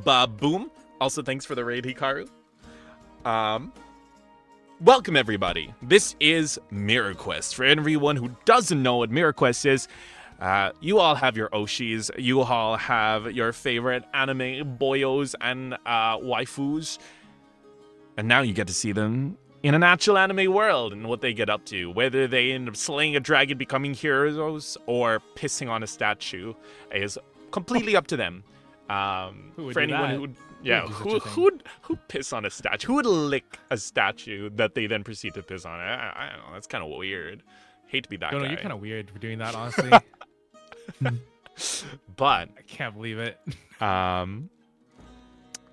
Boom. Also, thanks for the raid, Hikaru. Welcome, everybody. This is Mirror Quest. For everyone who doesn't know what Mirror Quest is, you all have your Oshis. You all have your favorite anime boyos and waifus. And now you get to see them in an actual anime world and what they get up to. Whether they end up slaying a dragon, becoming heroes, or pissing on a statue is completely up to them. Who would For do anyone that? who'd piss on a statue? Who would lick a statue that they then proceed to piss on? I don't know. That's kind of weird. Hate to be that guy. You're kind of weird for doing that, honestly. But I can't believe it.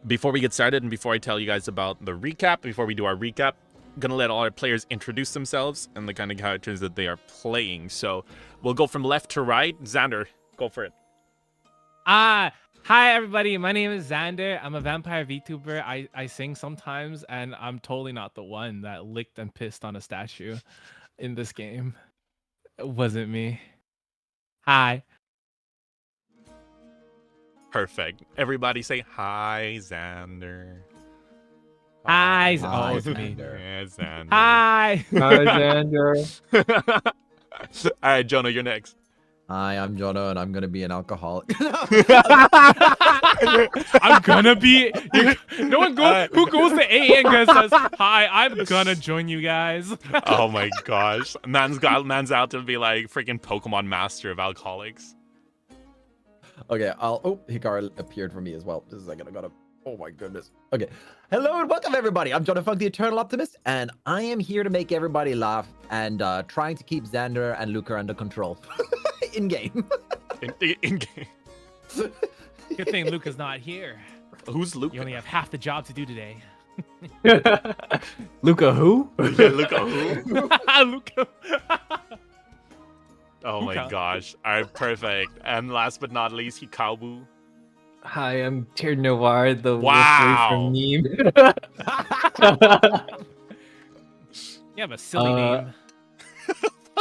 before we get started and before I tell you guys about the recap, before we do our recap, I'm gonna let all our players introduce themselves and the kind of characters that they are playing. So we'll go from left to right. Xander, go for it. Hi everybody, my name is Xander. I'm a vampire VTuber. I sing sometimes, and I'm totally not the one that licked and pissed on a statue in this game. It wasn't me. Hi. Perfect. Everybody say hi, Xander. Hi. Hi, Oh, it's me. Yeah, Xander. Hi. Alexander. All right, Jonah, you're next. Hi, I'm Jono, and I'm gonna be an alcoholic. I'm gonna be. No one goes. Who goes to AA and says, "Hi, I'm gonna join you guys." Oh my gosh, man's out to be like freaking Pokemon master of alcoholics. Okay, oh, Hikaru appeared for me as well. Just a second, I gotta. Oh my goodness. Okay, hello and welcome everybody. I'm Jono Funk, the Eternal Optimist, and I am here to make everybody laugh and trying to keep Xander and Luca under control in game. In game. Good thing Luca's not here. Who's Luca? You only have half the job to do today. Luca who? Yeah, Luca who? Luca. Oh my Luca. gosh. All right, perfect. And last but not least, Hikabu. Hi, I'm Tier Noir, the Wow. Wolf from MEEM. You have a silly name.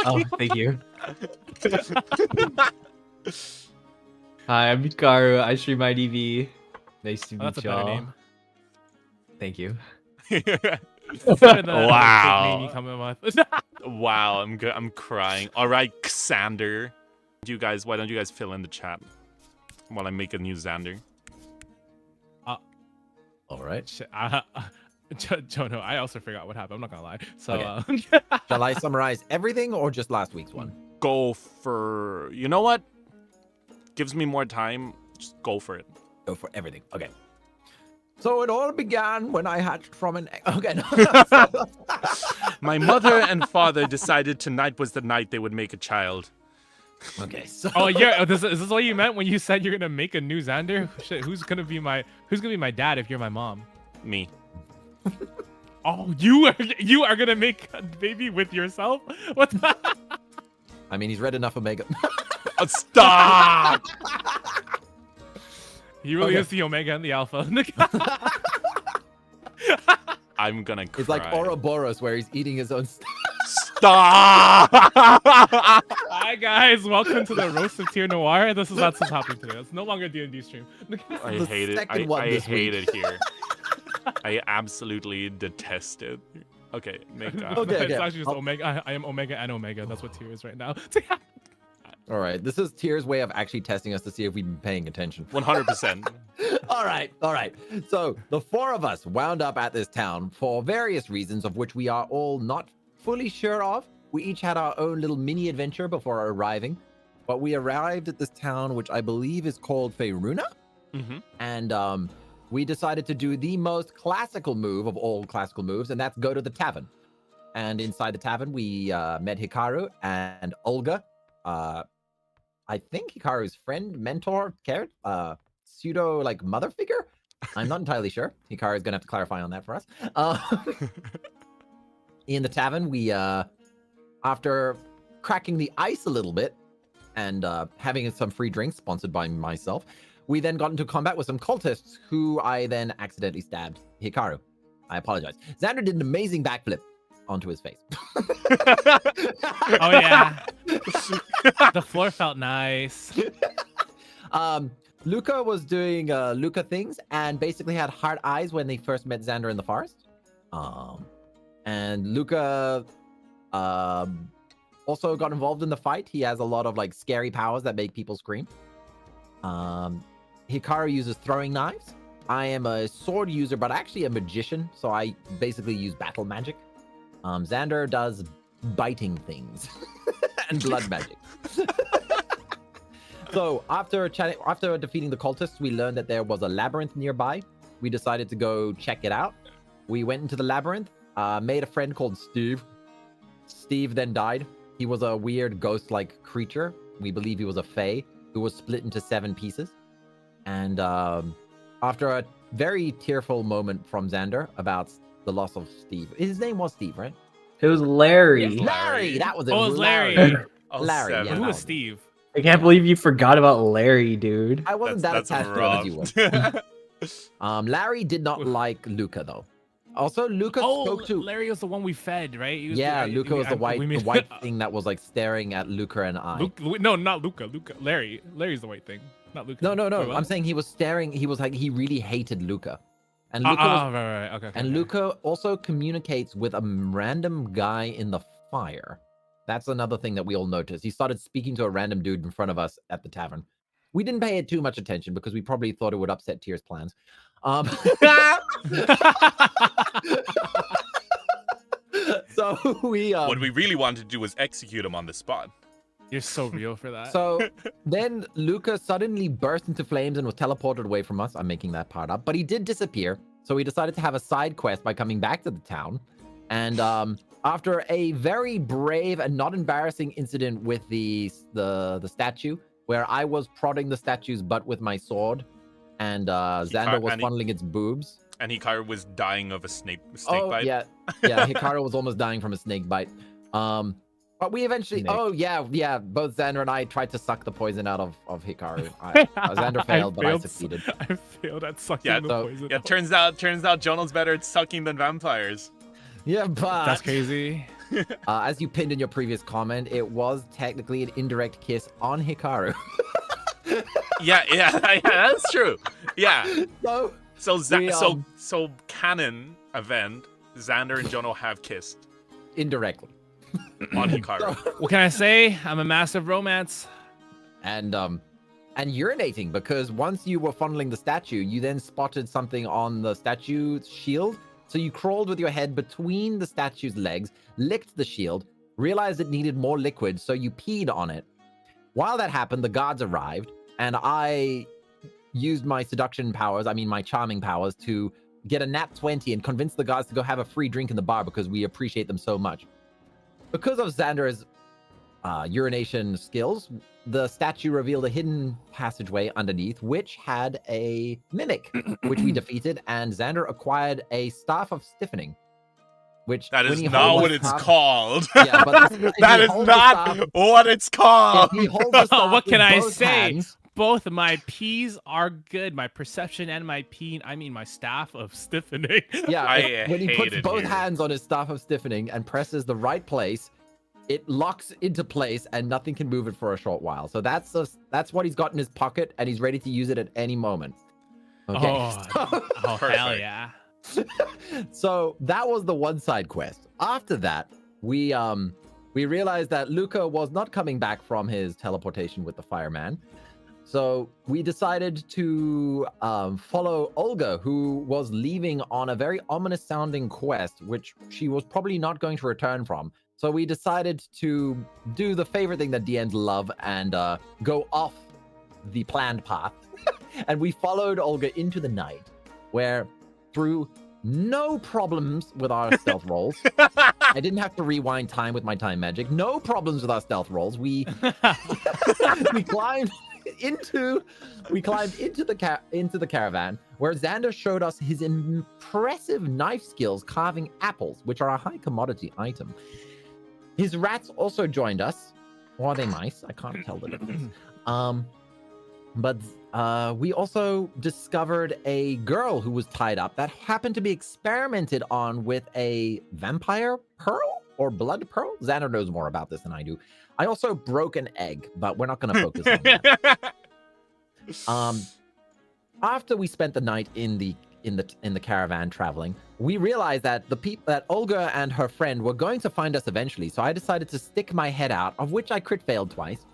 Oh, thank you. Hi, I'm Hikaru. I stream IDV. Nice to Oh, that's meet a better y'all. name. Thank you. Better than that Wow. fake name you come in with. Wow, I'm crying. All right, Xander. Why don't you guys fill in the chat while I make a new Xander? All right. Shit, Jono, I also forgot what happened. I'm not gonna lie. So, Okay. Shall I summarize everything or just last week's one? Go for, you know what? Gives me more time. Just go for it. Go for everything. Okay. So it all began when I hatched from an egg. Okay. No. My mother and father decided tonight was the night they would make a child. Okay. So oh yeah, is this what you meant when you said you're gonna make a new Xander? Shit, who's gonna be my dad if you're my mom? Me. Oh, you are gonna make a baby with yourself? What? I mean, he's read enough Omega. Oh, stop! He really Okay. is the Omega and the Alpha. I'm gonna cry. It's like Ouroboros, where he's eating his own. Stop! Hi guys, welcome to the roast of Tier Noir. This is what's happening today. It's no longer D&D stream. I The hate it. second one I this hate week. it here. I absolutely detest it. Okay, make Okay, It's okay. actually just Omega. I am Omega and Omega. That's what Tier is right now. All right. This is Tier's way of actually testing us to see if we've been paying attention. 100%. All right. All right. So the four of us wound up at this town for various reasons, of which we are all not fully sure of. We each had our own little mini adventure before arriving, but we arrived at this town, which I believe is called Faeruna. Mm-hmm. And we decided to do the most classical move of all classical moves, and that's go to the tavern. And inside the tavern, we met Hikaru and Olga. I think Hikaru's friend, mentor, pseudo like mother figure. I'm not entirely sure. Hikaru's gonna have to clarify on that for us. In the tavern, we after cracking the ice a little bit and having some free drinks sponsored by myself, we then got into combat with some cultists who I then accidentally stabbed Hikaru. I apologize. Xander did an amazing backflip onto his face. Oh yeah. The floor felt nice. Luca was doing Luca things and basically had hard eyes when they first met Xander in the forest. And Luca also got involved in the fight. He has a lot of like scary powers that make people scream. Hikaru uses throwing knives. I am a sword user, but actually a magician, so I basically use battle magic. Xander does biting things and blood magic. So after defeating the cultists, we learned that there was a labyrinth nearby. We decided to go check it out. We went into the labyrinth, made a friend called Steve. Steve then died. He was a weird ghost-like creature. We believe he was a fae who was split into 7 pieces. And after a very tearful moment from Xander about the loss of Steve. His name was Steve, right? It was Larry. Yes, Larry! That was it. Oh, it was Larry. Larry, yeah. Who that was was it. Steve? I can't believe you forgot about Larry, dude. I wasn't that attached to him as you were. Larry did not like Luca, though. Also, Luca spoke to... Larry was the one we fed, right? He was Yeah, the, Luca was the white we the white thing that was like staring at Luca and I. No, not Luca. Larry's the white thing, not Luca. No. Wait, what? I'm saying he was staring. He was like, he really hated Luca. And Luca right. Okay. and Luca also communicates with a random guy in the fire. That's another thing that we all noticed. He started speaking to a random dude in front of us at the tavern. We didn't pay it too much attention because we probably thought it would upset Tyr's plans. So we what we really wanted to do was execute him on the spot. You're so real for that. So then Luca suddenly burst into flames and was teleported away from us. I'm making that part up, but he did disappear. So we decided to have a side quest by coming back to the town. And after a very brave and not embarrassing incident with the statue, where I was prodding the statue's butt with my sword, and Xander was funneling its boobs. And Hikaru was dying of a snake Oh, bite. yeah. Hikaru was almost dying from a snake bite. But we eventually... Snake. Oh, yeah. Both Xander and I tried to suck the poison out of Hikaru. Xander failed, but I succeeded. I failed at sucking the poison. Yeah, turns out Jono's better at sucking than vampires. Yeah, but... That's crazy. As you pinned in your previous comment, it was technically an indirect kiss on Hikaru. yeah, that's true. Yeah. So canon event, Xander and Jono have kissed indirectly on Hikaru. What can I say? I'm a master of romance. And urinating, because once you were funneling the statue, you then spotted something on the statue's shield. So you crawled with your head between the statue's legs, licked the shield, realized it needed more liquid, so you peed on it. While that happened, the guards arrived, and I used my seduction powers, my charming powers, to get a nat 20 and convince the guards to go have a free drink in the bar because we appreciate them so much. Because of Xander's urination skills, the statue revealed a hidden passageway underneath, which had a mimic, which we defeated, and Xander acquired a staff of stiffening. Which that is not what it's called. Yeah, but that is not what it's called. What can I say? Hands, both my P's are good. My perception and my my staff of stiffening. Yeah, when he puts both hands on his staff of stiffening and presses the right place, it locks into place and nothing can move it for a short while. So that's what he's got in his pocket, and he's ready to use it at any moment. Okay. Oh hell yeah. So that was the one side quest. After that, we realized that Luca was not coming back from his teleportation with the fireman. So we decided to follow Olga, who was leaving on a very ominous sounding quest, which she was probably not going to return from. So we decided to do the favorite thing that DMs love and go off the planned path. And we followed Olga into the night, where through no problems with our stealth rolls, I didn't have to rewind time with my time magic. No problems with our stealth rolls. We climbed into the caravan, where Xander showed us his impressive knife skills carving apples, which are a high commodity item. His rats also joined us, or are they mice? I can't tell the difference. But we also discovered a girl who was tied up that happened to be experimented on with a vampire pearl or blood pearl. Xander knows more about this than I do. I also broke an egg, but we're not going to focus on that. after we spent the night in the caravan traveling, we realized that that Olga and her friend were going to find us eventually. So I decided to stick my head out, of which I crit failed twice.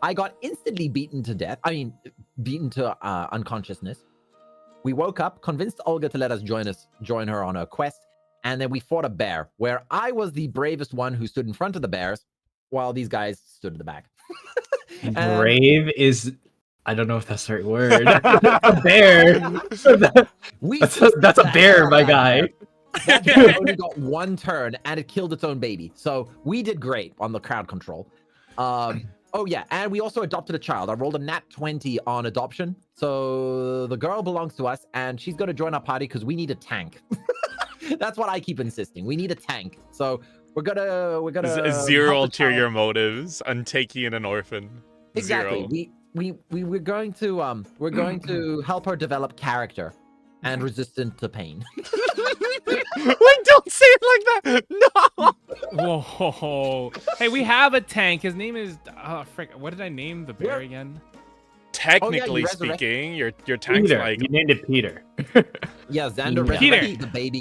I got instantly beaten to death. I mean, beaten to unconsciousness. We woke up, convinced Olga to let us join her on her quest, and then we fought a bear, where I was the bravest one who stood in front of the bears, while these guys stood at the back. Brave is, I don't know if that's the right word. A bear. That's a bear, my guy. That bear only got one turn, and it killed its own baby. So we did great on the crowd control. Oh yeah, and we also adopted a child. I rolled a nat 20 on adoption. So the girl belongs to us, and she's going to join our party because we need a tank. That's what I keep insisting. We need a tank. So we're gonna zero ulterior motives. I'm taking in an orphan. Exactly. Zero. We're going to help her develop character and resistant to pain. Wait, don't say it like that. No. Whoa. Hey, we have a tank. His name is frick. What did I name the bear again? Technically speaking, your tank's Peter. like You named it Peter. Yeah, Xander Peter. resurrected the baby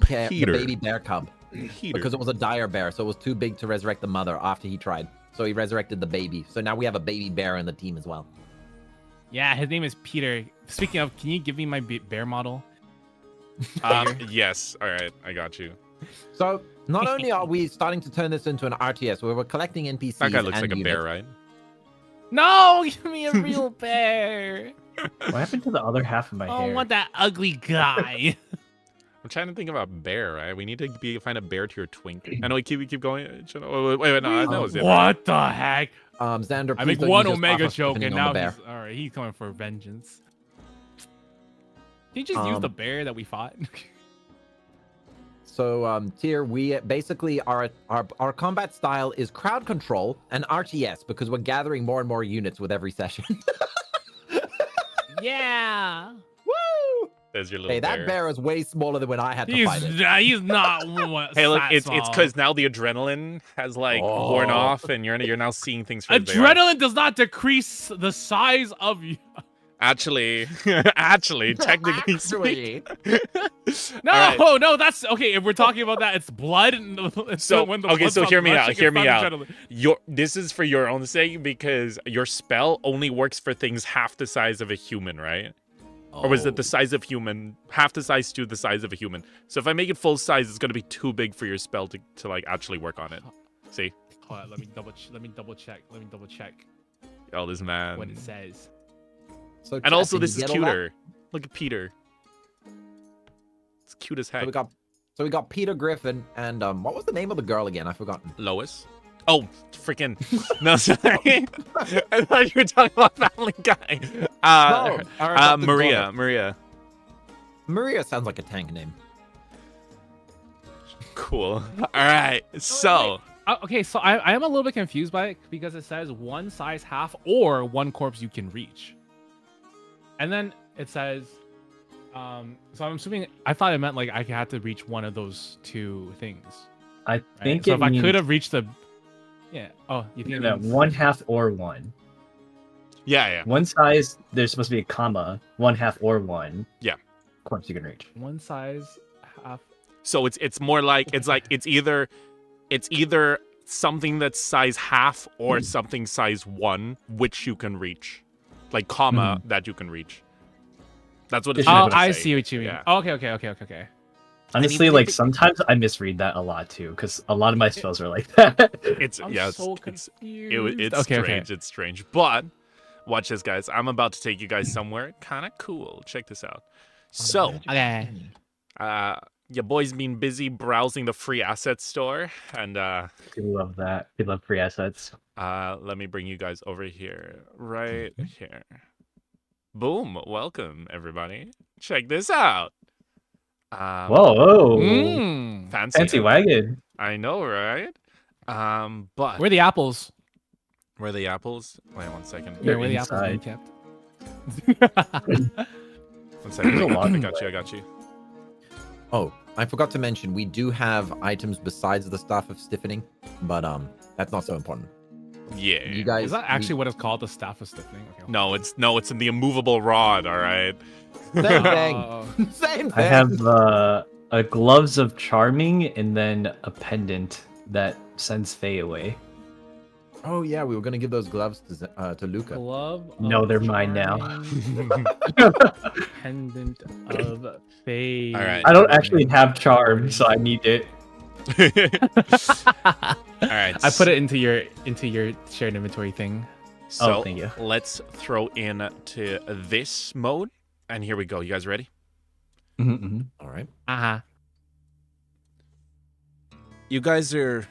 bear cub Peter. because it was a dire bear, so it was too big to resurrect the mother after he tried. So he resurrected the baby. So now we have a baby bear in the team as well. Yeah, his name is Peter. Speaking of, can you give me my bear model? Yes. All right, I got you. So not only are we starting to turn this into an RTS where we're collecting NPCs, That guy looks and like a units, bear, right? No, give me a real bear. What happened to the other half of my I hair? don't want that ugly guy. I'm trying to think about bear, right? We need to find a bear to your twink. I know we keep going. Wait, no, that was it. What the heck? Xander, I please make don't one use your Omega stuff joke, depending and on the now bear. he's all right. He's coming for vengeance. Can you just use the bear that we fought? So, Tier, we basically our combat style is crowd control and RTS because we're gathering more and more units with every session. Yeah. Woo! There's your little Hey, that bear is way smaller than when I had to fight it. He's not what. Hey, look, it's because now the adrenaline has like worn off, and you're now seeing things for they are. Adrenaline does not decrease the size of you. Actually, technically speaking. No, All right. no, that's okay. If we're talking about that, it's blood. So when the okay, blood so stops hear me out. rushing, Hear it's me not out. adrenaline. This is for your own sake because your spell only works for things half the size of a human, right? Or was it the size of human, half the size to the size of a human? So if I make it full size, it's gonna be too big for your spell to like actually work on it. See? Hold on, let me double check. Oh, this man. What it says. So, And Chad, also, can you this is get all that? cuter. Look at Peter. It's cute as heck. So we got Peter Griffin and what was the name of the girl again? I've forgotten. Lois. Oh, freaking. No, sorry. I thought you were talking about Family Guy. our adopted Maria. daughter. Maria. Maria sounds like a tank name. Cool. All right. So. Okay, so I am a little bit confused by it because it says one size half or one corpse you can reach. And then it says, so I'm assuming, I thought it meant like I had to reach one of those two things. I think So it if I means could have reached the, yeah. Oh, you think it that means... 1/2 or 1. Yeah. One size, there's supposed to be a comma, 1/2 or 1. Yeah. Corpse you can reach. One size half. So it's more like it's either something that's size half or something size 1, which you can reach, like comma that you can reach. That's what it's. Oh, trying to I say. see what you mean. Yeah. Okay. Honestly, like sometimes I misread that a lot too, because a lot of my spells are like that. I'm so confused. It's Okay, strange. It's strange. But watch this, guys. I'm about to take you guys somewhere kind of cool. Check this out. So, Okay. your boy's been busy browsing the free assets store, and We love that. We love free assets. let me bring you guys over here, right here. Boom! Welcome, everybody. Check this out. Whoa! Fancy wagon. I know, right? But Where are the apples? where are the apples? Wait 1 second. Yeah, where are the apples being inside. kept? 1 second. There's a lot I of got you. Oh, I forgot to mention we do have items besides the staff of stiffening, but that's not so important. Yeah. You guys, Is that actually what it's called? The staff of stiffening? Okay. No, it's in the immovable rod. All right. same thing. Oh. Same thing. I have a gloves of charming and then a pendant that sends Faye away. Oh yeah, we were gonna give those gloves to Luca. Glove. No, of they're mine now. charming, Pendant of fate. All right. I don't actually have charm, so I need it. All right. I put it into your shared inventory thing. So thank you. let's throw in to this mode, and here we go. You guys ready? All right. Uh-huh. You guys are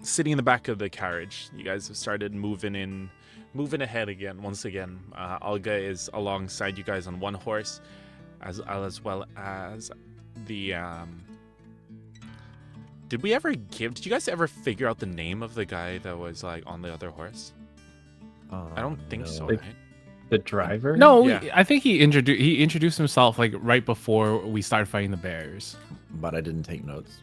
sitting in the back of the carriage. You guys have started moving ahead again. Once again, Olga is alongside you guys on one horse, as well as the. Did you guys ever figure out the name of the guy that was like on the other horse? I don't think so. no. Right? The driver? No, Yeah. I think he introduced himself like right before we started fighting the bears. But I didn't take notes.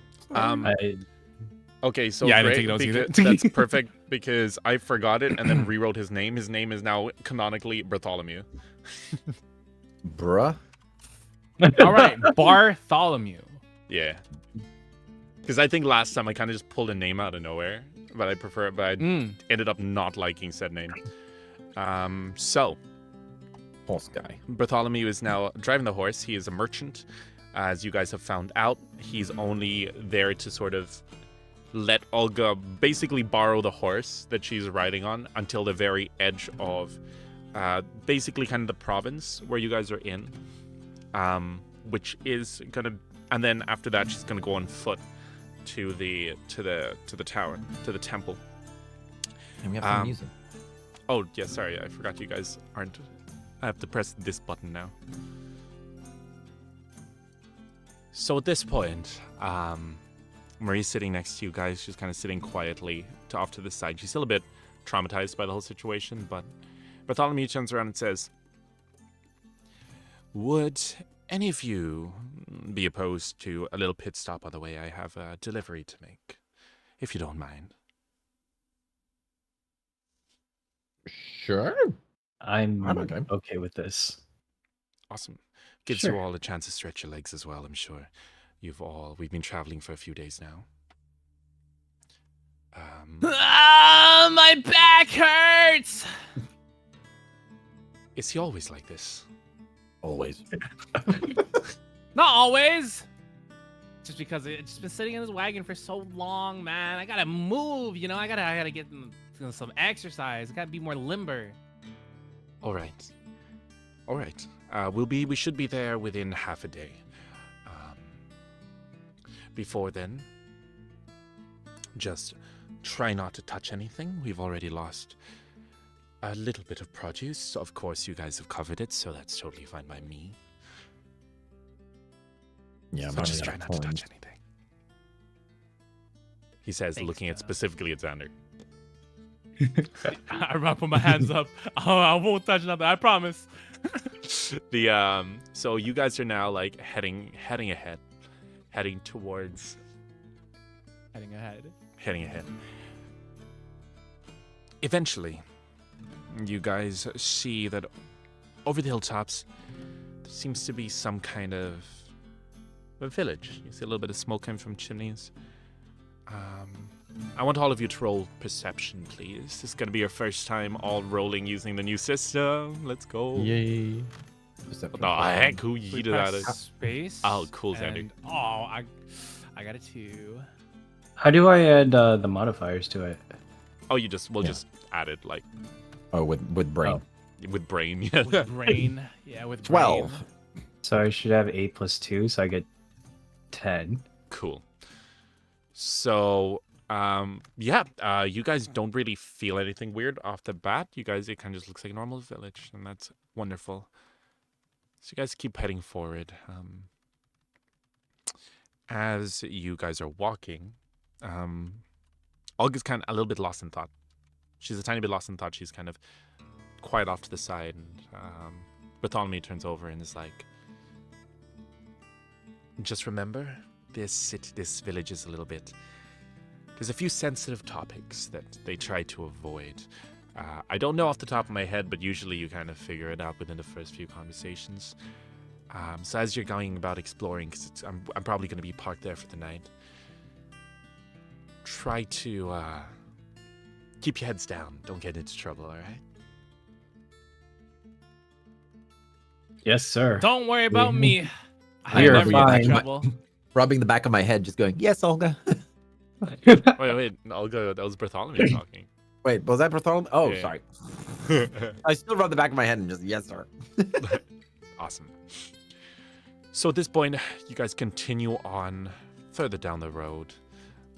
Okay, so Yeah, I didn't great, take notes either. because that's perfect because I forgot it and then rewrote his name. His name is now canonically Bartholomew. Bruh. All right, Bartholomew. Yeah. Because I think last time I kind of just pulled a name out of nowhere, but I ended up not liking said name. So Horse guy. Bartholomew is now driving the horse. He is a merchant. As you guys have found out, he's only there to sort of let Olga basically borrow the horse that she's riding on until the very edge of basically kind of the province where you guys are in, which is gonna, and then after that she's gonna go on foot to the tower, to the temple. And we have some music. Oh yeah, sorry, I forgot you guys aren't. I have to press this button now. So at this point, Marie's sitting next to you guys. She's kind of sitting quietly off to the side. She's still a bit traumatized by the whole situation, but Bartholomew turns around and says, "Would any of you be opposed to a little pit stop on the way? I have a delivery to make, if you don't mind." Sure. I'm okay. okay with this. Awesome. Gives Sure. you all a chance to stretch your legs as well, I'm sure. We've been traveling for a few days now. My back hurts. Is he always like this? Always. Not always. Just because it's just been sitting in this wagon for so long, man. I gotta move, you know. I gotta get some exercise. I gotta be more limber. All right. We should be there within half a day. Before then, just try not to touch anything. We've already lost a little bit of produce. Of course, you guys have covered it, so that's totally fine by me. Yeah, So but just try not to touch anything. He says, Thanks, looking at specifically at Xander. I put my hands up. I won't touch nothing. I promise. So you guys are now like heading ahead, heading ahead. Eventually, you guys see that over the hilltops there seems to be some kind of a village. You see a little bit of smoke coming from chimneys. I want all of you to roll perception, please. This is going to be your first time all rolling using the new system. Let's go. Yay. What the heck? Who yeeted that? Space. Oh, cool, Xander. and- Oh, I got a 2. How do I add the modifiers to it? Oh, we'll just add it like Oh, with brain. with brain. Yeah. With brain. Yeah, with 12. brain. So I should have 8 plus 2, so I get 10. Cool. So, you guys don't really feel anything weird off the bat. You guys, it kind of just looks like a normal village, and that's wonderful. So you guys keep heading forward. As you guys are walking, Olga's kind of a little bit lost in thought. She's a tiny bit lost in thought. She's kind of quiet off to the side, and Bartholomew turns over and is like, "Just remember, this village is a little bit there's a few sensitive topics that they try to avoid. I don't know off the top of my head, but usually you kind of figure it out within the first few conversations. So as you're going about exploring, because I'm probably going to be parked there for the night, try to keep your heads down. Don't get into trouble, all right? Yes, sir. Don't worry about me. We I are never get fine. in trouble. Rubbing the back of my head, just going, yes, Olga. Wait, Olga, that was Bartholomew talking. Wait, was that Bartholomew? Oh, Yeah. sorry. I still rub the back of my head and just, yes, sir. Awesome. So at this point, you guys continue on further down the road.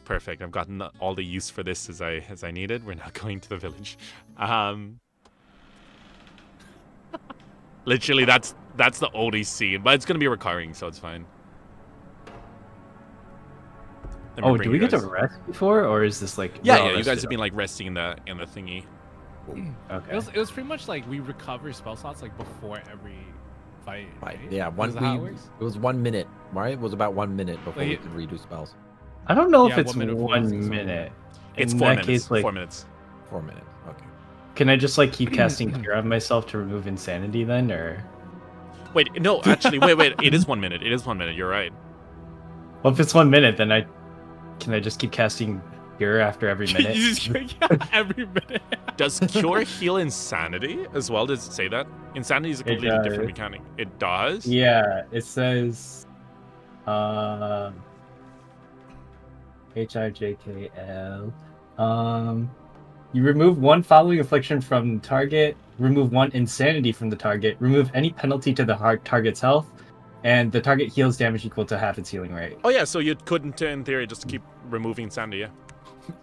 Perfect. I've gotten all the use for this as I needed. We're now going to the village. Literally, that's the only scene, but it's gonna be recurring, so it's fine. Let me Oh, bring do we you get to guys- rest before, or is this like? Yeah, we're all yeah. You guys rested have been like resting in the thingy. Okay. It was pretty much like we recover spell slots like before every fight. Right. Right? Yeah, Is that how it works? it was 1 minute, right? It was about 1 minute before we Like, could redo spells. I don't know if Yeah, it's 1 minute of 1 freezing, so- minute. It's In 4 that minutes. case, like, 4 minutes. 4 minutes. Okay. can I just like keep casting Cure on myself to remove insanity then, or? Wait, no, actually, wait. It is 1 minute. It is 1 minute. You're right. Well, if it's 1 minute, then can I just keep casting Cure after every minute? You just yeah, every minute. Does cure heal insanity as well? Does it say that? Insanity is a It completely different does. mechanic. It does? Yeah, it says HIJKL. You remove 1 following affliction from target, remove 1 insanity from the target, remove any penalty to the target's health, and the target heals damage equal to half its healing rate. Oh, yeah, so you couldn't, in theory, just keep removing insanity, yeah?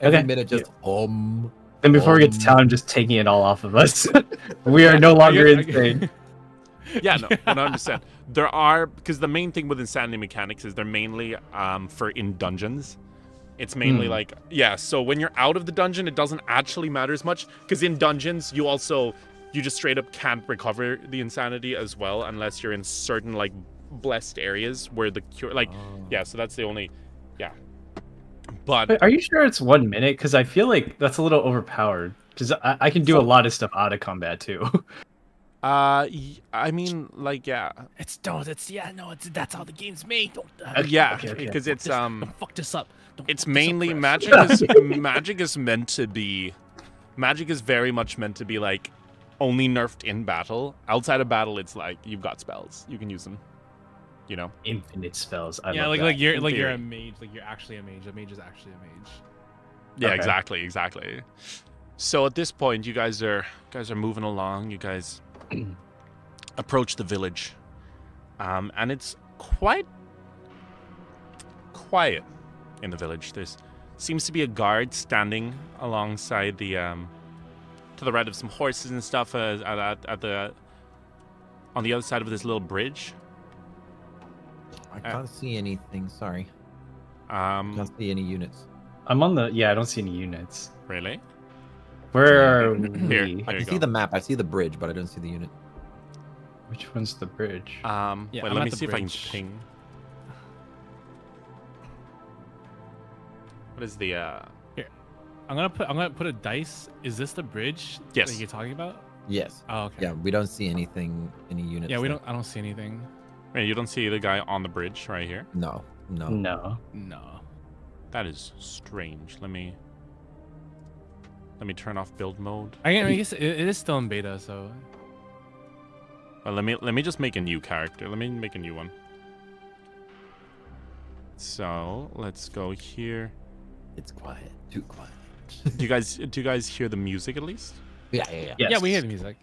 Every Okay. minute, just, Then before we get to town, I'm just taking it all off of us. We are no longer insane. Yeah, no, 100%. There are, because the main thing with insanity mechanics is they're mainly for in dungeons. It's mainly like, yeah, so when you're out of the dungeon, it doesn't actually matter as much, because in dungeons, you just straight up can't recover the insanity as well, unless you're in certain, like, blessed areas where the cure, like, yeah, so that's the only, yeah. But Wait, are you sure it's 1 minute? Because I feel like that's a little overpowered. Because I can do a lot of stuff out of combat too. I mean, like, yeah. It's that's how the game's made. Don't Yeah, okay. because it's don't fuck this up. Don't it's fuck this up, mainly Chris. magic is meant to be, magic is very much meant to be like only nerfed in battle. Outside of battle, it's like you've got spells, you can use them, you know. Infinite spells. I Yeah, love like that. you're in like you're theory. a mage. Like you're actually a mage. A mage is actually a mage. Yeah, Okay. exactly. So at this point, you guys are moving along. You guys approach the village, and it's quite quiet in the village. There's seems to be a guard standing alongside the to the right of some horses and stuff on the other side of this little bridge. I can't see anything. Sorry. Um, Can't see any units. I'm on the. Yeah, I don't see any units. really? Where are Here. we? I There you can see go. the map. I see the bridge, but I don't see the unit. Which one's the bridge? Yeah, Wait, I'm let at me the see if I can bridge. ping. What is the I'm gonna put a dice. Is this the bridge Yes. that you're talking about? Yes. Oh, okay. Yeah, we don't see anything. Any units. Yeah, we there. don't. I don't see anything. Wait, you don't see the guy on the bridge right here? No. No. No. That is strange. Let me turn off build mode. I guess it is still in beta, so Let me just make a new character. Let me make a new one. So let's go here. It's quiet. Too quiet. Do you guys hear the music at least? Yeah. Yes. yeah, we hear the music.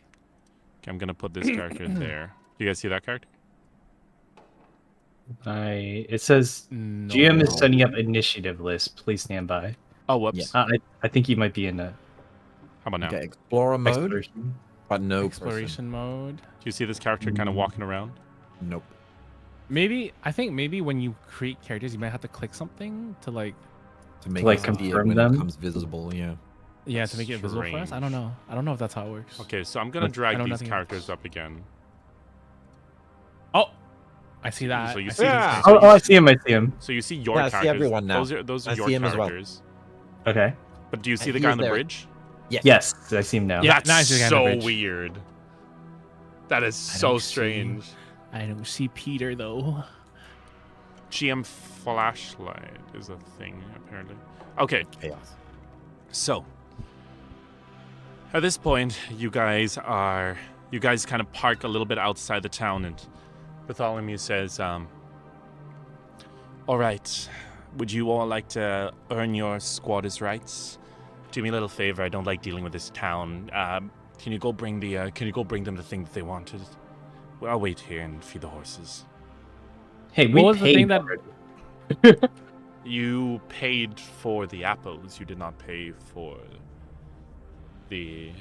Okay, I'm gonna put this character there. Do you guys see that character? It says No. GM is setting up initiative list. Please stand by. Oh, whoops. Yeah. I think you might be in a How about now? Okay, explorer mode, exploration. but no person. Exploration mode. Do you see this character kind of walking around? Nope. I think maybe when you create characters, you might have to click something to like, To make like, it see it confirm when them? it becomes visible. Yeah. yeah, to make it visible for us. I don't know. I don't know if that's how it works. Okay, so I'm gonna But drag I know these nothing about characters this. up again. Oh, I see that. So you I see Yeah. these- Oh, I see him. I see him. So you see your Yeah, I see characters. everyone now. Those are I your see him as well. characters. Okay. But do you see And the he guy is on the there. bridge? Yes. Yes, I see him now. Yeah. That's now I see the guy on the so bridge. weird. That is I so don't see- strange. I don't see Peter though. GM flashlight is a thing, apparently. Okay, Chaos. so at this point, you guys kind of park a little bit outside the town, and Bartholomew says, all right, would you all like to earn your squatters' rights? Do me a little favor. I don't like dealing with this town. Can you go bring them the thing that they wanted? Well, I'll wait here and feed the horses. Hey, we What was the paid thing that- already. You paid for the apples. You did not pay for the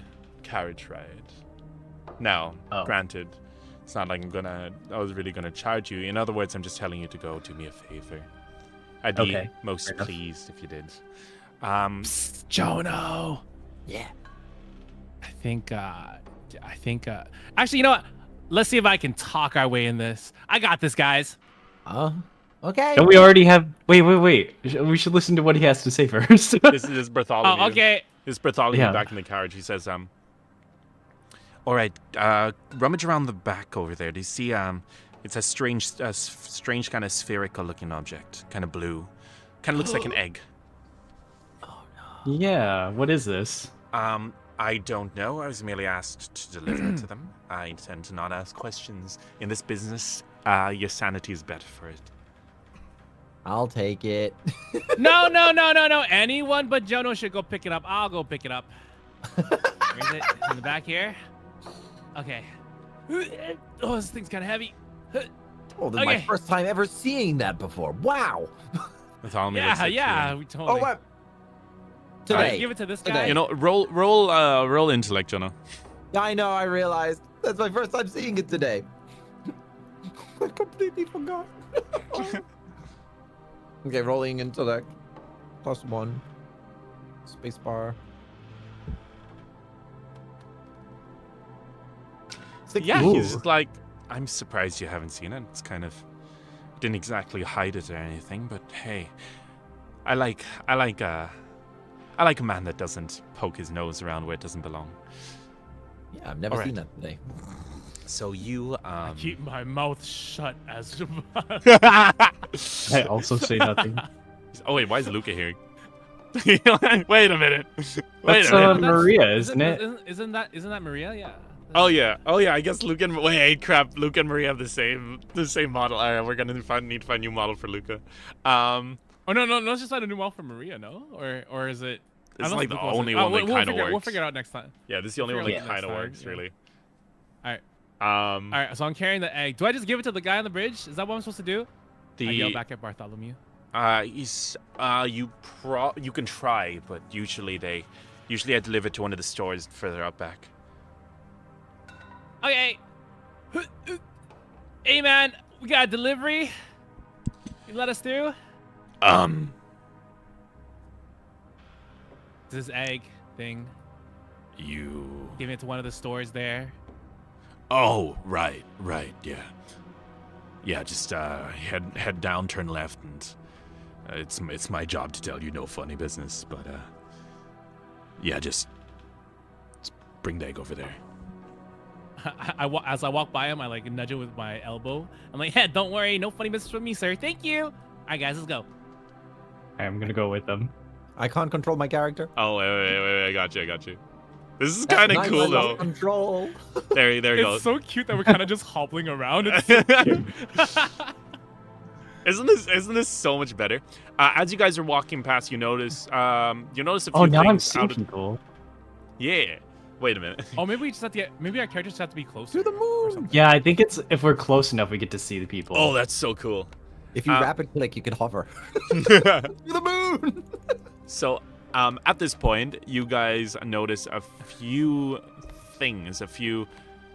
carriage ride. Now, Oh. granted, it's not like I was really gonna charge you. In other words, I'm just telling you to go do me a favor. I'd be Okay, most fair enough. pleased if you did. Psst, Jono. Yeah. I think actually, you know what? Let's see if I can talk our way in this. I got this, guys. Okay. Don't we already have? Wait. We should listen to what he has to say first. This is Bartholomew. Oh, okay. This is Bartholomew Yeah. back in the carriage. He says, all right, rummage around the back over there. Do you see, it's a strange kind of spherical looking object, kind of blue. Kind of looks like an egg. Yeah. What is this? I don't know. I was merely asked to deliver it to them. I tend to not ask questions. In this business, your sanity is better for it. I'll take it. No. Anyone but Jono should go pick it up. I'll go pick it up. Where is it? In the back here? Okay. Oh, this thing's kind of heavy. Oh, this is my Okay. first time ever seeing that before. Wow. Bartholomew looks at Yeah, you. we totally. Oh, what? Alright, Today. give it to this Today. guy. You know, roll intellect, Jonah. Yeah, I know. I realized. That's my first time seeing it today. I completely forgot. Okay, rolling intellect. +1. Spacebar. Yeah, Ooh. he's just like, I'm surprised you haven't seen it. It's kind of didn't exactly hide it or anything, but hey, I like a man that doesn't poke his nose around where it doesn't belong. Yeah, I've never Alright. seen that today. So you Keep my mouth shut as. I also say nothing. Oh wait, why is Luca here? Wait a minute. Wait That's a minute. Maria, isn't it? Isn't that Maria? Yeah. Oh yeah. I guess Luca and wait, crap. Luca and Maria have the same model. All right, we're gonna need to find a new model for Luca. Oh no! It's just not a new model for Maria, no? Or is it? This is I like don't the think only we'll- one that we'll kind of figure- works. We'll figure it out next time. Yeah, this is the only one figure that it out kind of next works, time, yeah. really. Alright. All All right. So I'm carrying the egg. Do I just give it to the guy on the bridge? Is that what I'm supposed to do? I yell The back at Bartholomew. you can try, but usually I deliver to one of the stores further out back. Okay. Hey man, we got a delivery. You let us through? This egg thing. You. Giving it to one of the stores there. Oh, right, yeah. Yeah, just head down, turn left, and it's my job to tell you no funny business, but yeah, just bring the egg over there. As I walk by him, I like nudge him with my elbow. I'm like, yeah, don't worry, no funny business with me, sir. Thank you. All right, guys, let's go. I'm gonna go with them. I can't control my character. Oh, wait, I got you. This is That's kind of nice, I cool, lost though. Control. There you It's go. so cute that we're kind of just hobbling around. It's so cute. Isn't this so much better? As you guys are walking past, you notice a few Oh, now I'm things seeing out of, people. yeah. Wait a minute. Oh, maybe we just have to get. Maybe our characters have to be closer. To the or moon. something. Yeah, I think it's if we're close enough, we get to see the people. Oh, that's so cool. If you rapid click, you can hover. To the moon. So, at this point, you guys notice a few things. There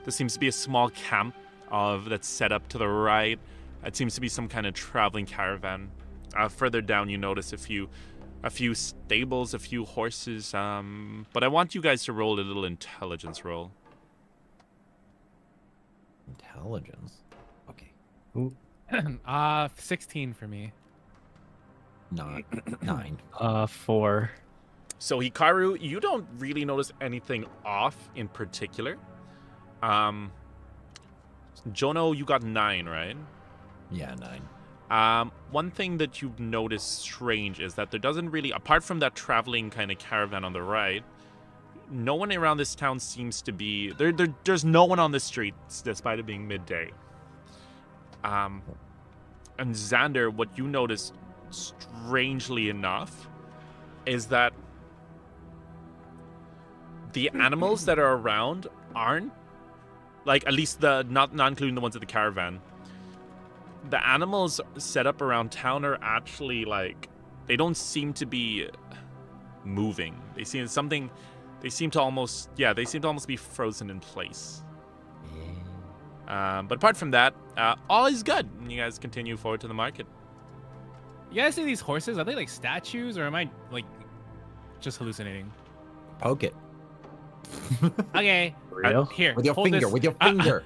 seems to be a small camp that's set up to the right. It seems to be some kind of traveling caravan. Further down, you notice a few stables, a few horses. But I want you guys to roll a little intelligence roll. Intelligence. Okay. 16 for me. Not 9. 4. So Hikaru, you don't really notice anything off in particular. Jono, you got 9, right? Yeah, 9. One thing that you've noticed strange is that there doesn't really, apart from that traveling kind of caravan on the right, no one around this town seems to be there's no one on the streets despite it being midday. And Xander, what you notice strangely enough is that the animals that are around aren't like, at least the not including the ones at the caravan. The animals set up around town are actually like, they don't seem to be moving. They seem to almost be frozen in place. But apart from that, all is good. You guys continue forward to the market. You guys see these horses? Are they like statues, or am I like just hallucinating? Poke it. Okay. Real? Here. With your hold finger, this. with your finger.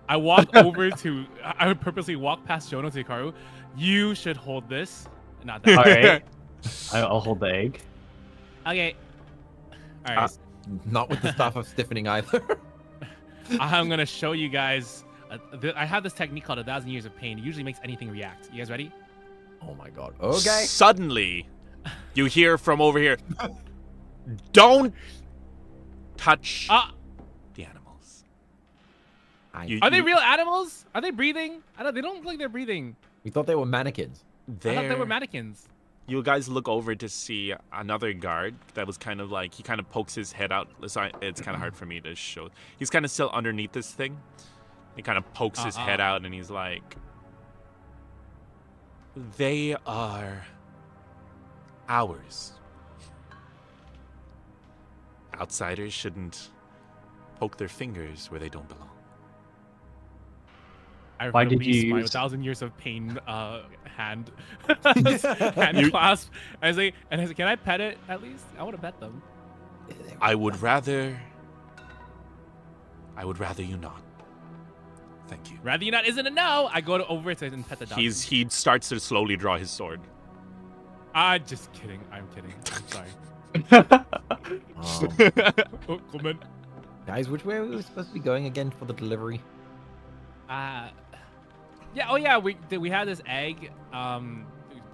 I walk over to. I would purposely walk past Jono to Hikaru. You should hold this, not that. All right. I'll hold the egg. Okay. All right. Not with the stuff of stiffening either. I'm gonna show you guys. I have this technique called 1,000 Years of Pain. It usually makes anything react. You guys ready? Oh my god. Okay. Suddenly, you hear from over here, don't touch the animals. Are they real animals? Are they breathing? They don't look like they're breathing. We thought they were mannequins. I thought they were mannequins. You guys look over to see another guard that was kind of like, he kind of pokes his head out. It's kind of hard for me to show. He's kind of still underneath this thing. He kind of pokes his head out and he's like, they are ours. Outsiders shouldn't poke their fingers where they don't belong. Why did you my use 1,000 Years of Pain hand clasp? I was like, can I pet it at least? I want to pet them. I would rather you not. Thank you. Rather you not isn't a no. I go over to and pet the dog. He starts to slowly draw his sword. Just kidding. I'm kidding. I'm sorry. Oh, come in. Guys, which way are we supposed to be going again for the delivery? Yeah. Oh yeah. We had this egg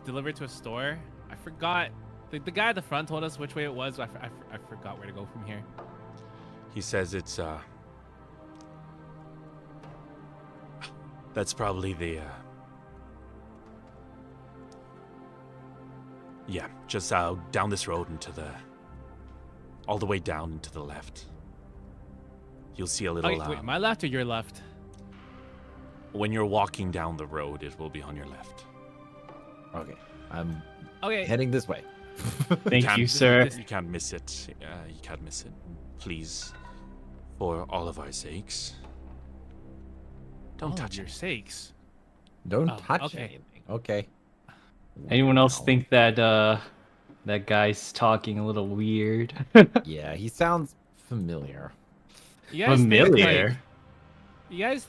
delivered to a store. I forgot. The guy at the front told us which way it was. I forgot where to go from here. He says it's that's probably the yeah, just down this road all the way down and to the left. You'll see a little Wait, my left or your left? When you're walking down the road, it will be on your left. Okay. I'm Okay. heading this way. Thank you, sir. You can't miss it. You can't miss it. Please, for all of our sakes, don't touch your it. sakes. Don't Oh, touch okay. anything. Okay. Anyone else No. think that that guy's talking a little weird? Yeah, he sounds familiar. You guys think, Familiar. like, you guys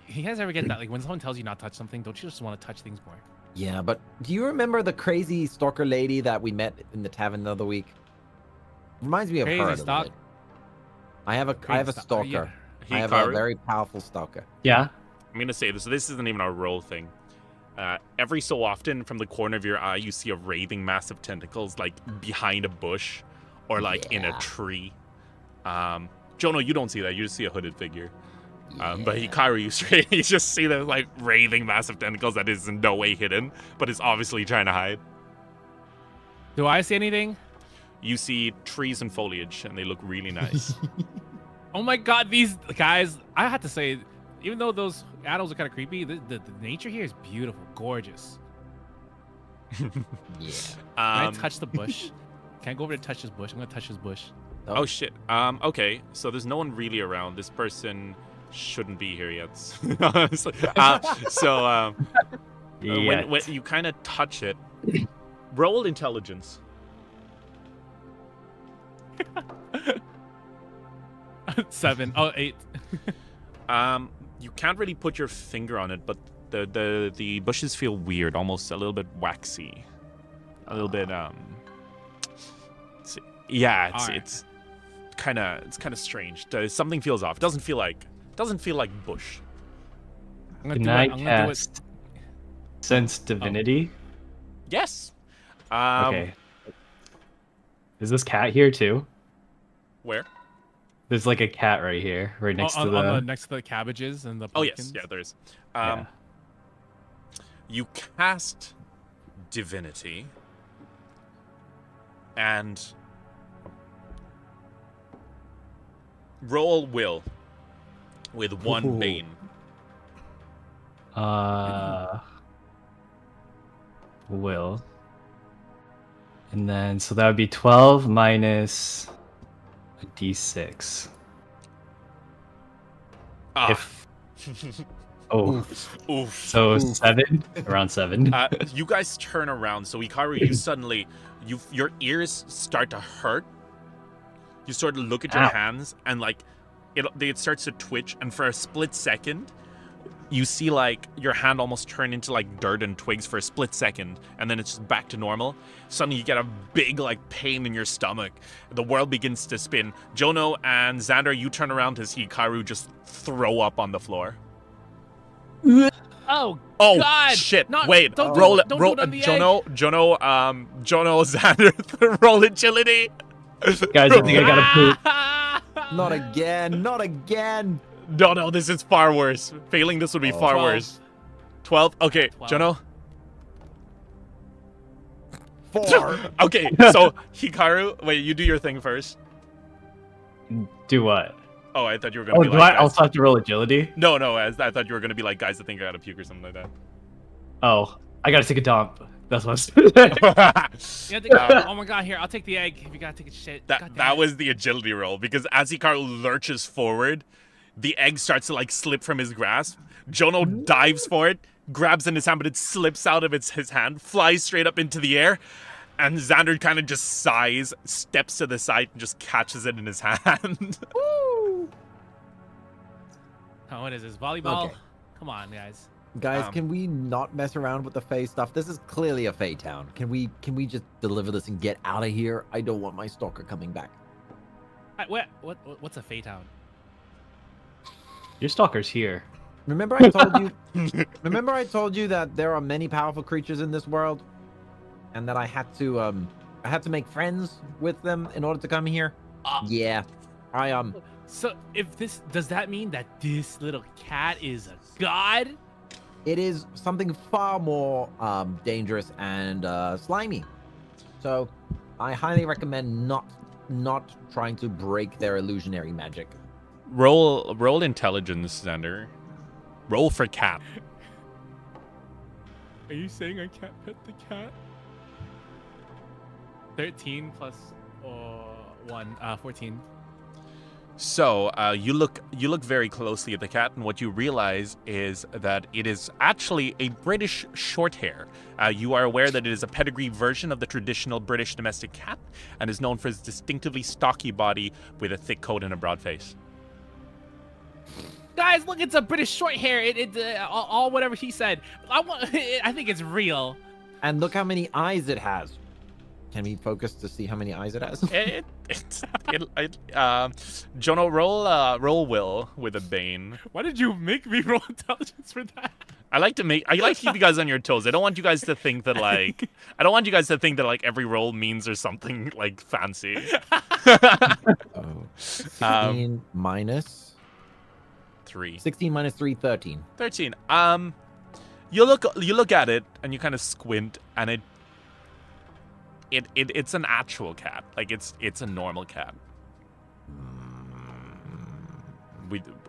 you guys ever get that? Like when someone tells you not to touch something, don't you just want to touch things more? Yeah, but do you remember the crazy stalker lady that we met in the tavern the other week? Reminds me of Crazy her a little stalk- bit. I have a Crazy stalker. yeah. I have a Hikaru? very powerful stalker. Yeah. I'm gonna say this. So this isn't even a roll thing. Every so often, from the corner of your eye, you see a writhing mass of tentacles, like behind a bush, or like in a Yeah. tree. Jono, you don't see that. You just see a hooded figure. But Yeah. Hikaru, you just see the like writhing mass of tentacles that is in no way hidden, but is obviously trying to hide. Do I see anything? You see trees and foliage, and they look really nice. Oh my god, these guys! I have to say, even though those animals are kind of creepy, the nature here is beautiful, gorgeous. Yeah. Can I touch the bush? Can I go over to touch this bush? I'm gonna touch this bush. Oh shit. Okay, so there's no one really around. This person shouldn't be here yet. Honestly. When you kind of touch it, roll intelligence. 7. Oh, 8. You can't really put your finger on it, but the bushes feel weird, almost a little bit waxy, a little bit let's see. Yeah, Alright. it's kind of strange. Something feels off. It doesn't feel like bush. I'm gonna Can do I it. I'm gonna do it. cast Sense Divinity? Yes. Okay. Is this cat here too? Where? There's like a cat right here, right next to the. on the next to the cabbages and the Oh pumpkins. yes, yeah, there is. Yeah. You cast divinity, and roll will with one Ooh. bane. Will. And then, so that would be 12 minus a d6. Ah. If. Oh, Oof. so 7? Around 7. You guys turn around, so Hikaru, you suddenly, your ears start to hurt. You sort of look at your Ow. hands, and like, it starts to twitch, and for a split second, you see like your hand almost turn into like dirt and twigs for a split second, and then it's just back to normal. Suddenly you get a big like pain in your stomach. The world begins to spin. Jono and Xander, you turn around to see Hikaru just throw up on the floor. Oh, Oh God! shit! Not- Wait, don't do roll it- it. don't Roll do it on the Jono, Xander, roll agility. Guys, I think I gotta poop. Not again. Not again. No, this is far worse. Failing this would be far 12. worse. 12. Okay, 12. Jono. 4. Okay, so Hikaru, wait, you do your thing first. Do what? Oh, I thought you were gonna Oh, be do like, I guys. also have to roll agility? No, I thought you were gonna be like, guys, I think I gotta puke or something like that. Oh, I gotta take a dump. That's what Yeah, oh my God! Here, I'll take the egg. If you gotta take a shit. God damn That it. was the agility roll, because as Hikaru lurches forward, the egg starts to like slip from his grasp. Jono dives for it, grabs in his hand, but it slips out of his hand, flies straight up into the air, and Xander kind of just sighs, steps to the side, and just catches it in his hand. Oh, what is this? Volleyball? Okay. Come on, guys. Guys, can we not mess around with the Fae stuff? This is clearly a Fae town. Can we just deliver this and get out of here? I don't want my stalker coming back. What's a Fey Town? Your stalker's here. Remember I told you Remember I told you that there are many powerful creatures in this world and that I had to make friends with them in order to come here? Yeah. I So does that mean that this little cat is a god? it is something far more dangerous and slimy. So I highly recommend not trying to break their illusionary magic. Roll intelligence, Xander. Roll for cat. Are you saying I can't pet the cat? 13 plus 1, 14. So you look very closely at the cat, and what you realize is that it is actually a British Shorthair. You are aware that it is a pedigree version of the traditional British domestic cat, and is known for its distinctively stocky body with a thick coat and a broad face. Guys, look, it's a British short hair. All whatever he said. I think it's real. And look how many eyes it has. Can we focus to see how many eyes it has? Jono, roll will with a bane. Why did you make me roll intelligence for that? I like to keep you guys on your toes. I don't want you guys to think that like every roll means there's something like fancy. 16 minus 3. 16 minus 3, 13. 13. You look at it and you kind of squint, and it's an actual cat. Like it's a normal cat.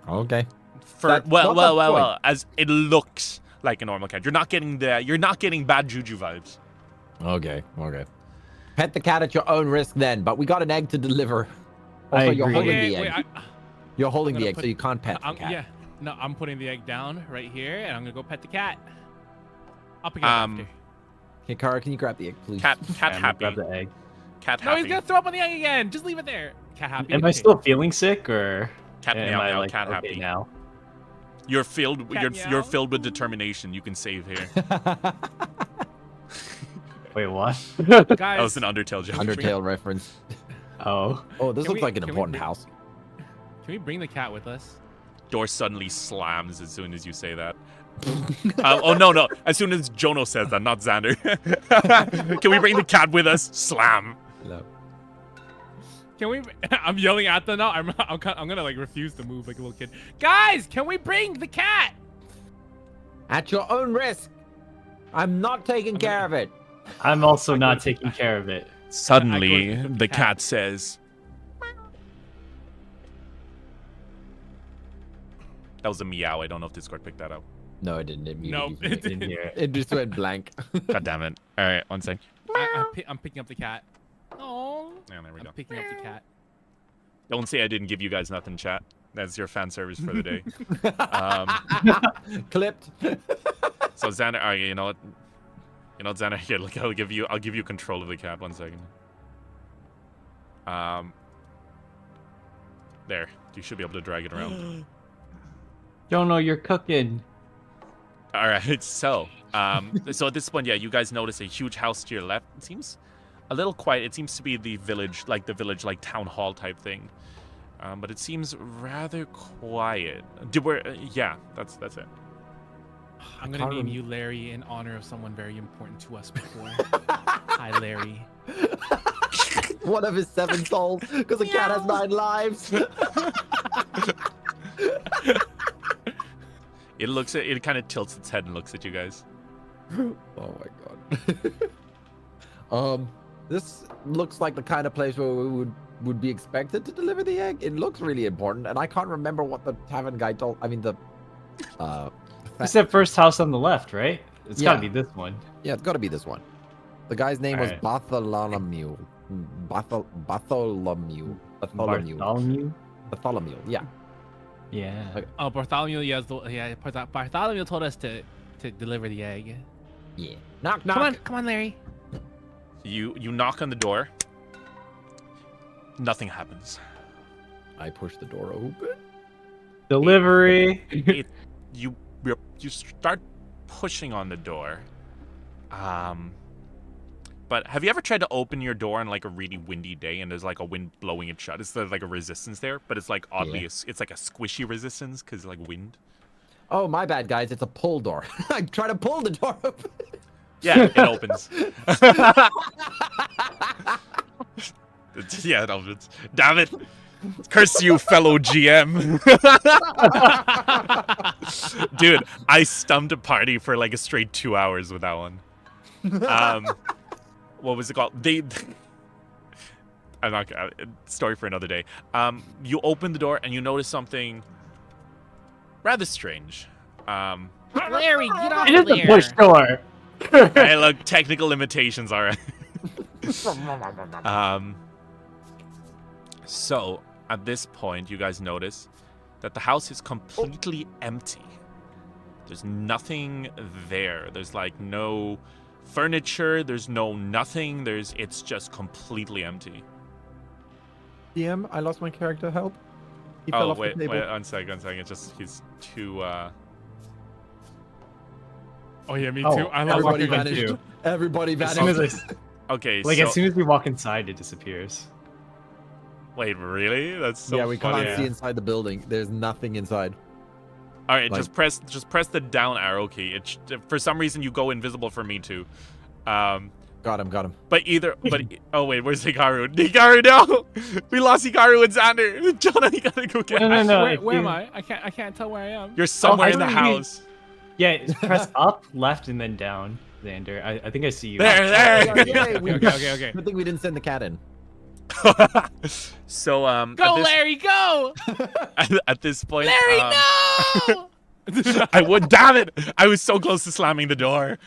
Okay. Well, as it looks like a normal cat. You're not getting bad juju vibes. Okay. Pet the cat at your own risk then, but we got an egg to deliver. I Also, you're agree. holding Okay, the egg. wait, You're holding I'm the gonna egg, put- so you can't pet the I'm, cat. yeah. No, I'm putting the egg down right here, and I'm gonna go pet the cat. I'll pick it up after. Okay, Kara, can you grab the egg, please? Cat And happy. grab the egg. Cat No, he's happy. gonna throw up on the egg again. Just leave it there. Cat happy. Am I Okay. still feeling sick, or Cat am meow I meow, like cat okay happy. now? You're filled Cat you're meow. filled with determination. You can save here. Wait, what? Guys, That was an Undertale joke. Undertale reference. Oh. Oh, this Can looks we- like an can we important bring- house. Can we bring the cat with us? Door suddenly slams as soon as you say that. Oh no! As soon as Jono says that, not Xander. Can we bring the cat with us? Slam. No. Can we? I'm yelling at them now. I'm gonna like refuse to move like a little kid. Guys, can we bring the cat? At your own risk. I'm not taking care of it. I'm also not taking care of it. Suddenly, I go to the cat says, "That was a meow." I don't know if Discord picked that up. No, it didn't. It muted Nope, you. it In here. It just went blank. God damn it! All right, one sec. I'm picking up the cat. Oh, Yeah, there we go. I'm picking up the cat. Don't say I didn't give you guys nothing, chat. That's your fan service for the day. Clipped. So Xander, you know what? Xander, here, look, I'll give you control of the cat. 1 second. There. You should be able to drag it around. Jono, you're cooking. All right. So at this point, yeah, you guys notice a huge house to your left. It seems a little quiet. It seems to be the village like town hall type thing. But it seems rather quiet. Yeah, that's it. I'm gonna name you Larry in honor of someone very important to us before. Hi, Larry. One of his 7 souls, because the cat has 9 lives. It kind of tilts its head and looks at you guys. Oh my god. This looks like the kind of place where we would be expected to deliver the egg. It looks really important, and I can't remember what the tavern guy told. I mean, It's that first house on the left, right? It's Yeah. gotta be this one. yeah, it's got to be this one. The guy's name was Alright. Bartholomew. Bartholomew. Bartholomew. Yeah. Yeah. Okay. Oh, Bartholomew. Bartholomew told us to deliver the egg. Yeah. Knock knock. Come on, Larry. You knock on the door. Nothing happens. I push the door open. Delivery. You start pushing on the door. But have you ever tried to open your door on like a really windy day and there's like a wind blowing it shut? It's like a resistance there, but it's like oddly, it's like a squishy resistance because like wind. Oh, my bad, guys. It's a pull door. I try to pull the door open. Yeah, it opens. Yeah, it opens. Damn it. Curse you, fellow GM. Dude, I stumped a party for like a straight 2 hours with that one. What was it called? I'm not gonna, story for another day. You open the door and you notice something rather strange. Larry, get off It is there. a push door. Hey, look, technical limitations, all right. So at this point, you guys notice that the house is completely empty. There's nothing there. There's like no furniture. There's no nothing. It's just completely empty. DM, I lost my character. Help. He fell Oh off wait, the table. one second. It's just he's too. Oh yeah, me Oh, too. I everybody love Everybody walking vanished. too. Everybody As vanished. soon as Okay, like so as soon as we walk inside, it disappears. wait, really? That's so yeah, we funny. can't see inside the building. There's nothing inside. All right, Like- just press the down arrow key. It for some reason you go invisible for me too. Got him. But oh wait, where's Hikaru? Hikaru, no! We lost Hikaru and Xander. Jonah, you gotta go get. No. Where am I? I can't tell where I am. You're somewhere I in the thought you- house. Yeah, it's press up, left, and then down, Xander. I think I see you. There. Yay, we- Okay. Good thing we didn't send the cat in. So Go, Larry, go! at this point, Larry, no! I would, damn it! I was so close to slamming the door.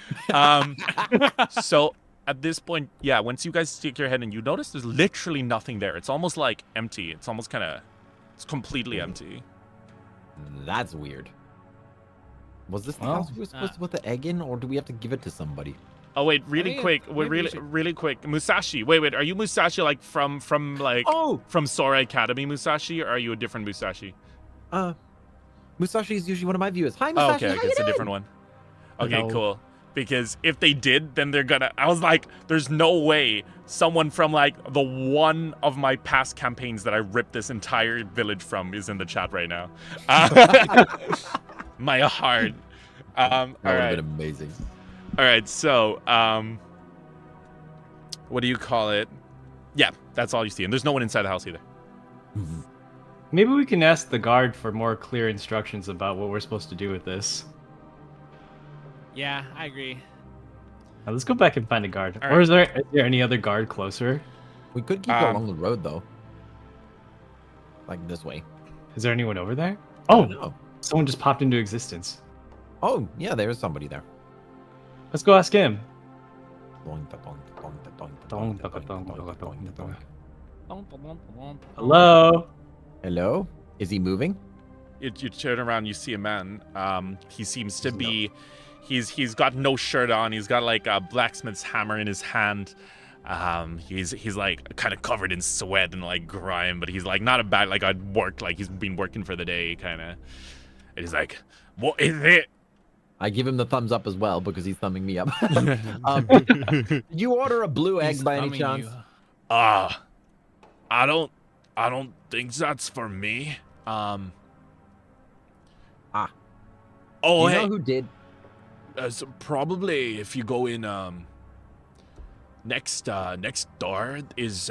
So at this point, yeah, once you guys stick your head in, you notice there's literally nothing there. It's almost like empty. It's almost it's completely empty. That's weird. Was this the Well, house we were supposed to put the egg in, or do we have to give it to somebody? Oh wait, really think quick, maybe we should- really quick. Musashi, wait, are you Musashi like from like Oh, from Sora Academy Musashi, or are you a different Musashi? Musashi is usually one of my viewers. Hi, Oh, Musashi. okay, how you it's a doing? different one. Okay, Hello. cool. because if they did, then they're gonna. I was like, there's no way someone from like the one of my past campaigns that I ripped this entire village from is in the chat right now. My heart. That All would have right. been amazing. All right. So, what do you call it? Yeah, that's all you see, and there's no one inside the house either. Maybe we can ask the guard for more clear instructions about what we're supposed to do with this. Yeah, I agree. Now, let's go back and find a guard. All Or right. is there any other guard closer? We could keep along the road though. Like this way. Is there anyone over there? I Oh, don't know. someone just popped into existence. Oh, yeah, there is somebody there. Let's go ask him. Hello? Hello? Is he moving? You turn around, you see a man. He seems to be. He's got no shirt on. He's got like a blacksmith's hammer in his hand. He's like kind of covered in sweat and like grime, but he's like not a bad like I'd worked like he's been working for the day kind of. And he's like, "What is it?" I give him the thumbs up as well because he's thumbing me up. Did you order a blue egg He's by any thumbing chance? you. I don't think that's for me. Oh, You hey. know who did? So probably if you go in next door is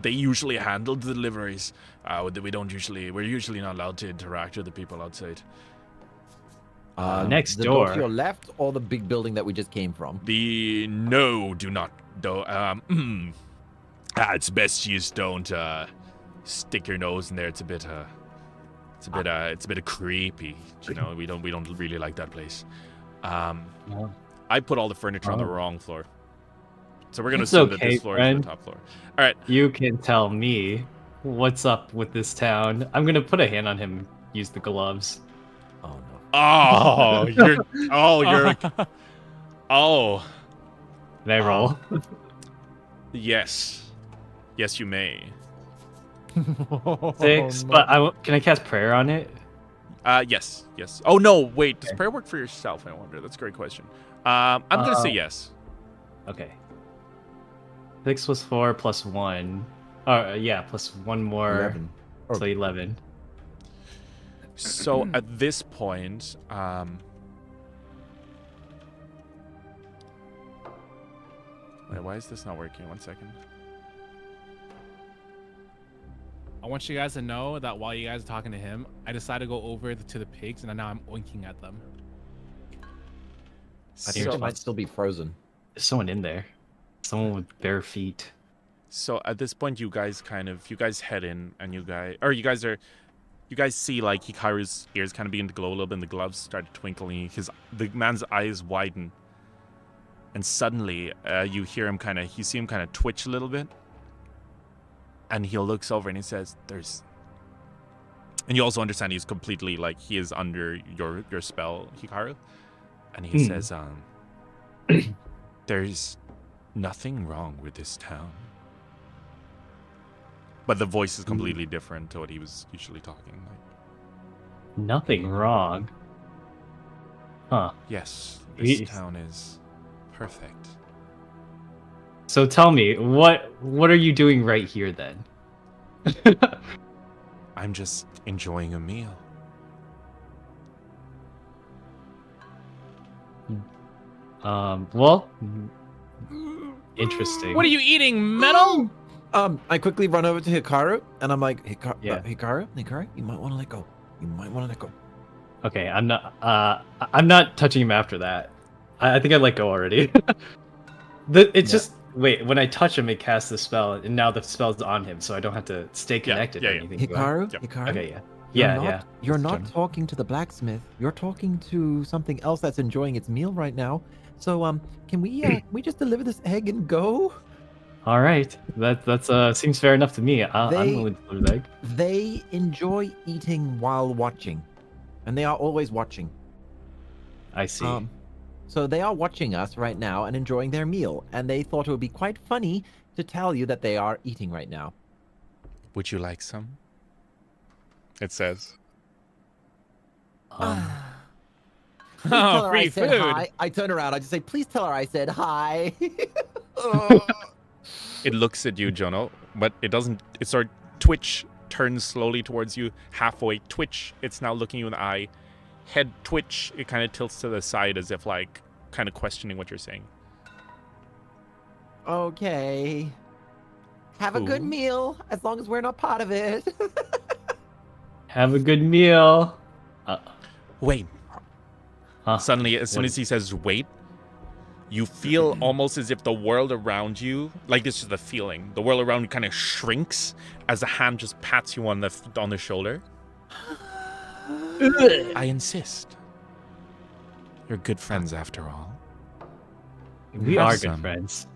they usually handle the deliveries. We're usually not allowed to interact with the people outside. Next the door. to your left or the big building that we just came from? Do not it's best you just don't stick your nose in there. It's a bit creepy. You know, we don't really like that place. No. I put all the furniture on the Oh. wrong floor. So we're gonna It's assume that okay, this floor friend. is the top floor. All right. You can tell me what's up with this town. I'm gonna put a hand on him, use the gloves. Oh no. Oh, oh, Can I roll? yes, you may. 6, but can I cast prayer on it? Yes. Oh no, wait. Does prayer work for yourself? I wonder. That's a great question. I'm gonna say yes. Okay. 6 plus 4 plus 1. Yeah, plus 1 more. 11. So 11. So at this point, wait, why is this not working? 1 second. I want you guys to know that while you guys are talking to him, I decided to go over to the pigs, and now I'm oinking at them. I think So, it might still be frozen. There's someone in there. Someone with bare feet. so at this point, you guys head in, and you guys see like Hikaru's ears kind of begin to glow a little bit, and the gloves start to twinkle, and the man's eyes widen, and suddenly you see him kind of twitch a little bit, and he looks over and he says, and you also understand he's completely like he is under your spell, Hikaru, and he says, there's nothing wrong with this town. But the voice is completely different to what he was usually talking like. Nothing wrong. Huh. Yes, this Jeez. town is perfect. So tell me, what are you doing right here then? I'm just enjoying a meal. Well, interesting. What are you eating, metal? I quickly run over to Hikaru and I'm like, Yeah. Hikaru, you might want to let go. Okay, I'm not touching him after that. I think I let go already. Just wait. When I touch him, it casts the spell, and now the spell's on him, so I don't have to stay connected or anything. do I? Hikaru? Okay, yeah. You're It's not turn. talking to the blacksmith. You're talking to something else that's enjoying its meal right now. So can we just deliver this egg and go? All right, that's seems fair enough to me. I'm They- willing to deliver the egg. They enjoy eating while watching, and they are always watching. I see. So they are watching us right now and enjoying their meal, and they thought it would be quite funny to tell you that they are eating right now. Would you like some? It says. Please tell Oh, her I free said food. hi. I turn around. I just say, please tell her I said hi. It looks at you, Jono, but it doesn't. It sort of twitch, turns slowly towards you, halfway twitch. It's now looking you in the eye. Head twitch. It kind of tilts to the side as if like kind of questioning what you're saying. Okay. Have a good Ooh. meal, as long as we're not part of it. Have a good meal. Wait. Huh? Suddenly, as soon What as he says wait, you feel almost as if the world around you, like this is the feeling, the world around you kind of shrinks as a hand just pats you on the shoulder. I insist. You're good friends after all. We Have are some. good friends.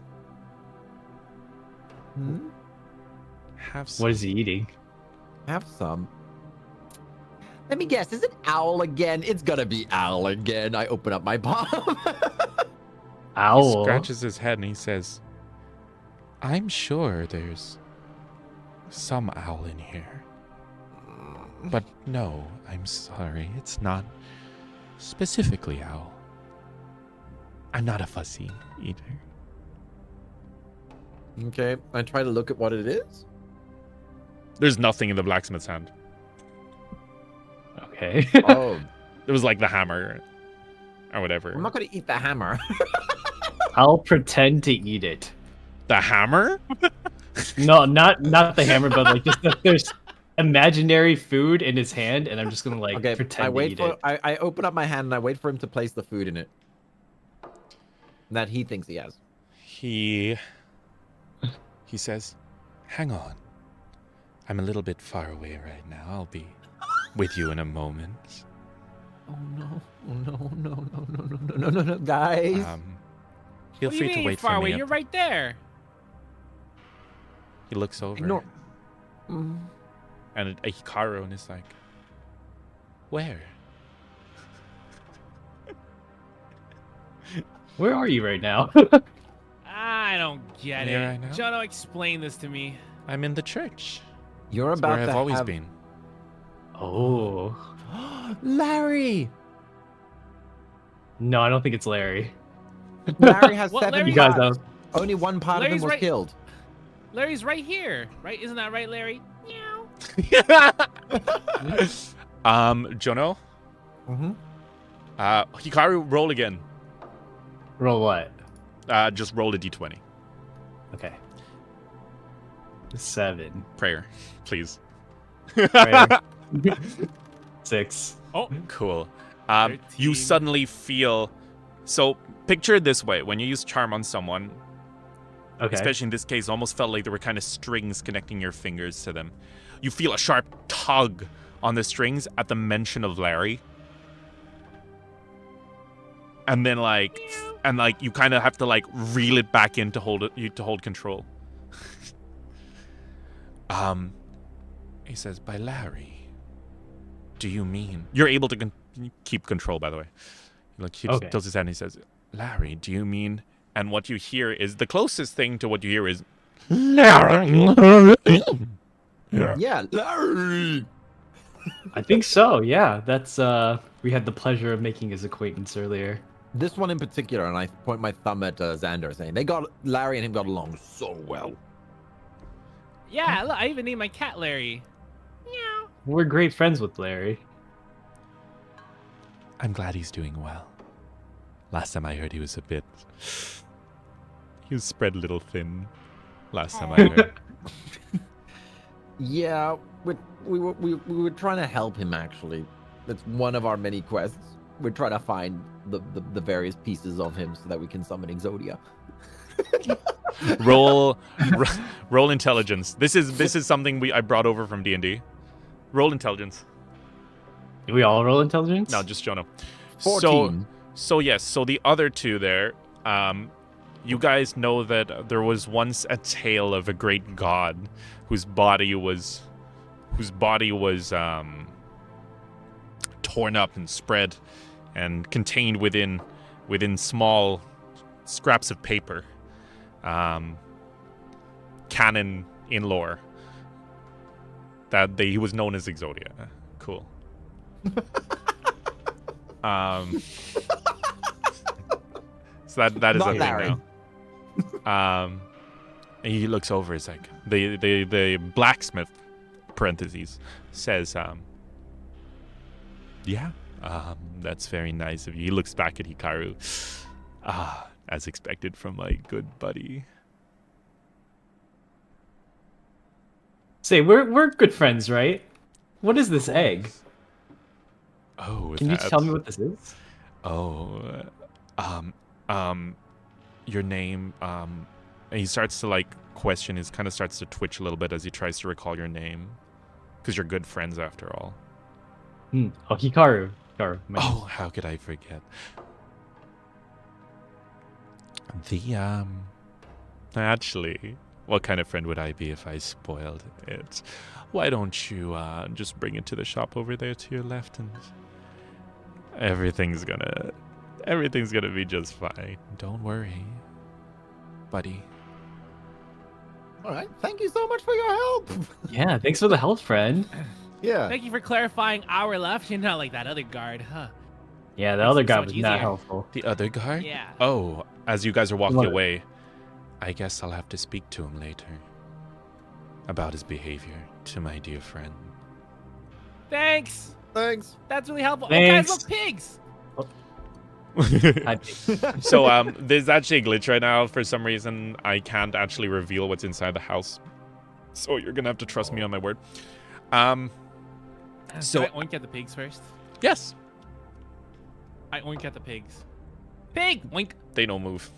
Hmm? Have some. What is he eating? Have some. Let me guess, is it owl again? It's gonna be owl again. I open up my palm. He Owl. scratches his head and he says, I'm sure there's some owl in here. But no, I'm sorry. It's not specifically owl. I'm not a fussy eater. Okay, I try to look at what it is. There's nothing in the blacksmith's hand. Okay. Oh, It was like the hammer or whatever. I'm not gonna eat the hammer. I'll pretend to eat it. The hammer? No, not the hammer, but like just that there's imaginary food in his hand, and I'm just gonna like Okay, pretend I to wait eat for. it. I open up my hand and I wait for him to place the food in it that he thinks he has. He says, hang on. I'm a little bit far away right now. I'll be with you in a moment. Oh no! Oh no! No! No! No! No! No! No! No! Guys. Feel What do free you to mean wait far for away? me. You're right there. He looks over. Ignore. Mm. And a Hikaru and is like, where? Where are you right now? I don't get Here it. I know. Jono, explain this to me. I'm in the church. You're That's about where to I've always have... been. Oh. Larry. No, I don't think it's Larry. Larry has What, 7 Larry? You guys parts. know. Only one part Larry's of him was right- killed. Larry's right here, right? Isn't that right, Larry? Meow. Jono, Mm-hmm. Hikaru, roll again. Roll what? Just roll a d20. Okay. 7. Prayer, please. Prayer. 6. Oh, Cool. 13. You suddenly feel. So picture it this way: when you use charm on someone, Okay. especially in this case, it almost felt like there were kind of strings connecting your fingers to them. You feel a sharp tug on the strings at the mention of Larry. And then you kind of have to like reel it back in to hold control. He says, by Larry, do you mean... You're able to keep control, by the way. He Okay. tilts his head and he says, Larry, do you mean... And what you hear is... The closest thing to what you hear is... Larry! Yeah, Larry. I think so. Yeah, that's we had the pleasure of making his acquaintance earlier. This one in particular, and I point my thumb at Xander, saying Larry and him got along so well. yeah. Look, I even named my cat Larry. Meow. We're great friends with Larry. I'm glad he's doing well. Last time I heard he was a bit... He was spread a little thin. Last time I heard. Yeah, we were trying to help him, actually. That's one of our many quests. We're trying to find the various pieces of him so that we can summon Exodia. roll intelligence. This is something I brought over from D&D. Roll intelligence. Do we all roll intelligence? No, just Jono. 14. So yes, so the other two there, you guys know that there was once a tale of a great god whose body was torn up and spread and contained within small scraps of paper. Canon in lore that he was known as Exodia. Cool. So that is Not a thing Larry. now. And he looks over. It's like the blacksmith parentheses says, yeah, that's very nice of you. He looks back at Hikaru. As expected from my good buddy. Say, we're good friends, right? What is this egg? Oh, Can you tell me what this is? Oh, your name. And he starts to like question. He kind of starts to twitch a little bit as he tries to recall your name, because you're good friends after all. Oh, Hikaru. Hikaru. my name. Oh, how could I forget? Actually, what kind of friend would I be if I spoiled it? Why don't you just bring it to the shop over there to your left, and everything's gonna be just fine. Don't worry, buddy. All right. Thank you so much for your help. Yeah, thanks for the help, friend. Yeah. Thank you for clarifying our left. You're not like that other guard, huh? Yeah, the Makes other it guy so was much not easier. helpful. The other guy? Yeah. Oh, as you guys are walking What? away, I guess I'll have to speak to him later about his behavior to my dear friend. Thanks. Thanks. That's really helpful. Oh, guys, Thanks. look, pigs. So there's actually a glitch right now. For some reason, I can't actually reveal what's inside the house. So you're gonna have to trust me on my word. So- Can I oink at the pigs first? Yes, I oink at the pigs. Pig! Oink. they don't move.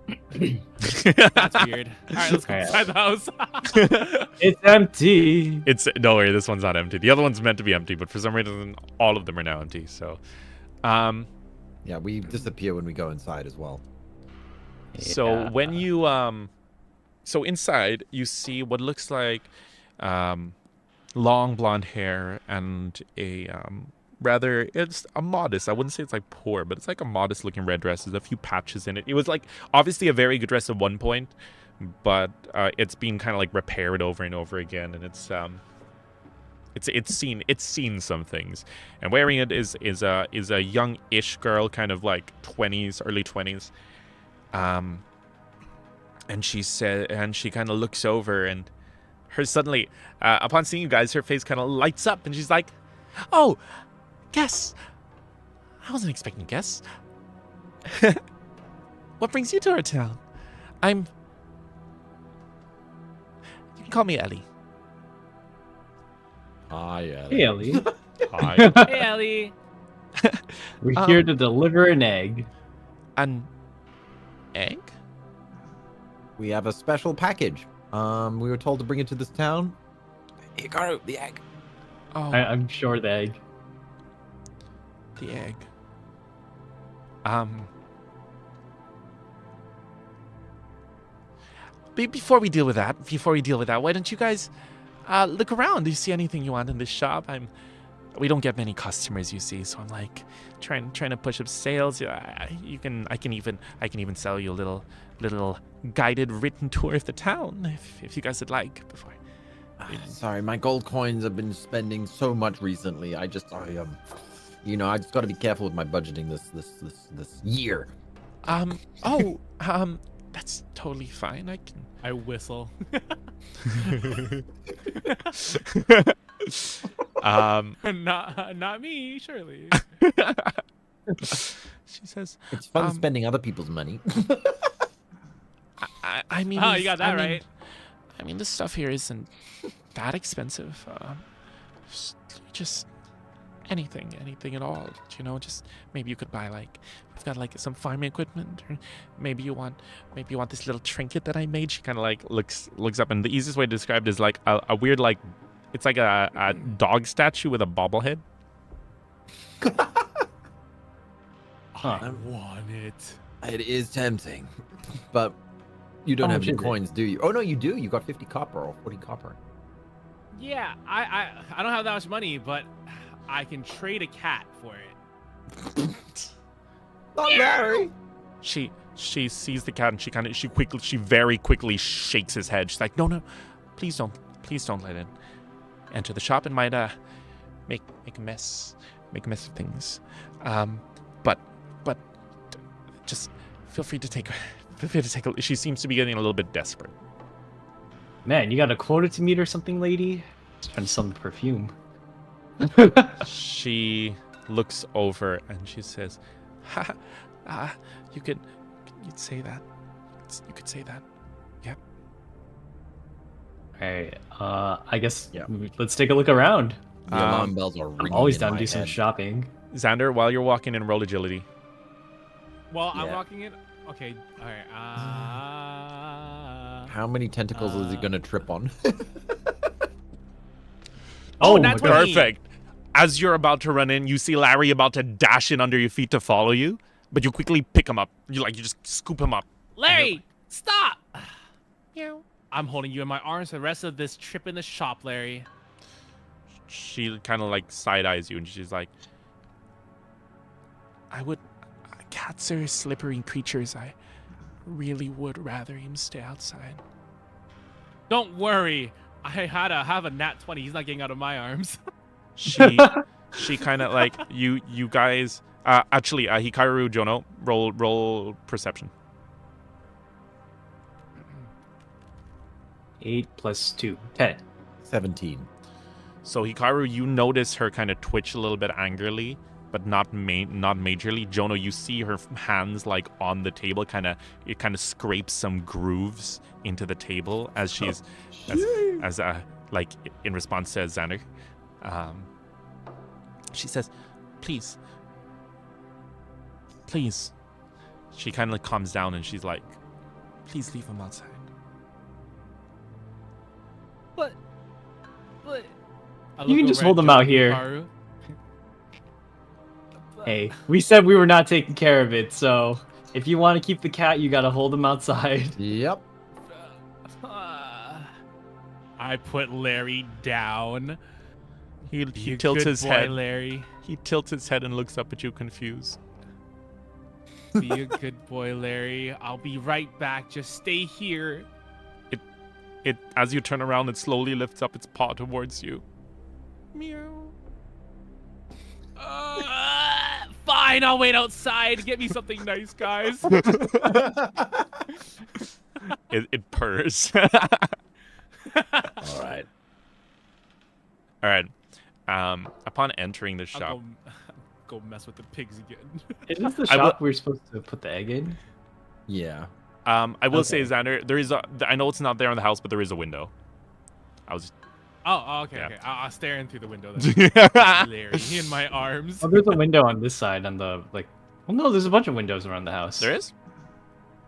That's weird. All right, let's go Alright. inside the house. It's empty. It's don't worry, this one's not empty. The other one's meant to be empty, but for some reason, all of them are now empty. So, Yeah, we disappear when we go inside as well. So Yeah. when you so inside you see what looks like long blonde hair and a rather, it's a modest, I wouldn't say it's like poor, but it's like a modest looking red dress. There's a few patches in it. It was like obviously a very good dress at one point, but it's been kind of like repaired over and over again, and it's seen some things. And wearing it is a young-ish girl, kind of like 20s, early 20s. And she kind of looks over, and her suddenly, upon seeing you guys, her face kind of lights up, and she's like, "Oh, guests! I wasn't expecting guests. What brings you to our town? You can call me Ellie." Yeah. Hey, Ellie. Hi. Hey, Ellie. We're here to deliver an egg. An egg? We have a special package. We were told to bring it to this town. Hikaru, the egg. Oh, I'm sure the egg. the egg. Before we deal with that, why don't you guys look around? Do you see anything you want in this shop? We don't get many customers, you see, so I'm like trying to push up sales. I can even sell you a little guided written tour of the town if you guys would like before. Sorry, my gold coins have been spending so much recently. I just got to be careful with my budgeting this year. That's totally fine. I can. I whistle. Not me, surely. She says, It's fun spending other people's money. I mean, Oh, you got that right. I mean, this stuff here isn't that expensive. Just anything at all. Just maybe you could buy we've got some farming equipment, or maybe you want this little trinket that I made. She kind of looks up, and the easiest way to describe it is like a weird it's like a dog statue with a bobblehead. I want it. It is tempting, but you don't How have much any is it? coins, do you? Oh no, you do. You got 50 copper or 40 copper. Yeah, I don't have that much money, but I can trade a cat for it. Not Larry. She sees the cat, and she very quickly shakes his head. She's like, no, please don't let it enter the shop. It might make a mess. make a mess of things. But just feel free to take a. She seems to be getting a little bit desperate. Man, you got a quota to meet or something, lady? Just trying to sell the perfume. She looks over and she says, you'd say that. You could say that. Yep. Alright, I guess Yeah. let's take a look around. The alarm bells are ringing. I'm always in down to my do some head. shopping. Xander, while you're walking in, roll agility. Well, I'm Yeah. walking in. Okay, all right. How many tentacles is he gonna trip on? Oh, my that's God. what- Perfect. As you're about to run in, you see Larry about to dash in under your feet to follow you, but you quickly pick him up. You just scoop him up. Larry, stop! I'm holding you in my arms for the rest of this trip in the shop, Larry. She kind of like side eyes you, and she's like, cats are slippery creatures. I really would rather him stay outside. Don't worry. I had to have a nat 20. He's not getting out of my arms. She kind of like you guys. Actually, Hikaru, Jono, roll perception. 8 plus 2, 10. 17. So Hikaru, you notice her kind of twitch a little bit angrily, but not majorly. Jono, you see her hands like on the table, it kind of scrapes some grooves into the table as she's as like in response to Xander. She says, "Please." She kind of calms down and she's like, "Please leave him outside." But You can just hold them out here. Hikaru. Hey, we said we were not taking care of it, so if you want to keep the cat, you gotta hold him outside. Yep. I put Larry down. He You tilts good his boy, head. Larry. He tilts his head and looks up at you confused. Be a good boy, Larry. I'll be right back. Just stay here. It as you turn around, it slowly lifts up its paw towards you. Meow. Fine, I'll wait outside. Get me something nice, guys. It purrs. All right. All right. Upon entering the I'll shop, go mess with the pigs again. Is this the I will- shop we're supposed to put the egg in? Yeah. I will say, Okay. Xander, there is I know it's not there in the house, but there is a window. I was. Okay, Yeah. okay. I'll stare in through the window then. Larry in my arms. Oh, there's a window on this side on the, like... Well, no, there's a bunch of windows around the house. There is.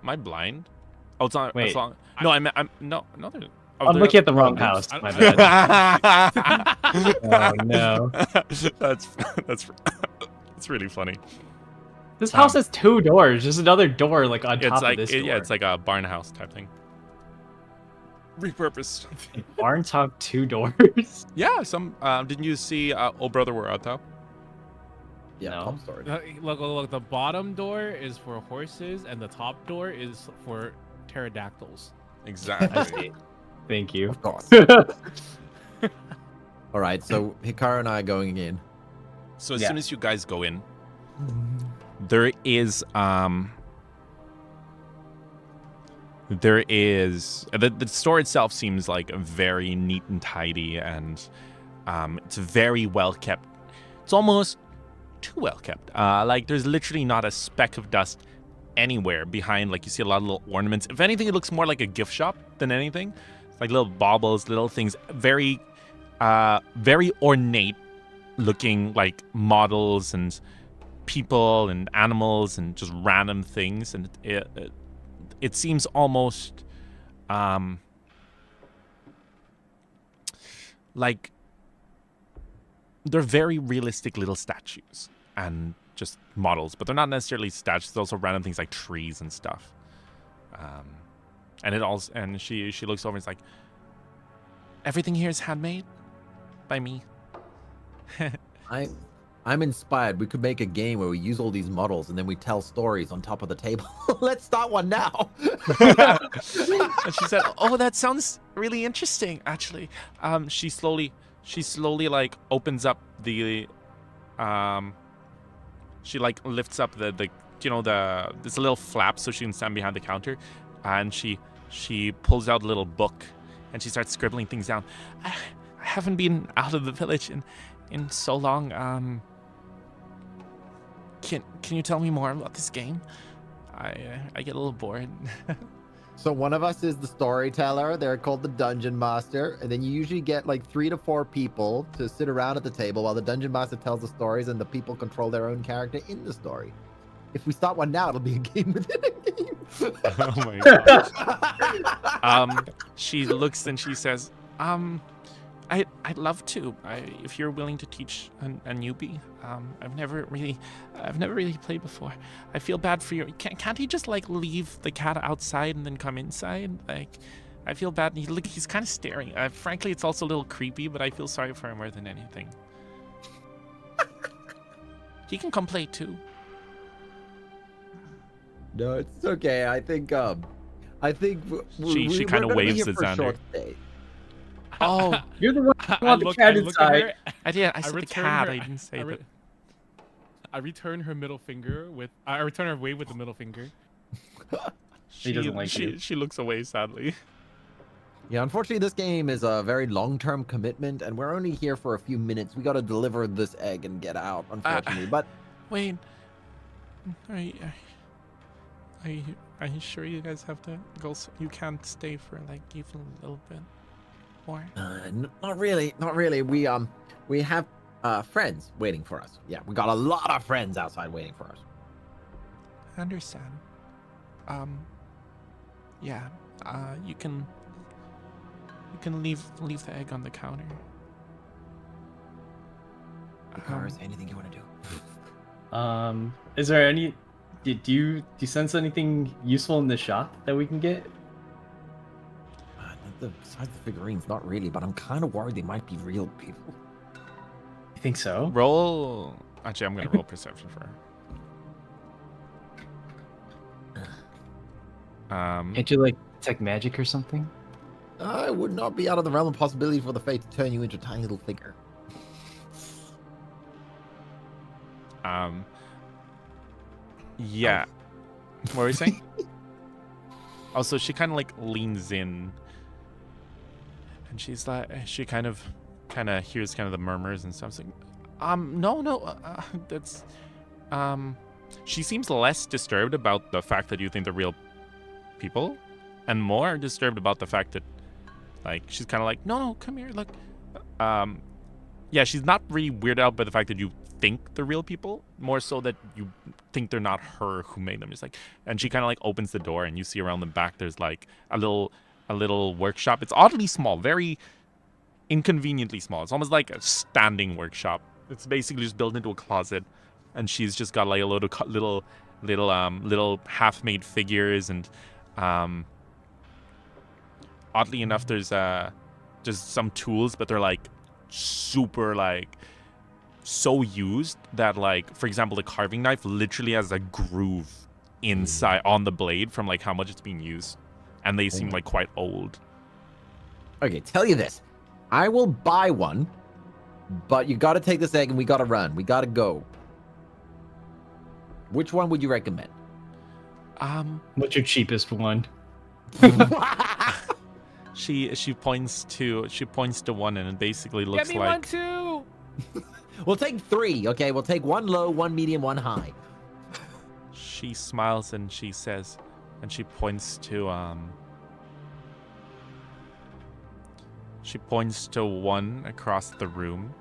Am I blind? Oh, it's not. Wait. It's not, no, I'm no. There, oh, I'm there- looking at the wrong oops. house. I- My bad. Oh, no. That's really funny. This house has 2 doors. There's another door, like, on It's top like of this door. yeah, it's like a barn house type thing. Repurposed. Barns have 2 doors. Yeah, some. Didn't you see? Oh brother, we're out though. Yeah. No. Top story. Look. The bottom door is for horses, and the top door is for pterodactyls. I Exactly. see. Thank you. Of course. All right. So Hikaru and I are going in. So as Yeah. soon as you guys go in, there is the store itself seems like very neat and tidy, and it's very well kept. It's almost too well kept. Like there's literally not a speck of dust anywhere behind. Like you see a lot of little ornaments. If anything, it looks more like a gift shop than anything. It's like little baubles, little things, very ornate looking, like models and people and animals and just random things, and it seems almost like they're very realistic little statues and just models, but they're not necessarily statues. There's also random things like trees and stuff. And she looks over and is like, everything here is handmade by me. I'm inspired. We could make a game where we use all these models and then we tell stories on top of the table. Let's start one now. And she said, "Oh, that sounds really interesting, actually." She slowly like opens up the she like lifts up the this little flap so she can stand behind the counter, and she pulls out a little book and she starts scribbling things down. I haven't been out of the village in so long. Can you tell me more about this game? I get a little bored. So one of us is the storyteller. They're called the dungeon master, and then you usually get like 3 to 4 people to sit around at the table while the dungeon master tells the stories, and the people control their own character in the story. If we start one now, it'll be a game within a game. Oh my gosh. She looks and she says, I'd love to. If you're willing to teach a newbie. I've never really played before. I feel bad for you. Can't he just like leave the cat outside and then come inside? Like, I feel bad. He's kind of staring. Frankly, it's also a little creepy, but I feel sorry for him more than anything. He can come play too. No, it's okay. I think She kind of waves at Xander. Oh, You're the one who want the cat inside. I said the return cat. her- I didn't say that. I return her middle finger with. I return her wave with the middle finger. He doesn't like you. She looks away sadly. Yeah, unfortunately, this game is a very long-term commitment, and we're only here for a few minutes. We got to deliver this egg and get out, unfortunately. But Wait, are you sure you guys have to go? You can't stay for like even a little bit more? not really. We have friends waiting for us. Yeah, we got a lot of friends outside waiting for us. I understand. Yeah. You can leave the egg on the counter. Cars, anything you want to do? Is there any? Do you sense anything useful in the shop that we can get? Besides the figurines, not really. But I'm kind of worried they might be real people. You think so? Roll. Actually, I'm gonna roll perception for her. Can't you like detect magic or something? I would not be out of the realm of possibility for the fate to turn you into a tiny little figure. Yeah. What were you saying? Also, she kind of like leans in, and she's like, she kind of hears kind of the murmurs and stuff. It's like, no, that's, she seems less disturbed about the fact that you think they're real people, and more disturbed about the fact that, like, she's kind of like, no, come here, look. Yeah, she's not really weirded out by the fact that you think they're real people, more so that you think they're not her who made them. Just like, and she kind of like opens the door, and you see around the back there's like a little workshop. It's oddly small, very inconveniently small. It's almost like a standing workshop. It's basically just built into a closet, and she's just got like a load of little half-made figures, and oddly enough, there's some tools, but they're like super like so used that, like, for example, the carving knife literally has a groove inside on the blade from like how much it's being used, and they seem like quite old. Okay, tell you this. I will buy one, but you got to take this egg and we got to run. We got to go. Which one would you recommend? What's your cheapest one? She points to one, and it basically looks Get me like one too. We'll take 3, okay? We'll take 1 low, 1 medium, 1 high. She smiles and she says, and she points to one across the room,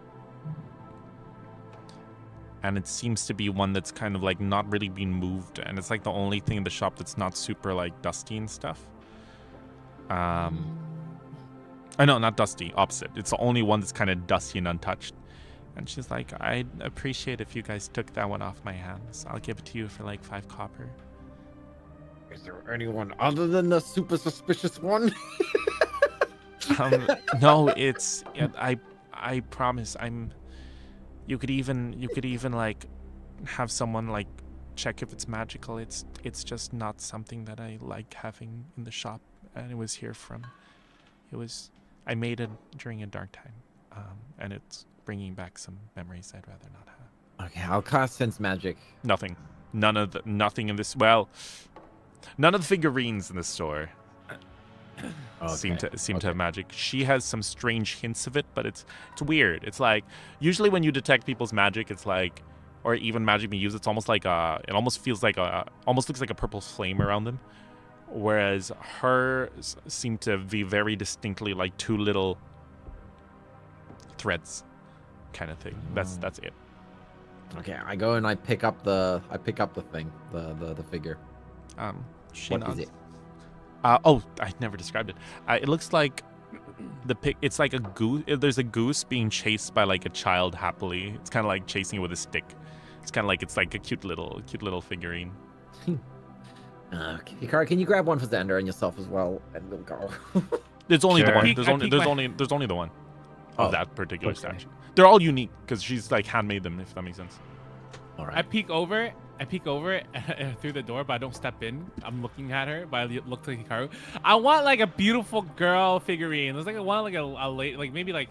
and it seems to be one that's kind of like not really being moved, and it's like the only thing in the shop that's not super like dusty and stuff. No, not dusty, opposite. It's the only one that's kind of dusty and untouched. And she's like, I'd appreciate if you guys took that one off my hands. I'll give it to you for like 5 copper. Is there anyone other than the super suspicious one? No, it's I promise. You could even like have someone like check if it's magical. It's just not something that I like having in the shop, and it was here from. I made it during a dark time, and it's bringing back some memories I'd rather not have. Okay, I'll cast sense magic. Nothing. Nothing in this. Well, none of the figurines in the store seem to have magic. She has some strange hints of it, but it's weird. It's like usually when you detect people's magic, it's like, or even magic being used, it's almost like it almost feels like almost looks like a purple flame around them. Whereas hers seem to be very distinctly like two little threads, kind of thing. That's it. Okay, I go and I pick up the thing, the figure. She What nods. is it? Oh, I never described it. It looks like it's like a goose. There's a goose being chased by like a child happily. It's kind of like chasing it with a stick. It's kind of like it's like a cute little figurine. Okay, Hikaru, can you grab one for Xander and yourself as well, and we'll go. There's only the Sure. one. There's only the one of that particular statue. They're all unique because she's like handmade them. If that makes sense. All I right. peek over through the door, but I don't step in. I'm looking at her, but I look to Hikaru. I want like a beautiful girl figurine. There's like I want like a late, like maybe like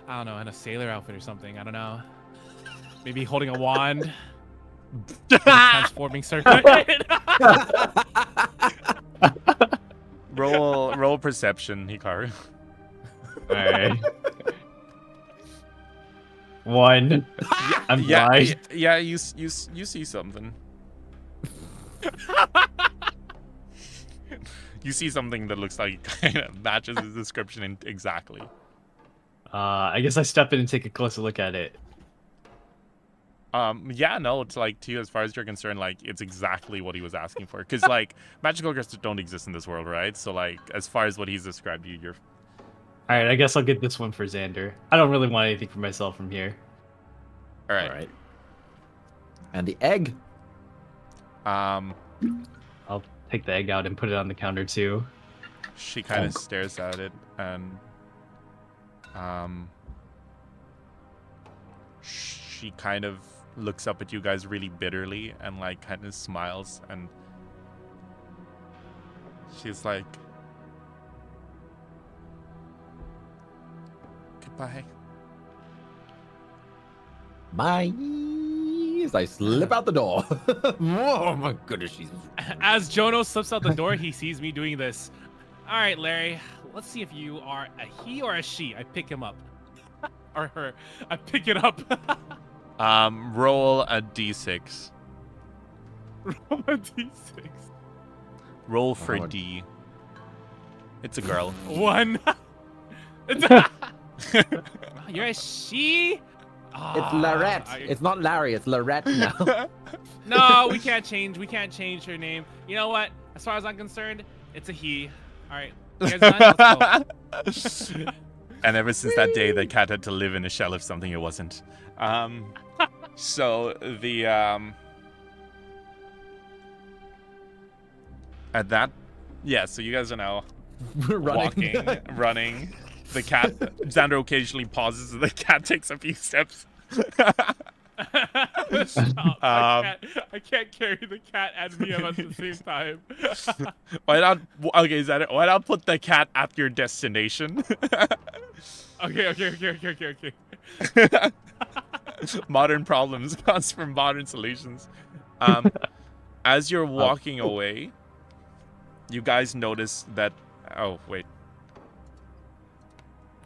I don't know, in a sailor outfit or something. I don't know. Maybe holding a wand. Transforming circuit. Roll perception, Hikaru. Alright. 1. I'm blind. Yeah, you see something. You see something that looks like kind of matches his description exactly. I guess I step in and take a closer look at it. Yeah, no, it's like to you, as far as you're concerned, like it's exactly what he was asking for. Because like magical creatures don't exist in this world, right? So like as far as what he's described you, you're. Alright, I guess I'll get this one for Xander. I don't really want anything for myself from here. All right. All right. And the egg. I'll take the egg out and put it on the counter too. She kind of stares at it and she kind of looks up at you guys really bitterly and like kind of smiles, and she's like, goodbye. Bye. As I slip out the door. Oh my goodness, she's. As Jono slips out the door, he sees me doing this. All right, Larry, let's see if you are a he or a she. I pick him up. Or her. I pick it up. Roll a d6. Roll a d6. Roll for Oh. D. It's a girl. 1. You're a she? It's Larette. It's not Larry. It's Larette now. No, we can't change. We can't change her name. You know what? As far as I'm concerned, it's a he. All right. You guys done? Let's go. And ever since that day, the cat had to live in a shell of something it wasn't. So the at that, yeah. So you guys are now walking, running. The cat, Xander occasionally pauses, and the cat takes a few steps. Stop. I can't carry the cat and Mia at the same time. Why not? Okay, Xander, why not put the cat at your destination? Okay. Modern problems comes from modern solutions. As you're walking away, you guys notice that. Oh wait.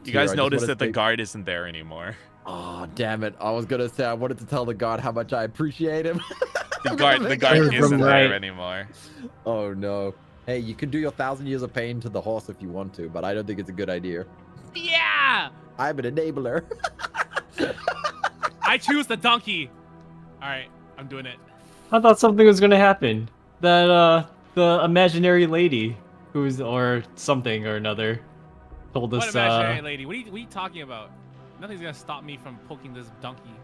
You guys notice that the guard isn't there anymore. Oh, damn it. I was going to say I wanted to tell the guard how much I appreciate him. The guard isn't there anymore. Oh, no. Hey, you can do your 1,000 years of pain to the horse if you want to, but I don't think it's a good idea. Yeah! I'm an enabler. I choose the donkey. All right, I'm doing it. I thought something was gonna happen. That the imaginary lady or something or another told What us imaginary lady? What are you talking about? Nothing's gonna stop me from poking this donkey.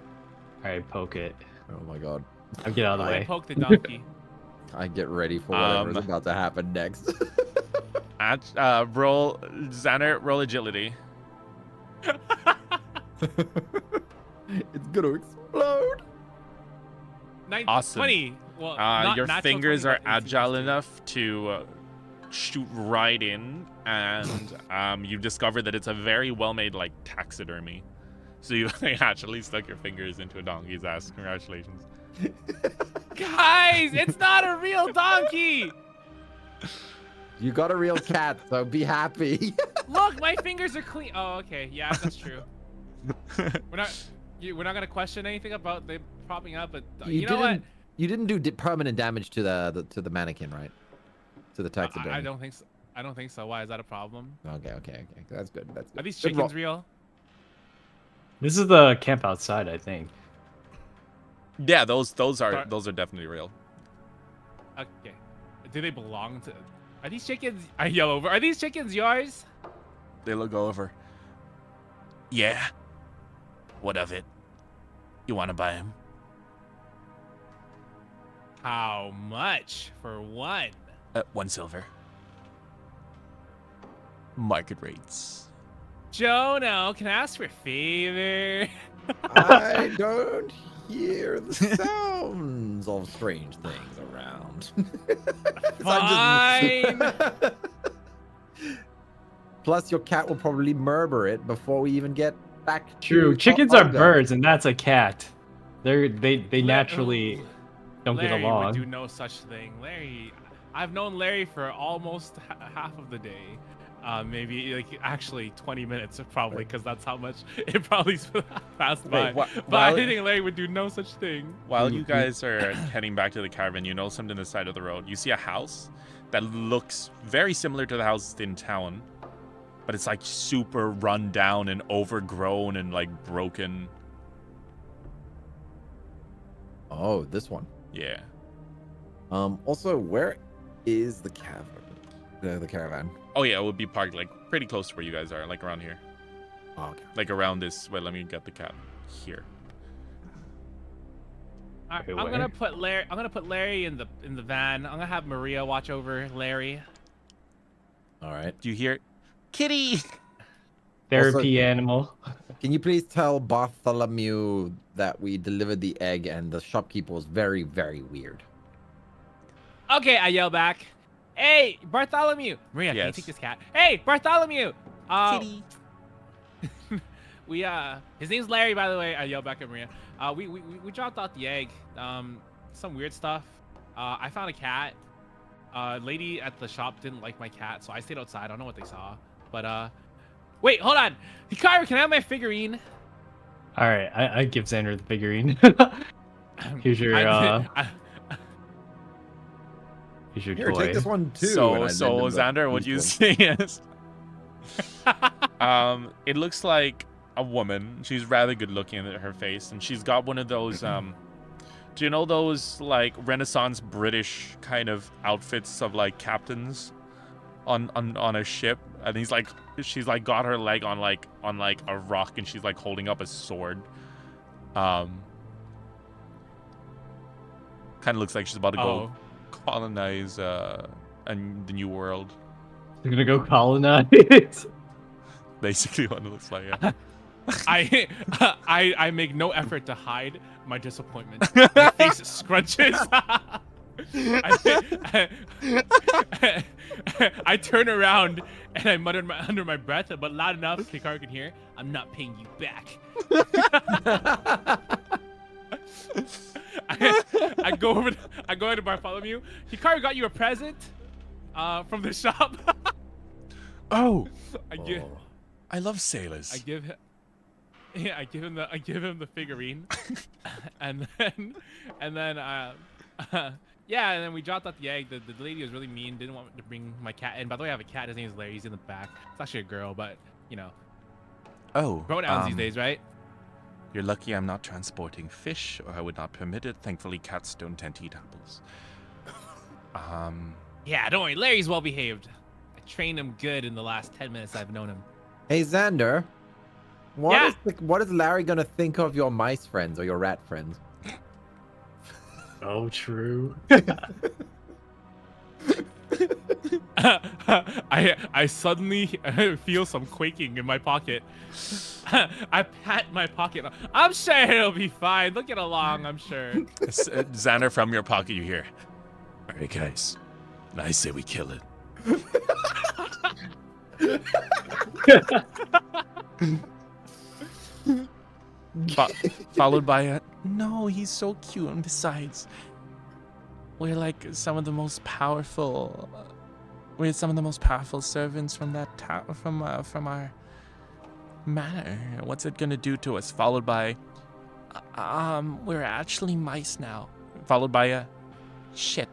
Alright, poke it. Oh, my God. I'll get out of the I way. poke the donkey. I get ready for whatever's about to happen next. Roll, Xander, roll agility. It's going to explode. Awesome. 20. Well, not your natural fingers 20, are but 18 agile plus enough to shoot right in, and you discover that it's a very well-made like taxidermy. So you actually stuck your fingers into a donkey's ass. Congratulations. Guys, it's not a real donkey. You got a real cat, so be happy. Look, my fingers are clean. Oh, okay. Yeah, that's true. We're not gonna question anything about them propping up, but you know what? You didn't do permanent damage to the mannequin, right? To the taxidermy. I don't think so. I don't think so. Why is that a problem? Okay. That's good. That's good. Are these Good roll. chickens real? This is the camp outside, I think. Yeah, those are definitely real. Okay. Do they belong to? Are these chickens? I yell over. Are these chickens yours? They look over. Yeah. What of it? You want to buy him? How much for one? 1 silver. Market rates. Jono, can I ask for a favor? I don't hear the sounds of strange things around. Fine. Plus, your cat will probably murmur it before we even get back to True. Chickens are Olga. birds, and that's a cat. They naturally don't get Larry along. would do no such thing. Larry, I've known Larry for almost half of the day. Maybe like actually 20 minutes probably, because that's how much it probably passed by. But I think Larry would do no such thing. While you guys are heading back to the caravan, you know something on the side of the road. You see a house that looks very similar to the house in town, but it's like super run down and overgrown and like broken. Oh, this one. Yeah. Also, where is the caravan? The caravan. Oh yeah, it would be parked like pretty close to where you guys are, like around here. Oh, okay. Like around this. Wait, let me get the cat here. Alright, Okay, I'm where? gonna put Larry in the van. I'm gonna have Maria watch over Larry. All right. Do you hear it? Kitty? Therapy animal. Can you please tell Bartholomew that we delivered the egg and the shopkeeper was very, very weird? Okay, I yell back. Hey, Bartholomew! Maria, can you Yes. take this cat? Hey, Bartholomew! Kitty. His name's Larry, by the way. I yell back at Maria. We dropped out the egg. Some weird stuff. I found a cat. Lady at the shop didn't like my cat, so I stayed outside. I don't know what they saw. But, wait, hold on. Hikaru, can I have my figurine? All right, I give Xander the figurine. Here's your here's your Here, toy. take this one too. So and I lend him the Xander, what you used one. see is it looks like a woman. She's rather good looking at her face, and she's got one of those do you know those like Renaissance British kind of outfits of like captains on a ship? And she's like got her leg on like a rock, and she's like holding up a sword. Kind of looks like she's about to go colonize the new world. You're gonna go colonize. Basically what it looks like. Yeah. I make no effort to hide my disappointment. My face scrunches. I turn around and I mutter under my breath, but loud enough Hikaru can hear, "I'm not paying you back." I go into Bartholomew. Hikaru got you a present from the shop. Oh, I I love sailors. I give him the figurine, and then yeah, and then we dropped out the egg. The lady was really mean, didn't want to bring my cat in. By the way, I have a cat. His name is Larry. He's in the back. It's actually a girl, but you know, Oh, pronouns these days, right? You're lucky I'm not transporting fish, or I would not permit it. Thankfully, cats don't tend to eat apples. Yeah, don't worry. Larry's well behaved. I trained him good in the last 10 minutes I've known him. Hey, Xander. Yeah? What is Larry gonna think of your mice friends or your rat friends? Oh, true. I suddenly feel some quaking in my pocket. I pat my pocket. I'm sure it'll be fine. They'll get along, I'm sure. Xander, from your pocket, you hear, "All right, guys, I say we kill it." Followed by a, no, he's so cute, and besides, we're like some of the most powerful. We're some of the most powerful servants from that from our manor. What's it gonna do to us? Followed by, we're actually mice now. Followed by a, shit.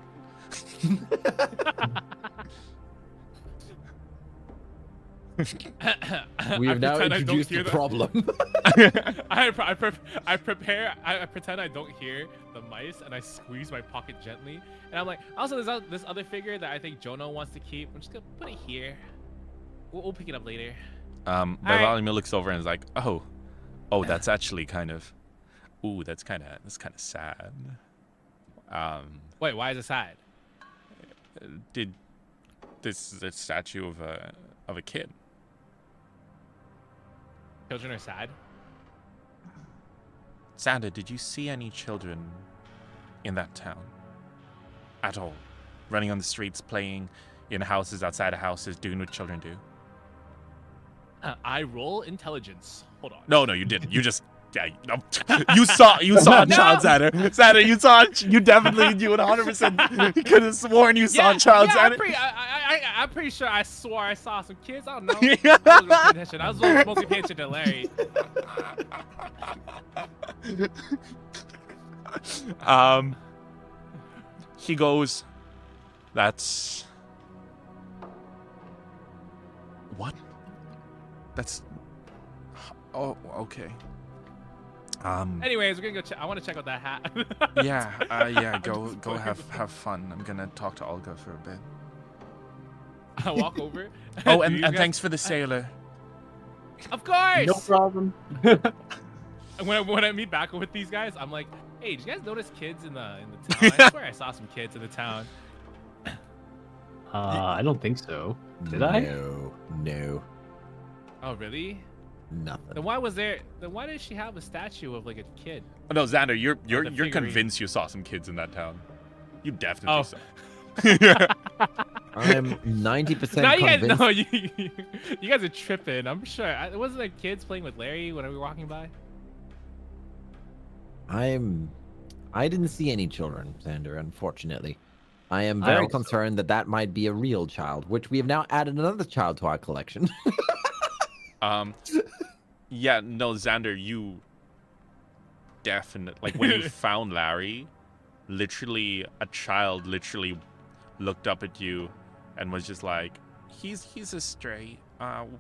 We have now introduced the problem. I pretend I don't hear the mice, and I squeeze my pocket gently. And I'm like, also there's this other figure that I think Jono wants to keep. I'm just gonna put it here. We'll pick it up later. Bartholomew looks over and is like, oh, that's actually kind of, ooh, that's kind of sad. Wait, why is it sad? Did this is a statue of a kid? Children are sad. Xander, did you see any children in that town at all? Running on the streets, playing in houses, outside of houses, doing what children do? I roll intelligence. Hold on. No, you didn't. You just, yeah, no. you saw a child, Xander. Xander, you definitely, you 100% could have sworn you saw a child, Xander. I'm pretty sure I swore I saw some kids. I don't know. I was paying attention. I was mostly paying attention to Larry. He goes, that's, what? That's, oh, okay. Anyways, we're gonna go check. I want to check out that hat. yeah, go have fun. I'm gonna talk to Olga for a bit. I walk over. Oh, and thanks for the sailor. Of course. No problem. When I meet back with these guys, I'm like, hey, did you guys notice kids in the town? I swear I saw some kids in the town. I don't think so. Did I? No. Oh, really? Nothing. Then why did she have a statue of like a kid? Oh, no, Xander, you're figurine. convinced you saw some kids in that town. You definitely saw. I'm 90% No, convinced. You guys are tripping. I'm sure. It wasn't like kids playing with Larry when we were walking by. I didn't see any children, Xander, unfortunately. I am very concerned that might be a real child, which we have now added another child to our collection. Yeah, no, Xander, you definitely, like, when you found Larry, literally a child literally looked up at you and was just like, he's a stray.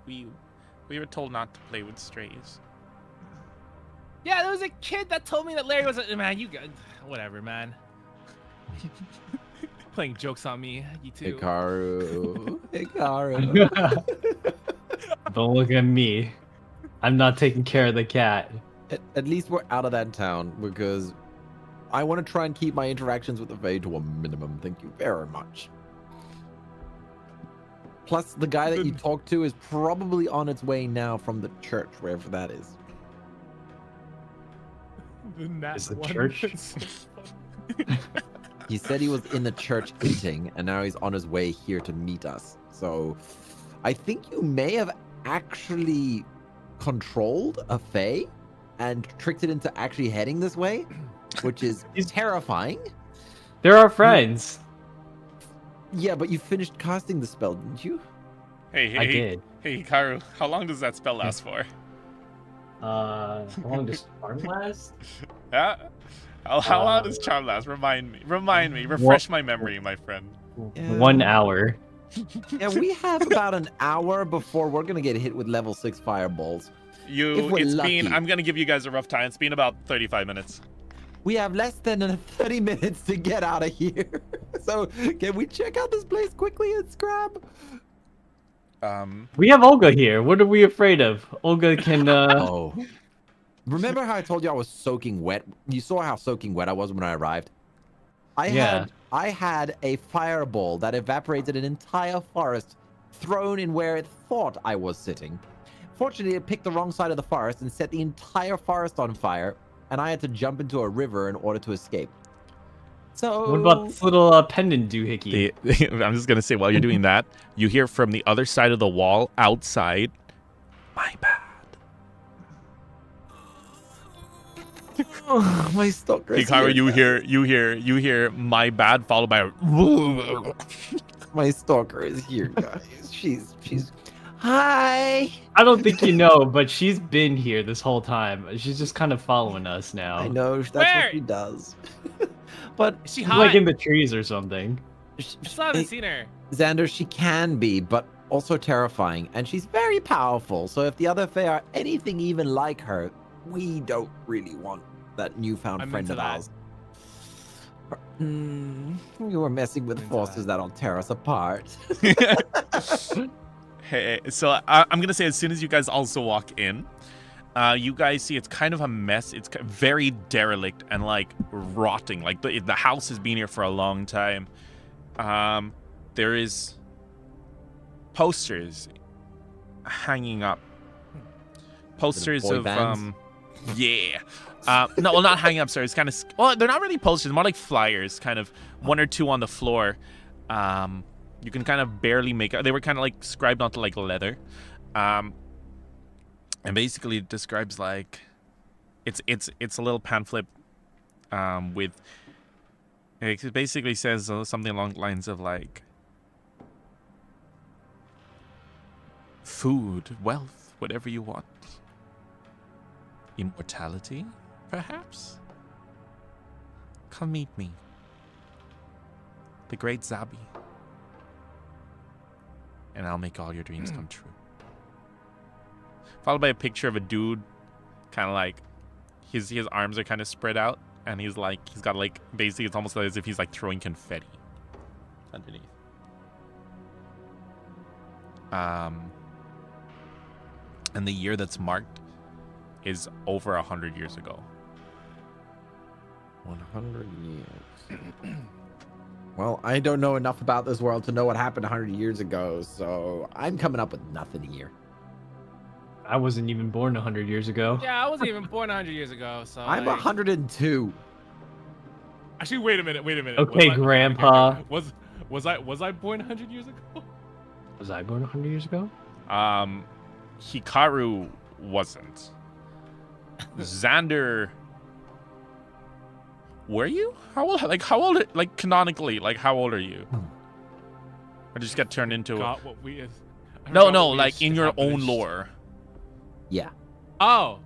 We were told not to play with strays. Yeah, there was a kid that told me that Larry was a man. You got whatever, man. Playing jokes on me, you too. Hikaru. Don't look at me. I'm not taking care of the cat. At least we're out of that town because I want to try and keep my interactions with the Fae to a minimum. Thank you very much. Plus, the guy that you talked to is probably on its way now from the church, wherever that is. Is the church? He said he was in the church eating, and now he's on his way here to meet us. So, I think you may have actually controlled a Fae and tricked it into actually heading this way, which is terrifying. They're our friends. Yeah, but you finished casting the spell, didn't you? Hey, I did. Hey, Hikaru, how long does that spell last for? How long does Charm last? Yeah. How long does Charm last? Remind me. Refresh my memory, my friend. Yeah. 1 hour. Yeah, we have about an hour before we're gonna get hit with level 6 fireballs. I'm gonna give you guys a rough time. It's been about 35 minutes. We have less than 30 minutes to get out of here. So can we check out this place quickly and scrap? We have Olga here. What are we afraid of? Olga can Oh. Remember how I told you I was soaking wet? You saw how soaking wet I was when I arrived? I had a fireball that evaporated an entire forest thrown in where it thought I was sitting. Fortunately, it picked the wrong side of the forest and set the entire forest on fire, and I had to jump into a river in order to escape. So What about this little pendant doohickey? I'm just gonna say, while you're doing that, you hear from the other side of the wall outside, my bad. Oh, my stalker is Hikaru, here. you hear my bad followed by a My stalker is here, guys. She's. Hi. I don't think you know, but she's been here this whole time. She's just kind of following us now. I know that's Where? what she does. But Is she She's hot? like in the trees or something. I still haven't seen her. Xander, she can be, but also terrifying, and she's very powerful. So if the other Fae are anything even like her, we don't really want that newfound I'm friend into of that. ours. You were messing with I'm into forces that'll tear us apart. Hey, so I'm gonna say as soon as you guys also walk in, you guys see it's kind of a mess. It's very derelict and like rotting. Like the house has been here for a long time. There is posters hanging up. Posters boy of bands? yeah. No, well, not hanging up. Sorry, it's kind of they're not really posters. More like flyers, kind of one or two on the floor. You can kind of barely make out. They were kind of like scribed onto like leather, and basically it describes like it's a little pamphlet with it basically says something along the lines of like food, wealth, whatever you want, immortality, perhaps. Come meet me, the great Zabi. And I'll make all your dreams come true. Followed by a picture of a dude, kind of like his arms are kind of spread out, and he's got like basically it's almost as if he's like throwing confetti underneath. And the year that's marked is over 100 years ago. 100 years. Well, I don't know enough about this world to know what happened 100 years ago, so I'm coming up with nothing here. I wasn't even born 100 years ago. Yeah, I wasn't even born 100 years ago, so. I'm like... 102. Actually, wait a minute. Okay, Grandpa. Was I born 100 years ago? Was I born 100 years ago? Hikaru wasn't. Xander, were you? How old? Like canonically, like how old are you? Or just get turned into? God, what we is. I No, forgot no, what we like is in your own happened. lore. Yeah. Oh.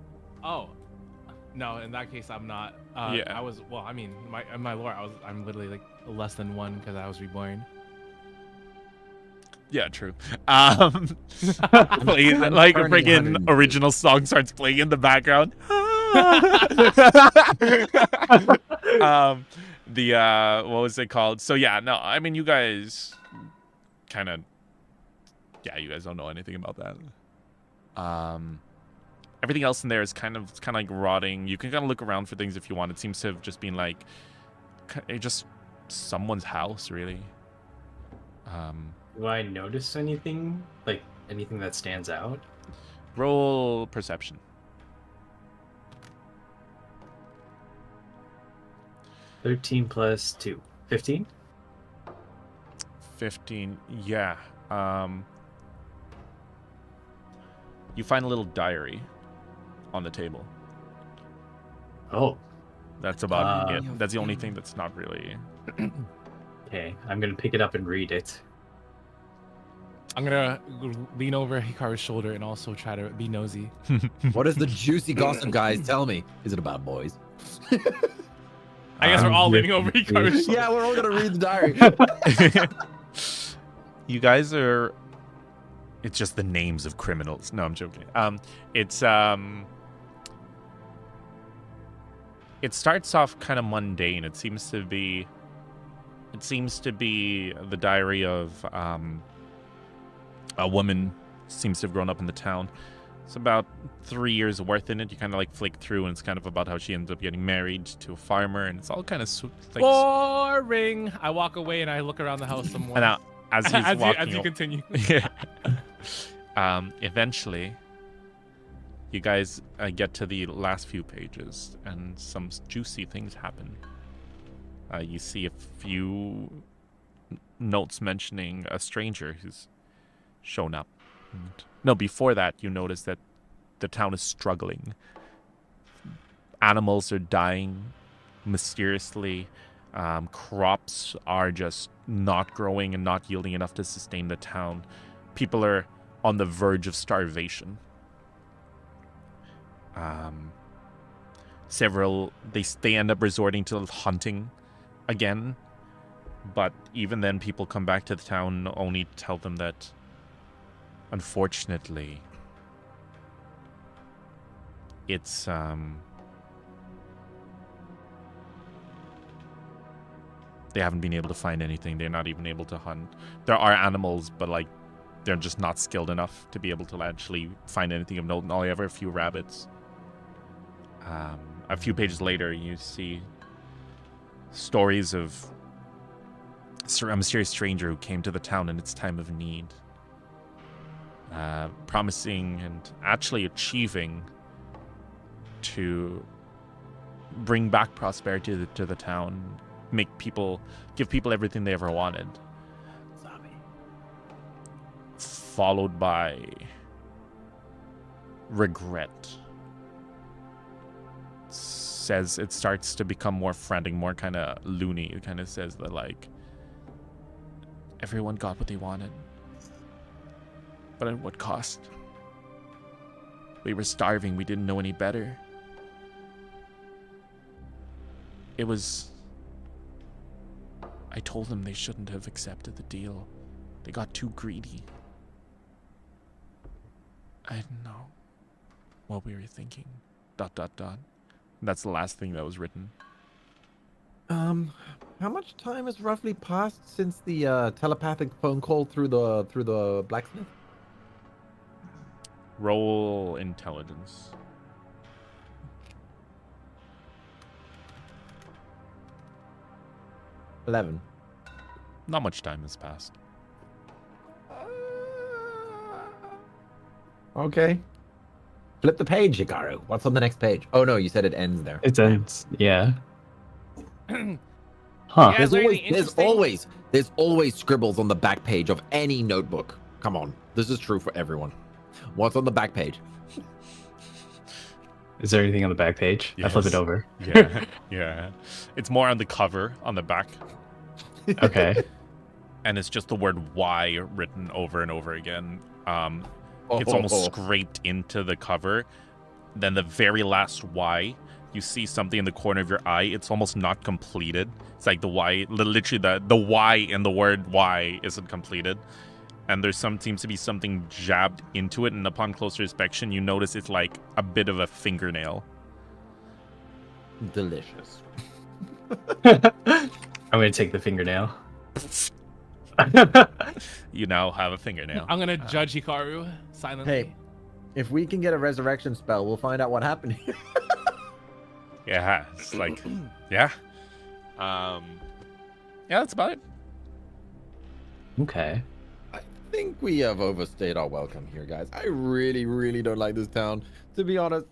No, in that case, I'm not. Yeah. I was. Well, I mean, in my lore, I'm literally like less than 1 because I was reborn. Yeah, true. Playing, like a turning freaking 102. original song starts playing in the background. What was it called? So yeah, no, I mean you guys kind of you guys don't know anything about that. Everything else in there is kind of like rotting. You can kind of look around for things if you want. It seems to have just been like just someone's house, really. Do I notice anything? Like anything that stands out? Roll perception. 13 plus 2. 15? 15. Yeah. You find a little diary on the table. Oh, That's about Uh, it. That's the only thing that's not really. okay. I'm gonna pick it up and read it. I'm gonna lean over Hikaru's shoulder and also try to be nosy. What is the juicy gossip, guys? Tell me. Is it about boys? I guess we're all Yeah. leaning over Hikaru's shoulder. Yeah, we're all gonna read the diary. You guys are. It's just the names of criminals. No, I'm joking. It's It starts off kind of mundane. It seems to be the diary of a woman. Seems to have grown up in the town. It's about 3 years worth in it. You kind of like flick through, and it's kind of about how she ends up getting married to a farmer, and it's all kind of like. Boring. I walk away and I look around the house some more. And now, as he's as walking, you continue. yeah. Eventually, you guys get to the last few pages, and some juicy things happen. You see a few notes mentioning a stranger who's shown up. No, before that, you notice that the town is struggling. Animals are dying mysteriously. Crops are just not growing and not yielding enough to sustain the town. People are on the verge of starvation. They end up resorting to hunting again, but even then people come back to the town only to tell them that unfortunately it's they haven't been able to find anything. They're not even able to hunt. There are animals, but like they're just not skilled enough to be able to actually find anything of note. And only ever a few rabbits. A few pages later, you see stories of a mysterious stranger who came to the town in its time of need, promising and actually achieving to bring back prosperity to the town, give people everything they ever wanted. Followed by regret. Says it starts to become more frantic, more kind of loony. It kind of says that like everyone got what they wanted, but at what cost? We were starving. We didn't know any better. I told them they shouldn't have accepted the deal. They got too greedy. I didn't know what we were thinking. ... That's the last thing that was written. How much time has roughly passed since the telepathic phone call through the blacksmith? Roll intelligence. 11. Not much time has passed. Okay. Flip the page, Hikaru. What's on the next page? Oh no, you said it ends there. It ends. Yeah. Huh. There's always scribbles on the back page of any notebook. Come on, this is true for everyone. What's on the back page? Is there anything on the back page? Yes. I flip it over. Yeah, yeah. It's more on the cover, on the back. Okay. And it's just the word Y written over and over again. It's almost scraped into the cover. Then the very last Y, you see something in the corner of your eye. It's almost not completed. It's like the Y, literally the Y in the word Y isn't completed. And seems to be something jabbed into it. And upon closer inspection, you notice it's like a bit of a fingernail. Delicious. I'm gonna take the fingernail. You now have a fingernail. I'm gonna judge Hikaru silently. Hey, if we can get a resurrection spell, we'll find out what happened here. Yeah, it's like, yeah. Yeah, that's about it. Okay. I think we have overstayed our welcome here, guys. I really, really don't like this town. To be honest,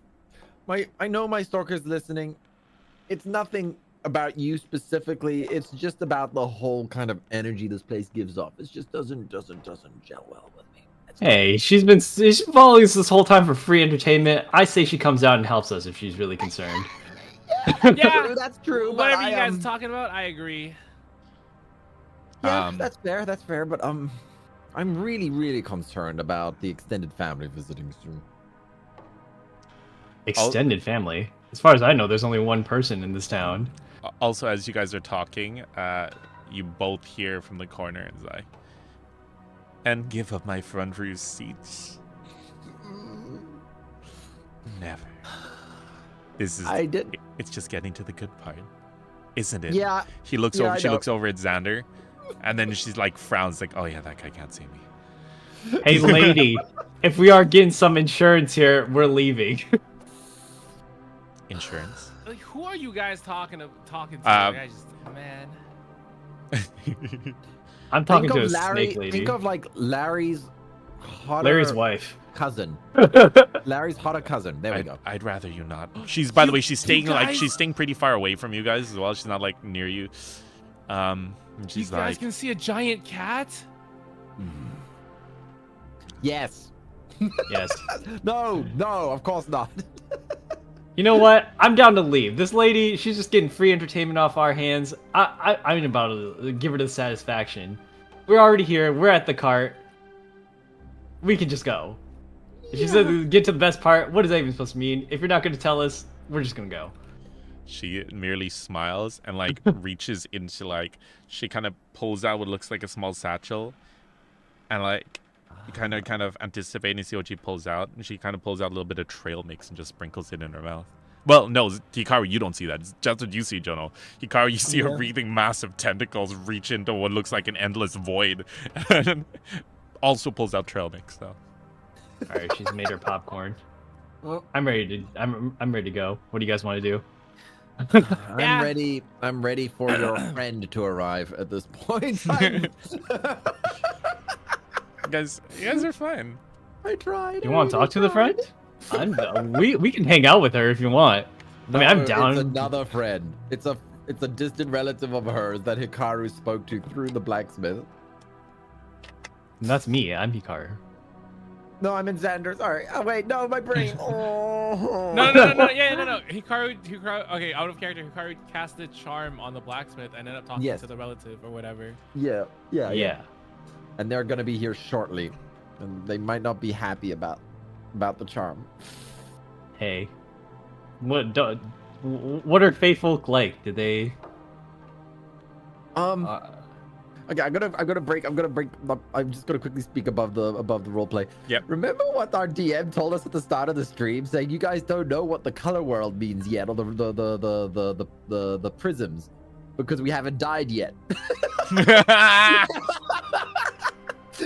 I know my stalker's listening. It's nothing about you specifically. It's just about the whole kind of energy this place gives off. It just doesn't gel well with me. Hey, she's following us this whole time for free entertainment. I say she comes out and helps us if she's really concerned. Yeah, that's true. Whatever you guys are talking about, I agree. Yeah, that's fair. That's fair. But I'm really, really concerned about the extended family visiting soon. Extended family? As far as I know, there's only one person in this town. Also, as you guys are talking, you both hear from the corner, it's like, and give up my front row seats. Never. It's just getting to the good part, isn't it? Yeah. She looks over at Xander, and then she's like frowns, like, oh yeah, that guy can't see me. Hey, lady, if we are getting some insurance here, we're leaving. Insurance. Like, who are you guys talking to? Man. I'm talking to a snake lady. Think of like Larry's wife. Cousin. Larry's hotter cousin. There we go. I'd rather you not. She's, by the way, she's staying pretty far away from you guys as well. She's not like near you. And she's you guys can see a giant cat? Yes. Yes. No, of course not. You know what? I'm down to leave. This lady, she's just getting free entertainment off our hands. I'm about to give her the satisfaction. We're already here. We're at the cart. We can just go. She said get to the best part. What is that even supposed to mean? If you're not going to tell us, we're just going to go. She merely smiles and like reaches into like she kind of pulls out what looks like a small satchel, and like you kind of anticipating to see what she pulls out, and she kind of pulls out a little bit of trail mix and just sprinkles it in her mouth. Well, no, Hikaru, you don't see that. It's just what you see, Jono. Hikaru, you see her breathing massive tentacles reach into what looks like an endless void, and also pulls out trail mix though. All right, she's made her popcorn. I'm ready to go. What do you guys want to do? I'm ready. I'm ready for your friend to arrive at this point. You guys are fine. I tried. You want to talk to the friend? We can hang out with her if you want. I mean, I'm down. It's another friend. It's a distant relative of hers that Hikaru spoke to through the blacksmith. That's me. I'm Hikaru. No, I'm in Xander. Sorry. Oh wait, no, my brain. Oh. No. Yeah, no. Hikaru. Okay, out of character. Hikaru casted charm on the blacksmith and ended up talking to the relative or whatever. Yeah. Yeah. And they're gonna be here shortly, and they might not be happy about the charm. Hey, what are faithful like? Did they? Okay, I'm gonna break. I'm just gonna quickly speak above the role play. Yep. Remember what our DM told us at the start of the stream, saying you guys don't know what the color world means yet, or the prisms, because we haven't died yet.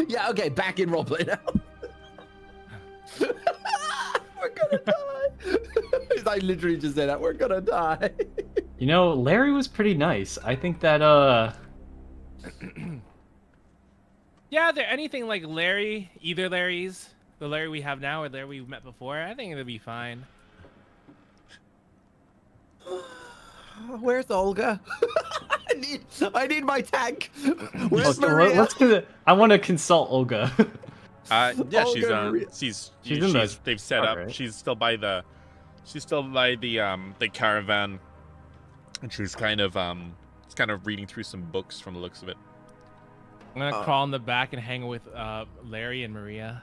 Yeah. Okay. Back in role play now. We're gonna die. I literally just said that. We're gonna die. You know, Larry was pretty nice. I think that Yeah, there anything like Larry, either Larry's, the Larry we have now or Larry we met before, I think it'll be fine. Where's Olga? I need my tank. Where's Maria? Let's do it. I want to consult Olga. Yeah, Olga, she's they've set car, up. right? She's still by the caravan, and she's kind of reading through some books from the looks of it. I'm gonna crawl in the back and hang with Larry and Maria.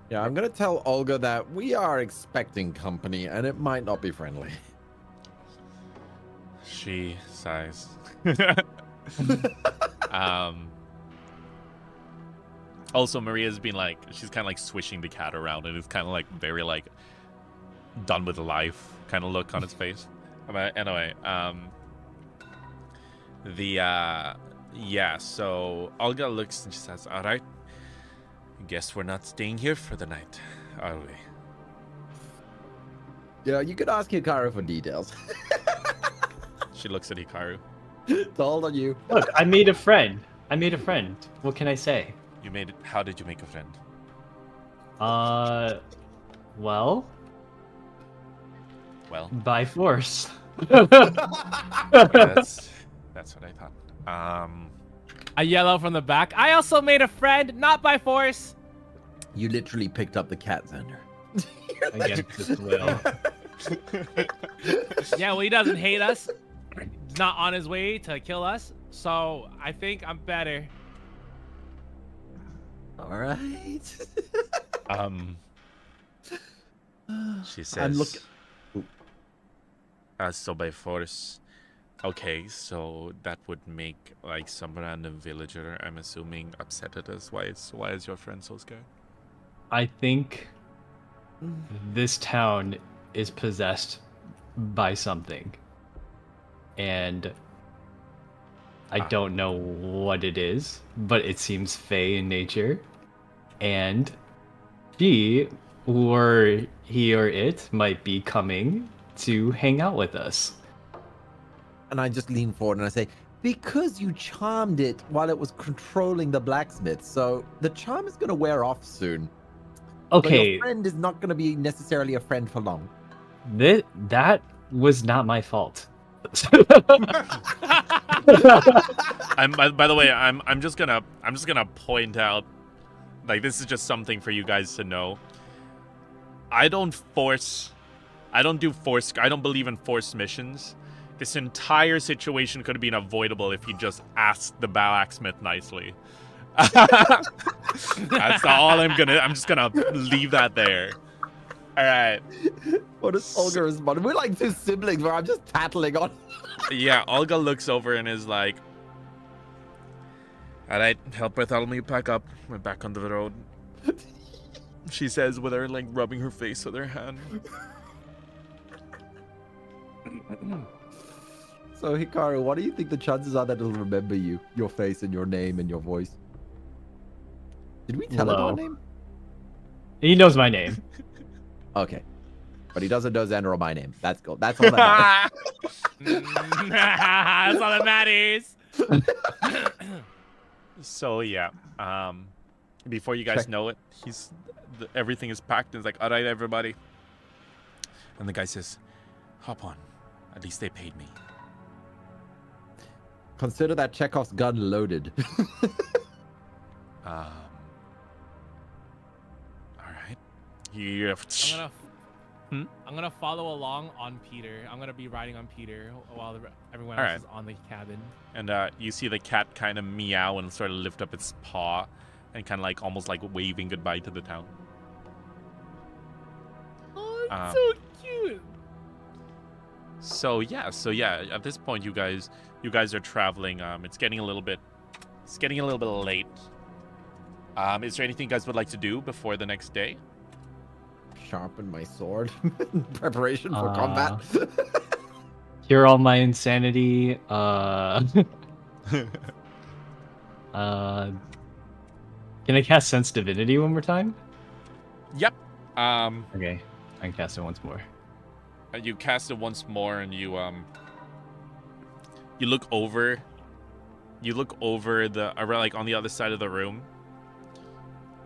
Yeah, I'm gonna tell Olga that we are expecting company, and it might not be friendly. She sighs. Also, Maria's been like, she's kind of like swishing the cat around, and it's kind of like very like done with life kind of look on its face. Anyway, yeah, so Olga looks and she says, all right, guess we're not staying here for the night, are we? Yeah, you could ask Hikaru for details. She looks at Hikaru. It's all on you. Look, I made a friend. What can I say? You made it. How did you make a friend? Well, by force. That's what I thought. I yell out from the back. I also made a friend, not by force. You literally picked up the cat, Xander. Against his will. Yeah, well, he doesn't hate us. He's not on his way to kill us. So I think I'm better. All right. She says. So by force. Okay, so that would make like some random villager, I'm assuming, upset at us. Why is your friend so scared? I think this town is possessed by something, and I don't know what it is, but it seems fey in nature, and she or he or it might be coming to hang out with us. And I just lean forward and I say, because you charmed it while it was controlling the blacksmith, so the charm is going to wear off soon. Okay. But your friend is not going to be necessarily a friend for long. That was not my fault. By the way, I'm just gonna point out, like, this is just something for you guys to know. I don't force I don't believe in forced missions. This entire situation could have been avoidable if you just asked the blacksmith nicely. That's all I'm just gonna leave that there. All right. What does Olga respond? We're like two siblings where I'm just tattling on. Yeah, Olga looks over and is like, all right, help Bartholomew pack up. We're back on the road. She says with her, like, rubbing her face with her hand. So, Hikaru, what do you think the chances are that it'll remember you? Your face and your name and your voice? Did we tell him our name? He knows my name. Okay. But he doesn't know Xander or my name. That's cool. That's all that matters. That's all that matters. So yeah, before you guys know it, everything is packed and it's like, all right, everybody. And the guy says, hop on. At least they paid me. Consider that Chekhov's gun loaded. All right. Yeah. I'm gonna follow along on Peter. I'm gonna be riding on Peter while everyone All else right. is on the cabin. And you see the cat kind of meow and sort of lift up its paw and kind of like almost like waving goodbye to the town. Oh, it's so cute. So yeah, at this point you guys are traveling. It's getting a little bit late. Is there anything you guys would like to do before the next day? Sharpen my sword. Preparation for combat. Cure all my insanity. Can I cast Sense Divinity one more time? Yep. Okay, I can cast it once more. You cast it once more, and you look over. You look over around, like on the other side of the room,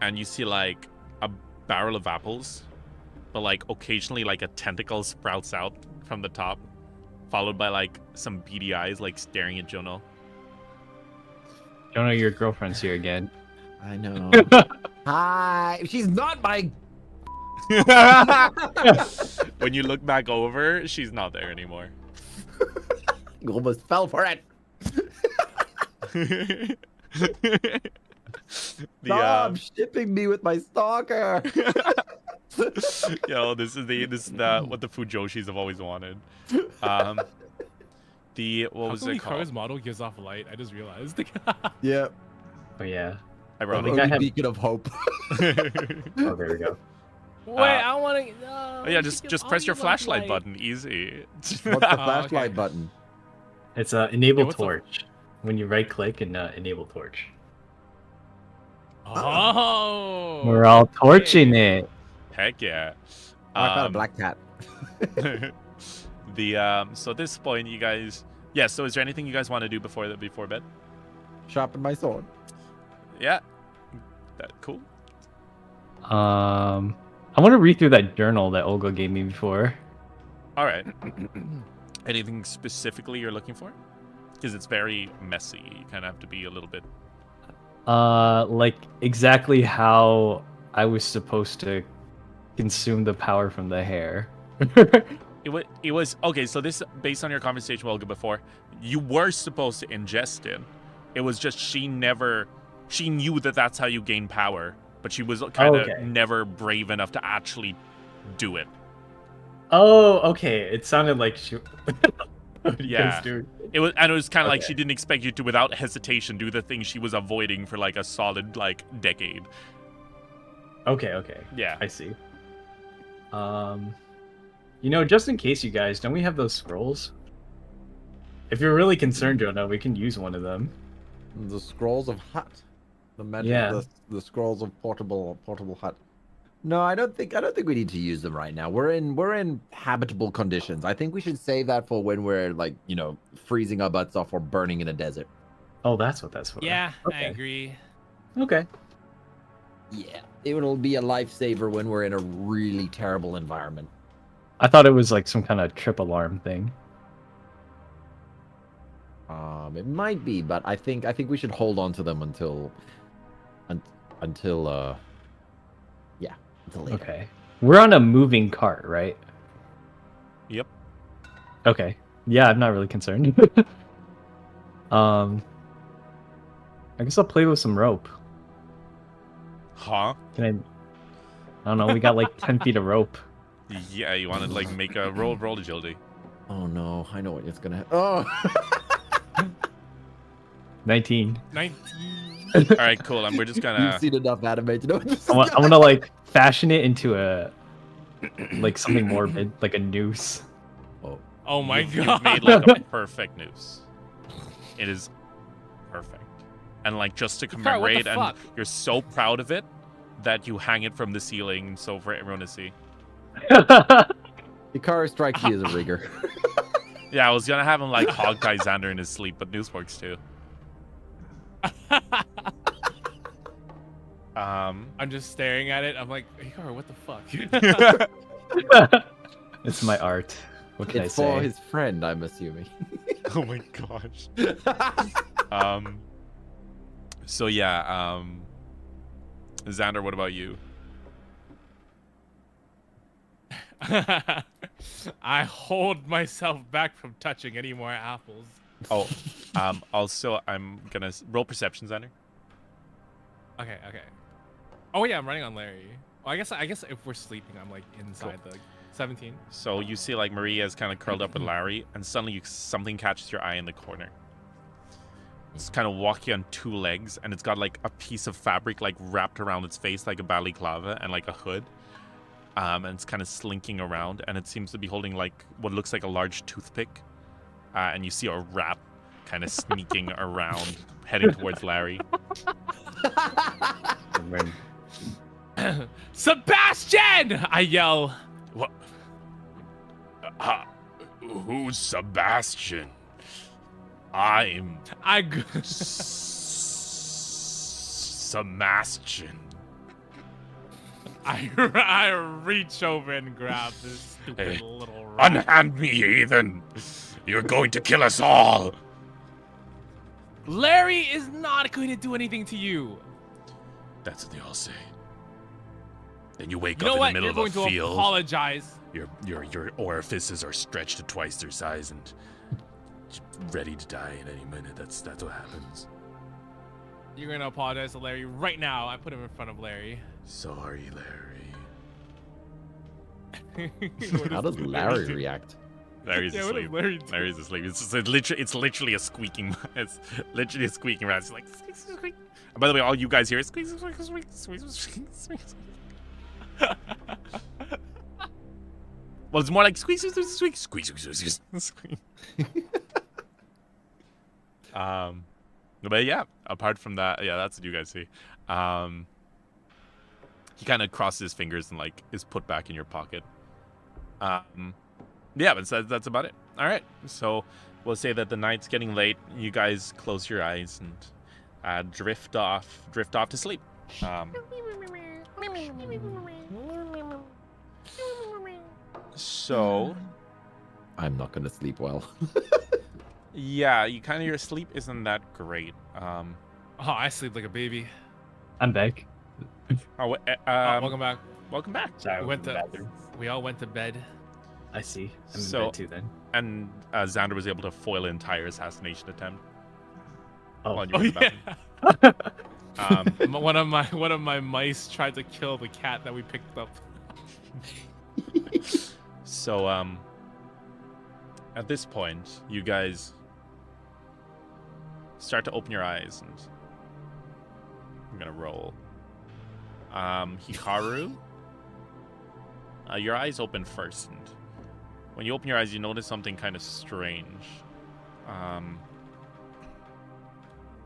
and you see like a barrel of apples, but like occasionally like a tentacle sprouts out from the top, followed by like some beady eyes like staring at Jono. Jono, your girlfriend's here again. I know. Hi. She's not my. When you look back over, she's not there anymore. You almost fell for it. Stop shipping me with my stalker. Yo, this is what the Fujoshis have always wanted. What was it called? Hikaru's model gives off light. I just realized. Yeah. Oh yeah. Ironic. Only I have- beacon of hope. Oh, there we go. Wait, I want to. Oh yeah, just press your flashlight button. Easy. What's the flashlight button? It's enable what's torch. When you right click and enable torch. Oh. We're all torching it. Heck yeah. Oh, I found a black cat. So at this point, you guys. Yeah. So is there anything you guys want to do before bed? Sharpen my sword. Yeah. Cool. I want to read through that journal that Olga gave me before. All right. Anything specifically you're looking for? Because it's very messy. You kind of have to be a little bit. Like exactly how I was supposed to consume the power from the hair. It was okay. So this, based on your conversation with Olga before, you were supposed to ingest it. It was just she knew that that's how you gain power, but she was kind of never brave enough to actually do it. Oh, okay. It sounded like she. Yeah. It was kind of like she didn't expect you to, without hesitation, do the thing she was avoiding for like a solid like decade. Okay. Yeah. I see. Just in case, you guys, don't we have those scrolls? If you're really concerned, Jonah, we can use one of them. The scrolls of hut. The magic. The scrolls of portable hut. No, I don't think we need to use them right now. We're in habitable conditions. I think we should save that for when we're like, freezing our butts off or burning in a desert. Oh, that's what that's for. Yeah, okay. I agree. Okay. Yeah, it will be a lifesaver when we're in a really terrible environment. I thought it was like some kind of trip alarm thing. It might be, but I think we should hold on to them until later. Okay. We're on a moving cart, right? Yep. Okay. Yeah, I'm not really concerned. I guess I'll play with some rope. Huh? Can I don't know. We got like 10 feet of rope. Yeah, you want to like make a roll agility. Oh no, I know what it's gonna. Oh. 19. 19. All right, cool. And we're just gonna. You've seen enough anime to know. I want to like fashion it into a like something morbid, like a noose. Oh my You've god. made like a perfect noose. It is perfect. And like just to Hikaru, what the commemorate, and fuck? you're so proud of it that you hang it from the ceiling so for everyone to see. Hikaru strikes me as a rigger. Yeah, I was gonna have him like hog tie Xander in his sleep, but noose works too. I'm just staring at it. I'm like, Hikaru, what the fuck? It's my art. What can It's I say? for his friend, I'm assuming. Oh my gosh. So yeah, Xander, what about you? I hold myself back from touching any more apples. Oh, also I'm gonna roll perception, Xander. Okay. Oh yeah, I'm running on Larry. Well, I guess if we're sleeping, I'm like inside the 17. So you see like Maria is kind of curled up with Larry, and suddenly something catches your eye in the corner. It's kind of walking on two legs, and it's got like a piece of fabric like wrapped around its face like a balaclava and like a hood. And it's kind of slinking around, and it seems to be holding like what looks like a large toothpick. And you see a rat kind of sneaking around, heading towards Larry. Sebastian! I yell. What? Who's Sebastian? I'm Sebastian. I reach over and grab this stupid Hey, little rat. Unhand me, heathen! You're going to kill us all! Larry is not going to do anything to you. That's what they all say. Then you wake You know up what? in the You're middle going of a to field. apologize. Your orifices are stretched to twice their size and ready to die at any minute. That's what happens. You're going to apologize to Larry right now. I put him in front of Larry. Sorry, Larry. How does Larry react? Larry's Yeah, what does asleep. Larry do? Larry's asleep. It's literally a squeaking. It's literally a squeaking rat. It's like squeak, squeak, squeak. And by the way, all you guys hear is squeak, squeak, squeak, squeak, squeak, squeak. Well, it's more like squeak, squeak, squeak, squeak, squeak, squeak, squeak. But yeah, apart from that, yeah, that's what you guys see. He kind of crosses his fingers and like is put back in your pocket. Yeah, but that's about it. All right, so we'll say that the night's getting late. You guys close your eyes and drift off to sleep. So I'm not gonna sleep well. yeah, your sleep isn't that great. Oh, I sleep like a baby. I'm back. Welcome back. Welcome back. Sorry, We went to- bathroom. We all went to bed. I see. I'm in So- bed too then. And Xander was able to foil an entire assassination attempt. Oh, while you were in the yeah. bathroom. One of my mice tried to kill the cat that we picked up. So at this point, you guys start to open your eyes, and I'm gonna roll. Hikaru, your eyes open first, and when you open your eyes, you notice something kind of strange.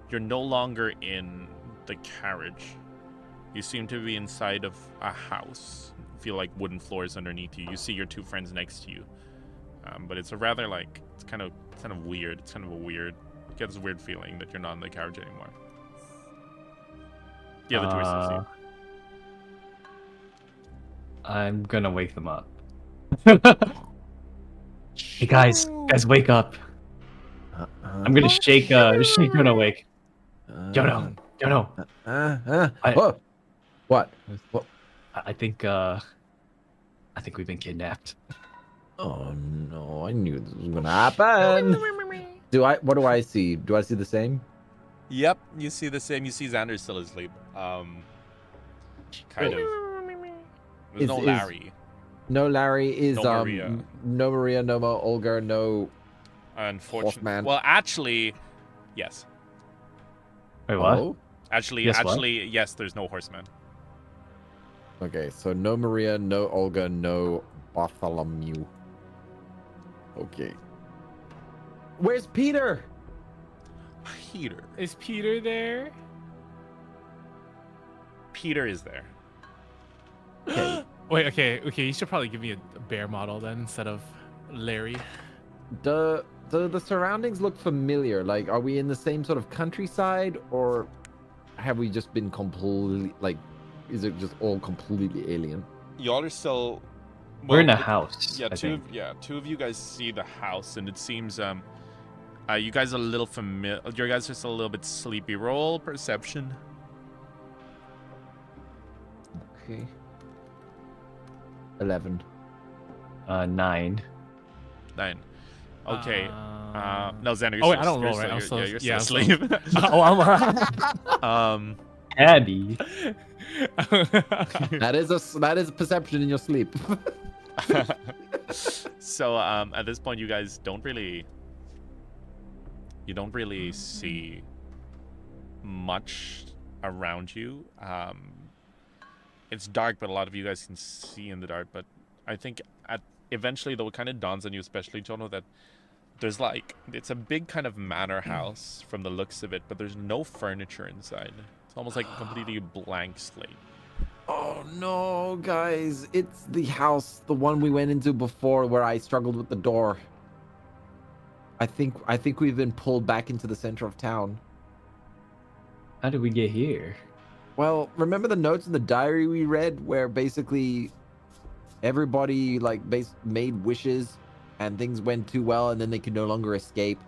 You're no longer in the carriage. You seem to be inside of a house. You feel like wooden floors underneath you. You see your two friends next to you, but it's a rather like it's kind of weird. It's kind of a weird. You get this weird feeling that you're not in the carriage anymore. The other two are still asleep. I'm gonna wake them up. Hey guys, wake up! I'm gonna shake Jono awake. Jono. Whoa. What? I think we've been kidnapped. Oh no, I knew this was gonna happen. What do I see? Do I see the same? Yep, you see the same. You see Xander still asleep. Kind of. There's no Larry. No Larry is No Maria. no Maria, no Olga, no Unfortunately. Horseman. Well, actually, yes. Wait, what? Oh? Actually, Yes, what? yes. There's no horseman. Okay, so no Maria, no Olga, no Bartholomew. Okay. Where's Peter? Peter. Is Peter there? Peter is there. Okay. Wait, okay. You should probably give me a bear model then instead of Larry. Do the surroundings look familiar? Like, are we in the same sort of countryside, or have we just been completely like? Is it just all completely alien? Y'all are still. We're in a well, house. Yeah, I think. two of you guys see the house, and it seems you guys are a little familiar. You guys are just a little bit sleepy. Roll perception. Okay. 11. 9. 9. Okay. No, Xander. Oh, You're wait, I still, don't you're roll, right? still- I'm you're still- still yeah, asleep. I'm Abby. That is a perception in your sleep. So at this point, you guys don't really see much around you. It's dark, but a lot of you guys can see in the dark. But I think eventually, though, it kind of dawns on you, especially Jono, that there's it's a big kind of manor house from the looks of it, but there's no furniture inside. It's almost like a completely blank slate. Oh no, guys! It's the house, the one we went into before, where I struggled with the door. I think we've been pulled back into the center of town. How did we get here? Well, remember the notes in the diary we read, where basically everybody made wishes, and things went too well, and then they could no longer escape.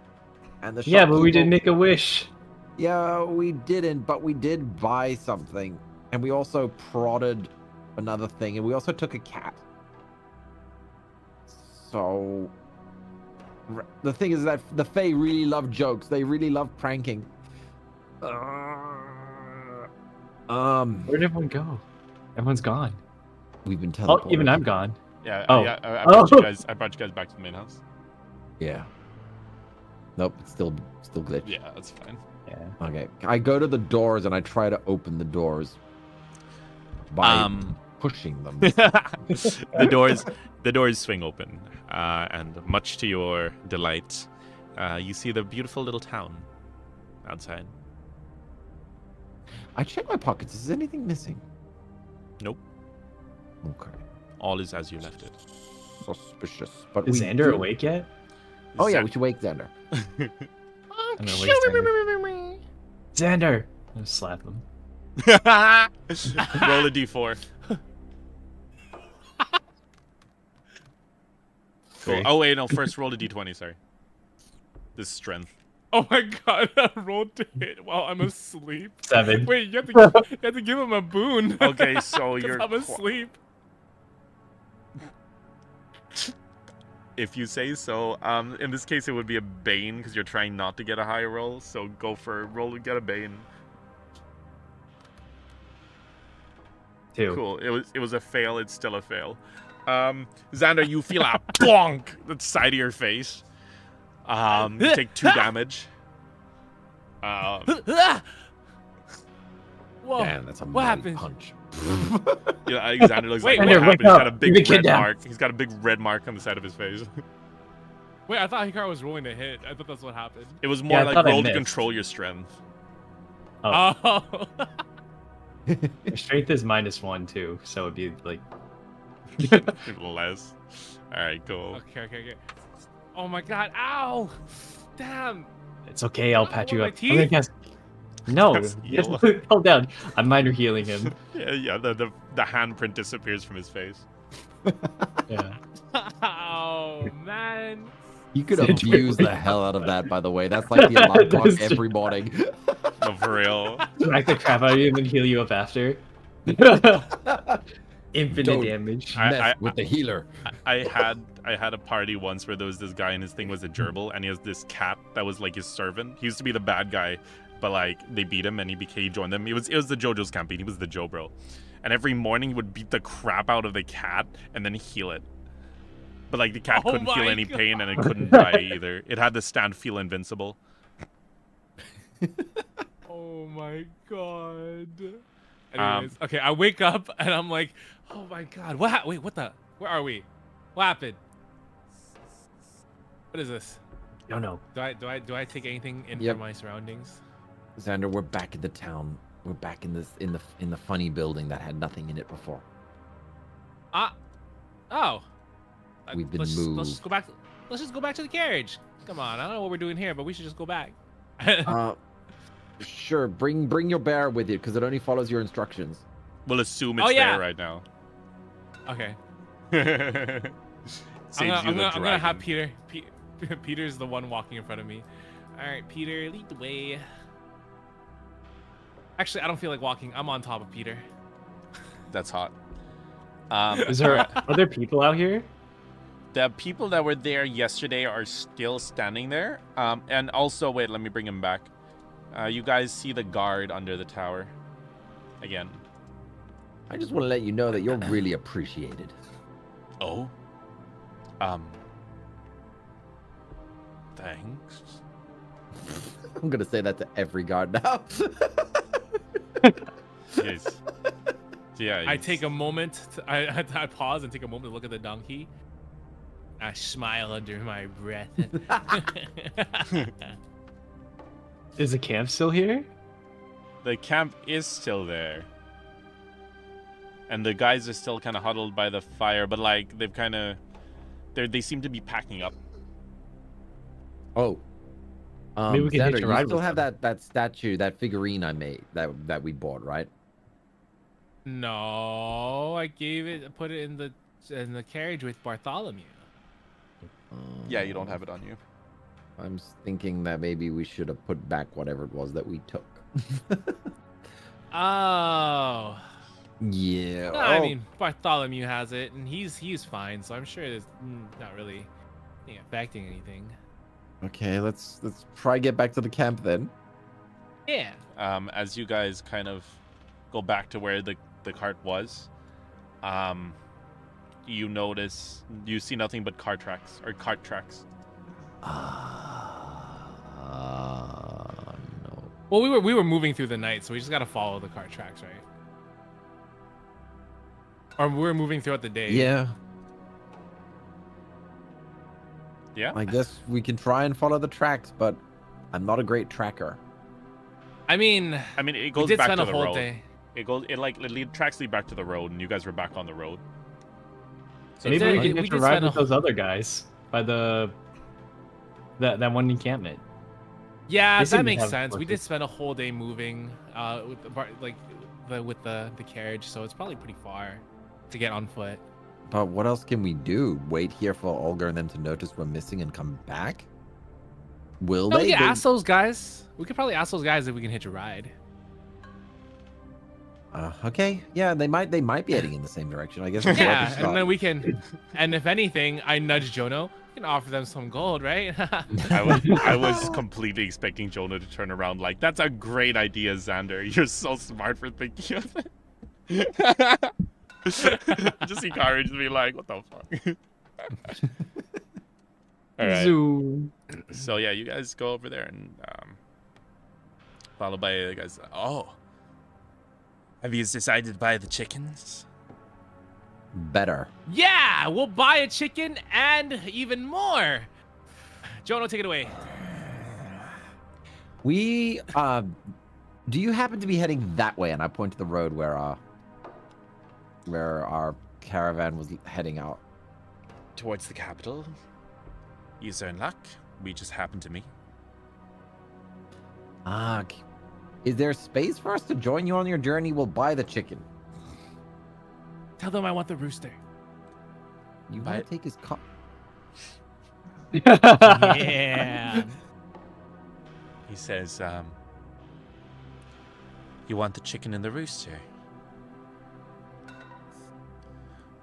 And the Yeah, but we shopkeeper- didn't make a wish. Yeah, we didn't, but we did buy something. And we also prodded another thing, and we also took a cat. So the thing is that the Fae really love jokes. They really love pranking. Where did everyone go? Everyone's gone. We've been Oh, teleported. even I'm gone. Yeah, Oh. yeah. I brought Oh. you guys. I brought you guys back to the main house. Yeah. Nope, it's still glitched. Yeah, that's fine. Yeah. Okay. I go to the doors and I try to open the doors by pushing them. the doors swing open, and much to your delight, you see the beautiful little town outside. I check my pockets. Is anything missing? Nope. Okay. All is as you left it. Suspicious. But Is we Xander do- awake yet? Oh yeah, we should wake Xander. I'm gonna wake Xander. Xander! I'm gonna slap him. Roll a d4. Cool. Oh wait, no. First, roll a d20. Sorry. This is strength. Oh my god, I rolled to hit while I'm asleep. 7. Wait, you have to give him a boon. Okay, so 'Cause you're. I'm asleep. If you say so. In this case, it would be a bane because you're trying not to get a higher roll. So go for roll to get a bane. 2. Cool. It was a fail. It's still a fail. Xander, you feel a bonk at the side of your face. You take 2 damage. Whoa. Damn, that's a What mighty happened? punch. Yeah, Alexander looks Wait, like Xander, what wake happened. He's got a up. big You've been red kidnapped. mark. He's got a big red mark on the side of his face. Wait, I thought Hikaru was rolling to hit. I thought that's what happened. It was more I like thought I roll to missed. control your strength. Oh, Oh. your strength is -1 too, so it'd be like. Less. Alright, cool. Okay. Oh my god, ow! Damn! It's okay, I'll patch you My up. I'm gonna teeth? cast... No, Yes, just heal. hold down. I'm minor healing him. Yeah, the handprint disappears from his face. Yeah. Oh man! You could Xander, abuse the hell out of that, by the way. That's like the alarm clock That's every morning. No, for real. Smack the crap out of him and heal you up after. Infinite Don't- damage. I- Mess with the healer. I I had a party once where there was this guy and his thing was a gerbil, and he has this cat that was like his servant. He used to be the bad guy, but like they beat him and he joined them. It was the JoJo's campaign. He was the Joe bro, and every morning he would beat the crap out of the cat and then heal it. But like the cat Oh couldn't feel my any pain and it God. couldn't die either. It had the stand feel invincible. Oh my god. Anyways, okay, I wake up and I'm like, oh my god, wait, what the? Where are we? What happened? What is this? No, no. Do I take anything in Yep. from my surroundings? Xander, we're back in the town. We're back in the funny building that had nothing in it before. Oh. We've been Let's moved. just go back. Let's just go back to the carriage. Come on, I don't know what we're doing here, but we should just go back. Sure. Bring your bear with you because it only follows your instructions. We'll assume it's Oh, yeah. there right now. Okay. Saves I'm you the gonna have dragging. Peter. Peter's the one walking in front of me. All right, Peter, lead the way. Actually, I don't feel like walking. I'm on top of Peter. That's hot. Is there other people out here? The people that were there yesterday are still standing there. And also, wait, let me bring him back. You guys see the guard under the tower. Again. I just want to let you know that you're really appreciated. Oh? Thanks. I'm gonna say that to every guard now. Yes. Yeah. I take a moment. I pause and take a moment to look at the donkey. I smile under my breath. Is the camp still here? The camp is still there. And the guys are still kind of huddled by the fire, but like they've kind of they seem to be packing up. Oh. Maybe we can hitch Xander, a you ride still with have them. that statue, that figurine I made that we bought, right? No, I put it in the carriage with Bartholomew. Yeah, you don't have it on you. I'm thinking that maybe we should have put back whatever it was that we took. Oh. Yeah. No, I mean Bartholomew has it, and he's fine, so I'm sure there's not really affecting anything. Okay, let's try get back to the camp then. Yeah. As you guys kind of go back to where the cart was, you see nothing but cart tracks. No. Well, we were moving through the night, so we just gotta follow the cart tracks, right? Or we were moving throughout the day. Yeah, Yeah. I guess we can try and follow the tracks, but I'm not a great tracker. I mean, it we goes did back spend to a the whole road. day. Tracks lead back to the road, and you guys were back on the road. So Maybe did- we can we hitch a did ride spend with a- those other guys by that one encampment. Yeah, They seem that to makes have sense. We horses. did spend a whole day moving with the carriage, so it's probably pretty far to get on foot. But what else can we do? Wait here for Olga and them to notice we're missing and come back? Will No, they? we could They- ask those guys. We could probably ask those guys if we can hitch a ride. Okay, yeah, they might be heading in the same direction. I guess. it's worth a Yeah, shot. and then we can. And if anything, I nudge Jono. We can offer them some gold, right? I was completely expecting Jonah to turn around like, that's a great idea, Xander. You're so smart for thinking of it. Just encourage me like, what the fuck? All right. Zoo. So yeah, you guys go over there and followed by the guys. Oh, have you decided to buy the chickens? Better. Yeah, we'll buy a chicken and even more. Jono, take it away. We do you happen to be heading that way? And I point to the road where our caravan was heading out. Towards the capital. You're in luck. We just happened to meet. Is there space for us to join you on your journey? We'll buy the chicken. Tell them I want the rooster. You Buy want it. to take his car? Yeah. He says, you want the chicken and the rooster?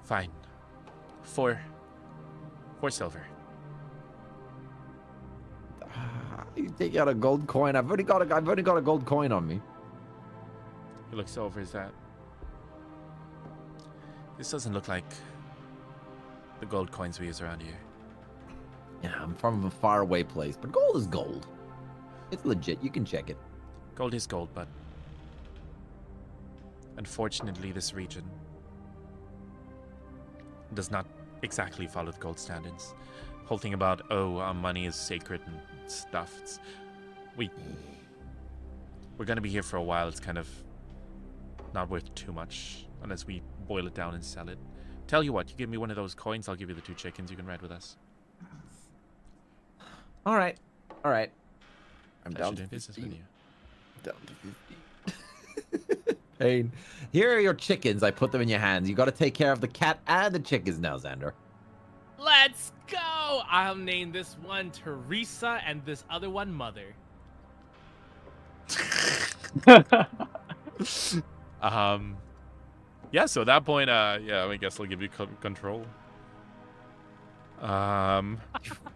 Fine. For 4 silver. You take out a gold coin. I've already got a gold coin on me. He looks over his that. This doesn't look like the gold coins we use around here. Yeah, I'm from a faraway place, but gold is gold. It's legit. You can check it. Gold is gold, but unfortunately this region does not exactly follow the gold standards. Whole thing about, money is sacred and stuff. We're gonna be here for a while. It's kind of not worth too much unless we boil it down and sell it. Tell you what, you give me one of those coins, I'll give you the 2 chickens. You can ride with us. All right. I'm Pleasure down to doing business 50. with you. Down to 50. Pain. Here are your chickens. I put them in your hands. You got to take care of the cat and the chickens now, Xander. Let's go! I'll name this one Teresa and this other one Mother. Yeah, so at that point, I guess I'll give you control.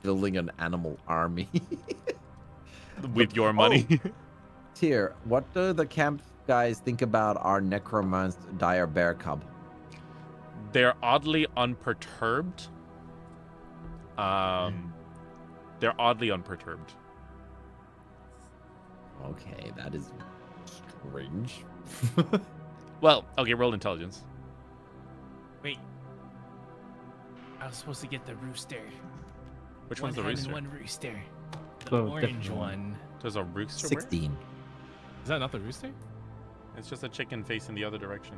Building an animal army. With your money. Tyr, what do the camp guys think about our necromanced dire bear cub? They're oddly unperturbed. They're oddly unperturbed. Okay, that is strange. Well, okay, roll intelligence. Wait. I was supposed to get the rooster. Which one's the hen rooster? and one rooster. The Oh, orange different one. one. There's a rooster. 16. Is that not the rooster? It's just a chicken facing the other direction.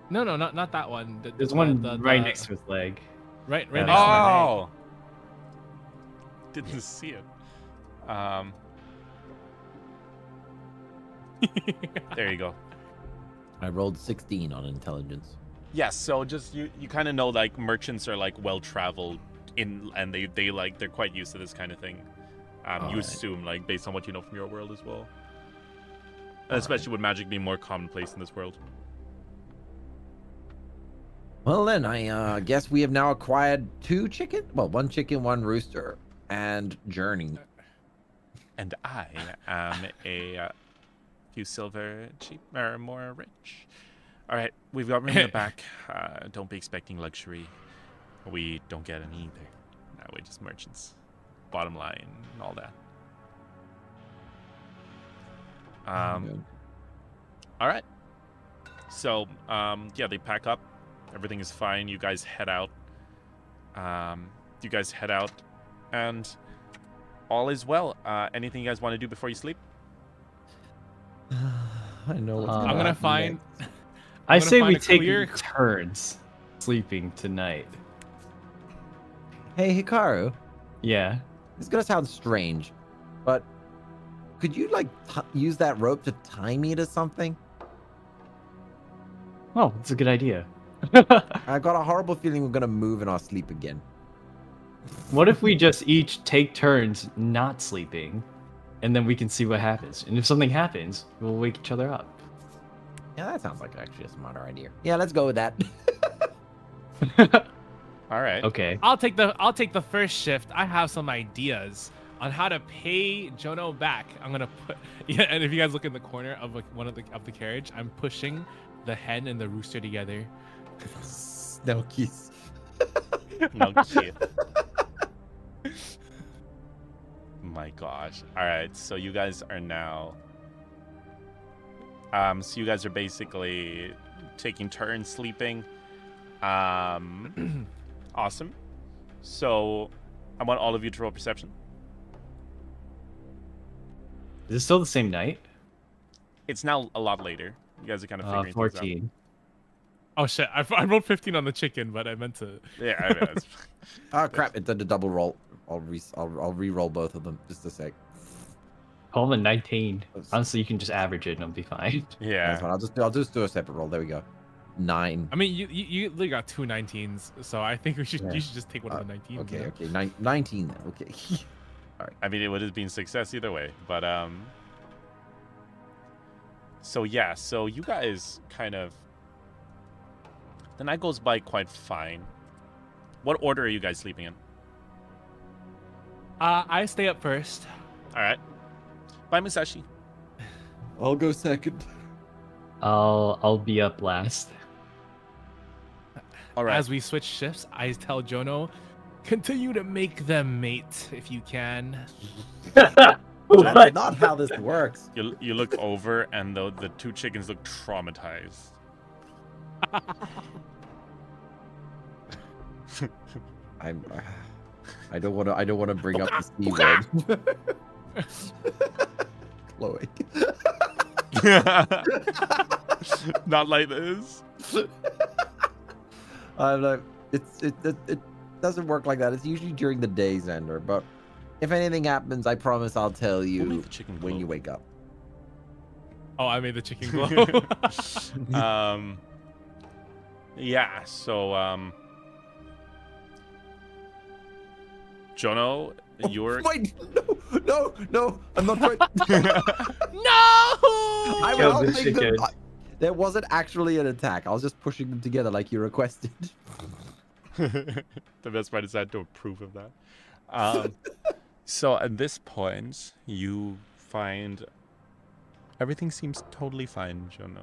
No, not that one. There's one right next to his leg. Right Yeah. next to my leg. Oh! Didn't see it. There you go. I rolled 16 on intelligence. Yes, so just you kind of know like merchants are like well traveled in, and they're quite used to this kind of thing. You Alright. assume like based on what you know from your world as well, and especially with magic being more commonplace in this world. Well then, I guess we have now acquired 2 chicken. Well, 1 chicken, 1 rooster, and Journey. And I am a few silver cheap or more rich. All right, we've got room in the back. Don't be expecting luxury. We don't get any either. No, we're just merchants. Bottom line and all that. All right. So, they pack up. Everything is fine. You guys head out. And all is well. Anything you guys want to do before you sleep? I know what's I'm I'm gonna happen find. next. I gonna say find we a take clear- turns sleeping tonight. Hey, Hikaru. Yeah. This is gonna sound strange, but could you like use that rope to tie me to something? Oh, that's a good idea. I got a horrible feeling we're gonna move in our sleep again. What if we just each take turns not sleeping, and then we can see what happens? And if something happens, we'll wake each other up. Yeah, that sounds like actually a smarter idea. Yeah, let's go with that. All right. Okay. I'll take the first shift. I have some ideas on how to pay Jono back. I'm gonna put and if you guys look in the corner of like one of the carriage, I'm pushing the hen and the rooster together. Snowkies. No kid. My gosh. All right. So you guys are now. So you guys are basically taking turns sleeping. Awesome. So I want all of you to roll perception. Is it still the same night? It's now a lot later. You guys are kind of figuring things out. 14. Oh shit! I rolled 15 on the chicken, but I meant to. Yeah, I mean, it's, Oh crap! It did a double roll. I'll re-roll both of them just a sec. Call them 19. Honestly, you can just average it and it'll be fine. That's yeah. fine. I'll just do a separate roll. There we go. 9. I mean, you literally got 2 19s, so I think you should Yeah. just take one of the 19s. Okay, you know? okay. 19 then. Okay. I mean, it would have been success either way, but So yeah, so you guys kind of. The night goes by quite fine. What order are you guys sleeping in? I stay up first. All right. Bye, Musashi. I'll go second. I'll be up last. All right. As we switch shifts, I tell Jono, continue to make them mate if you can. That's What? not how this works. You look over, and the two chickens look traumatized. I don't want to bring up the C word. Chloe. Not like this. I'm like, it doesn't work like that. It's usually during the day, Xander. But if anything happens, I promise I'll tell Who you made the chicken when glow? you wake up. Oh, I made the chicken glow. Yeah, so Jono, you're Wait, no, I'm not trying. No! I was Kill not the saying chicken. there wasn't actually an attack. I was just pushing them together like you requested. the best part is I don't approve of that. So at this point, you find everything seems totally fine, Jono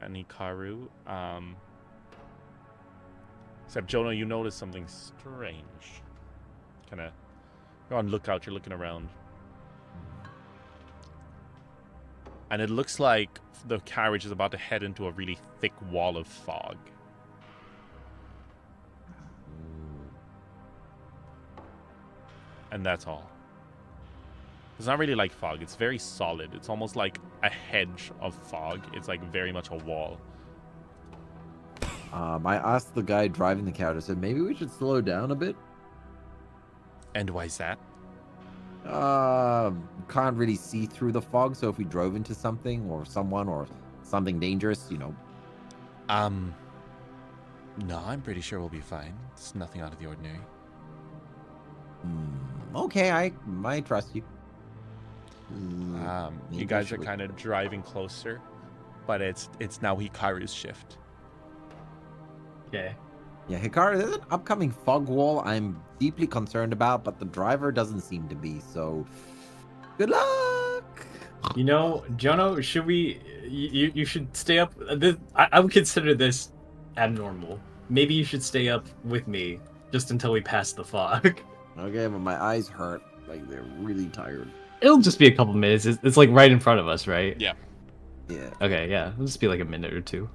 and Hikaru. Except Jono, you notice something strange. Kinda, you're on lookout. You're looking around, and it looks like the carriage is about to head into a really thick wall of fog. And that's all. It's not really like fog. It's very solid. It's almost like a hedge of fog. It's like very much a wall. I asked the guy driving the carriage. I said maybe we should slow down a bit. And why is that? Can't really see through the fog. So if we drove into something or someone or something dangerous, you know. No, I'm pretty sure we'll be fine. It's nothing out of the ordinary. Okay, I trust you. You Maybe guys are should we- kind of driving closer, but it's now Hikaru's shift. Okay. Yeah, Hikaru, there's an upcoming fog wall I'm deeply concerned about, but the driver doesn't seem to be, so good luck! You know, Jono, should we? You should stay up. I would consider this abnormal. Maybe you should stay up with me just until we pass the fog. Okay, but my eyes hurt. Like, they're really tired. It'll just be a couple minutes. It's like right in front of us, right? Yeah. Yeah. Okay, yeah. It'll just be like a minute or two.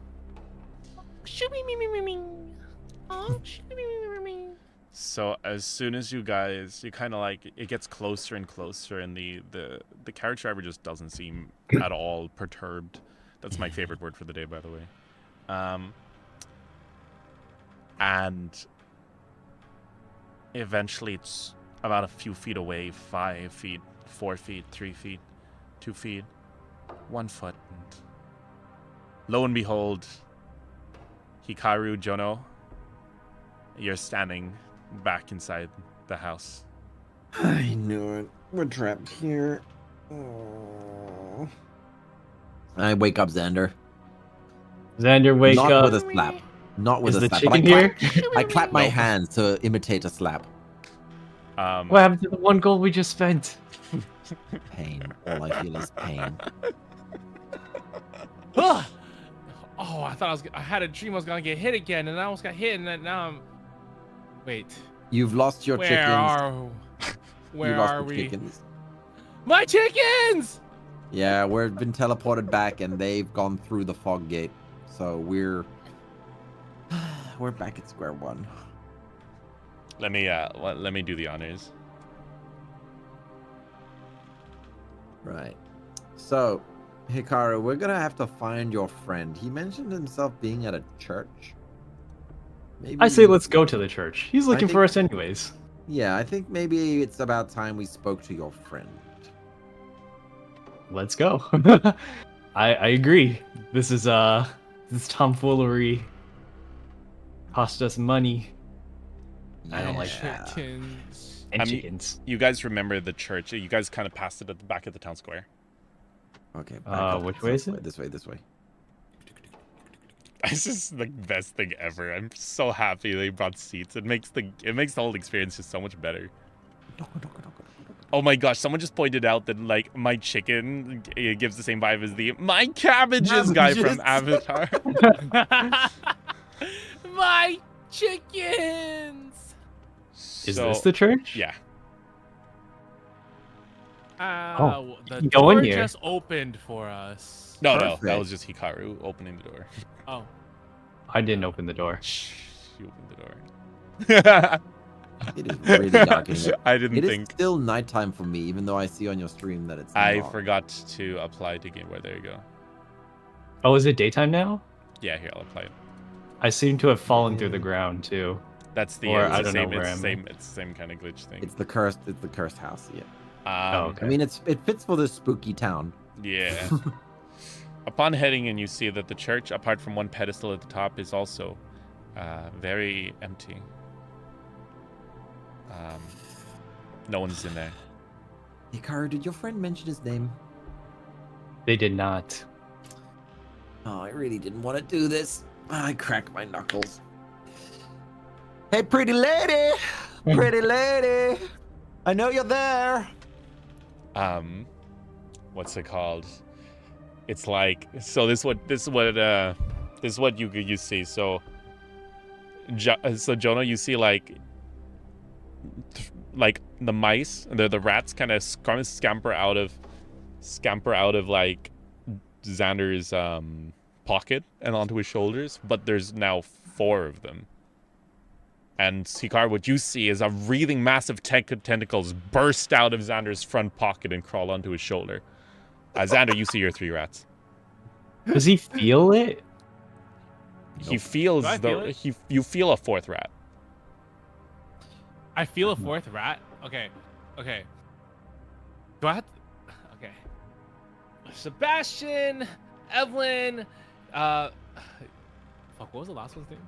So as soon as you kind of like, it gets closer and closer, and the carriage driver just doesn't seem at all perturbed. That's my favorite word for the day, by the way. And eventually it's about a few feet away, 5 feet, 4 feet, 3 feet, 2 feet, 1 foot. And lo and behold, Hikaru, Jono, you're standing back inside the house. I knew it. We're trapped here. Oh. I wake up Xander. Xander, wake Not up. with a slap. Not with Is a the slap. But chicken here? I clap my Nope. hands to imitate a slap. What happened to the 1 gold we just spent? Pain. All I feel is pain. Oh, I thought I had a dream I was gonna get hit again, and I almost got hit, and then now I'm. Wait, You've lost your where chickens. where you lost are your we? chickens. My chickens! Yeah, we've been teleported back and they've gone through the fog gate. So we're back at square one. Let me do the honors. Right. So, Hikaru, we're gonna have to find your friend. He mentioned himself being at a church. Maybe I say let's go to the church. He's looking think- for us anyways. Yeah, I think maybe it's about time we spoke to your friend. Let's go. I agree. This tomfoolery cost us money I don't like Yeah. Chickens. and I mean- chickens. You guys remember the church? You guys kind of passed it at the back of the town square. Okay. back up. Which way is So, it? This way. This is the best thing ever. I'm so happy they brought seats. It makes the whole experience just so much better. Oh my gosh, someone just pointed out that like my chicken gives the same vibe as the my cabbages guy from Avatar. My chickens. Is So, this the church? Yeah. The can go in door here. just opened for us. No, that Perfect. was just Hikaru opening the door. Oh. I didn't open the door. Shh, you opened the door. It is really dark in here. I didn't It is think. still nighttime for me, even though I see on your stream that it's I not. forgot to apply to Game Boy. There you go. Oh, is it daytime now? Yeah, here, I'll apply it. I seem to have fallen through the ground too. That's the, Or it's I the don't know same, where it's I'm the at. same, it's the same kind of glitch thing. It's the cursed house. Yeah. Okay. I mean, it fits for this spooky town. Yeah. Upon heading in, you see that the church, apart from one pedestal at the top, is also very empty. No one's in there. Hikaru, did your friend mention his name? They did not. Oh, I really didn't want to do this. I cracked my knuckles. Hey, pretty lady! Pretty lady! I know you're there! What's it called? It's like, so this is what you see. So Jonah, you see like the mice, the rats kind of scamper out of like Xander's pocket and onto his shoulders, but there's now 4 of them. And Hikaru, what you see is a wreathing massive tentacles burst out of Xander's front pocket and crawl onto his shoulder. Xander, you see your 3 rats. Does he feel it? He feels Do I feel it? you feel a 4th rat. I feel a 4th rat. Okay. Do I have to... Okay. Sebastian, Evelyn, fuck, what was the last one's name?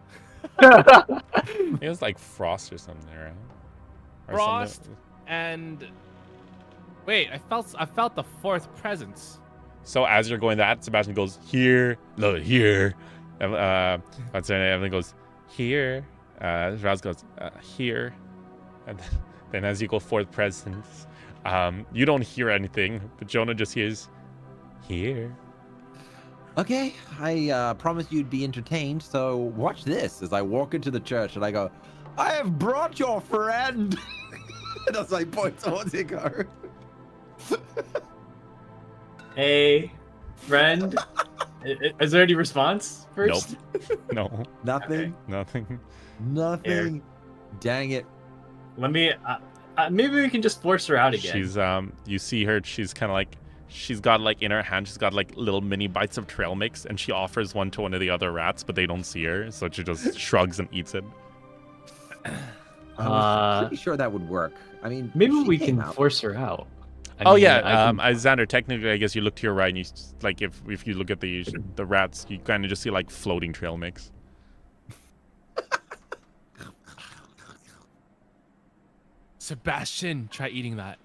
It was like Frost or something, right? Or Frost something. and wait, I felt the 4th presence. So as you're going that, Sebastian goes here, no, here. What's her name? Evelyn goes here. Raz goes here, and then as you go 4th presence, you don't hear anything, but Jonah just hears here. Okay, I promised you'd be entertained, so watch this as I walk into the church and I go, I have brought your friend! And as I point towards Hikaru. Hey, friend. Is there any response first? No, Nothing? nothing. Nothing. Dang it. Let me. Maybe we can just force her out again. She's you see her. She's kind of like, she's got like in her hand, she's got like little mini bites of trail mix, and she offers one to one of the other rats, but they don't see her, so she just shrugs and eats it. I was pretty sure that would work. I mean, Maybe she we came can out. force her out. I Oh mean, yeah, I can- Xander, technically, I guess you look to your right, and you like if you look at the rats, you kind of just see like floating trail mix. Sebastian, try eating that.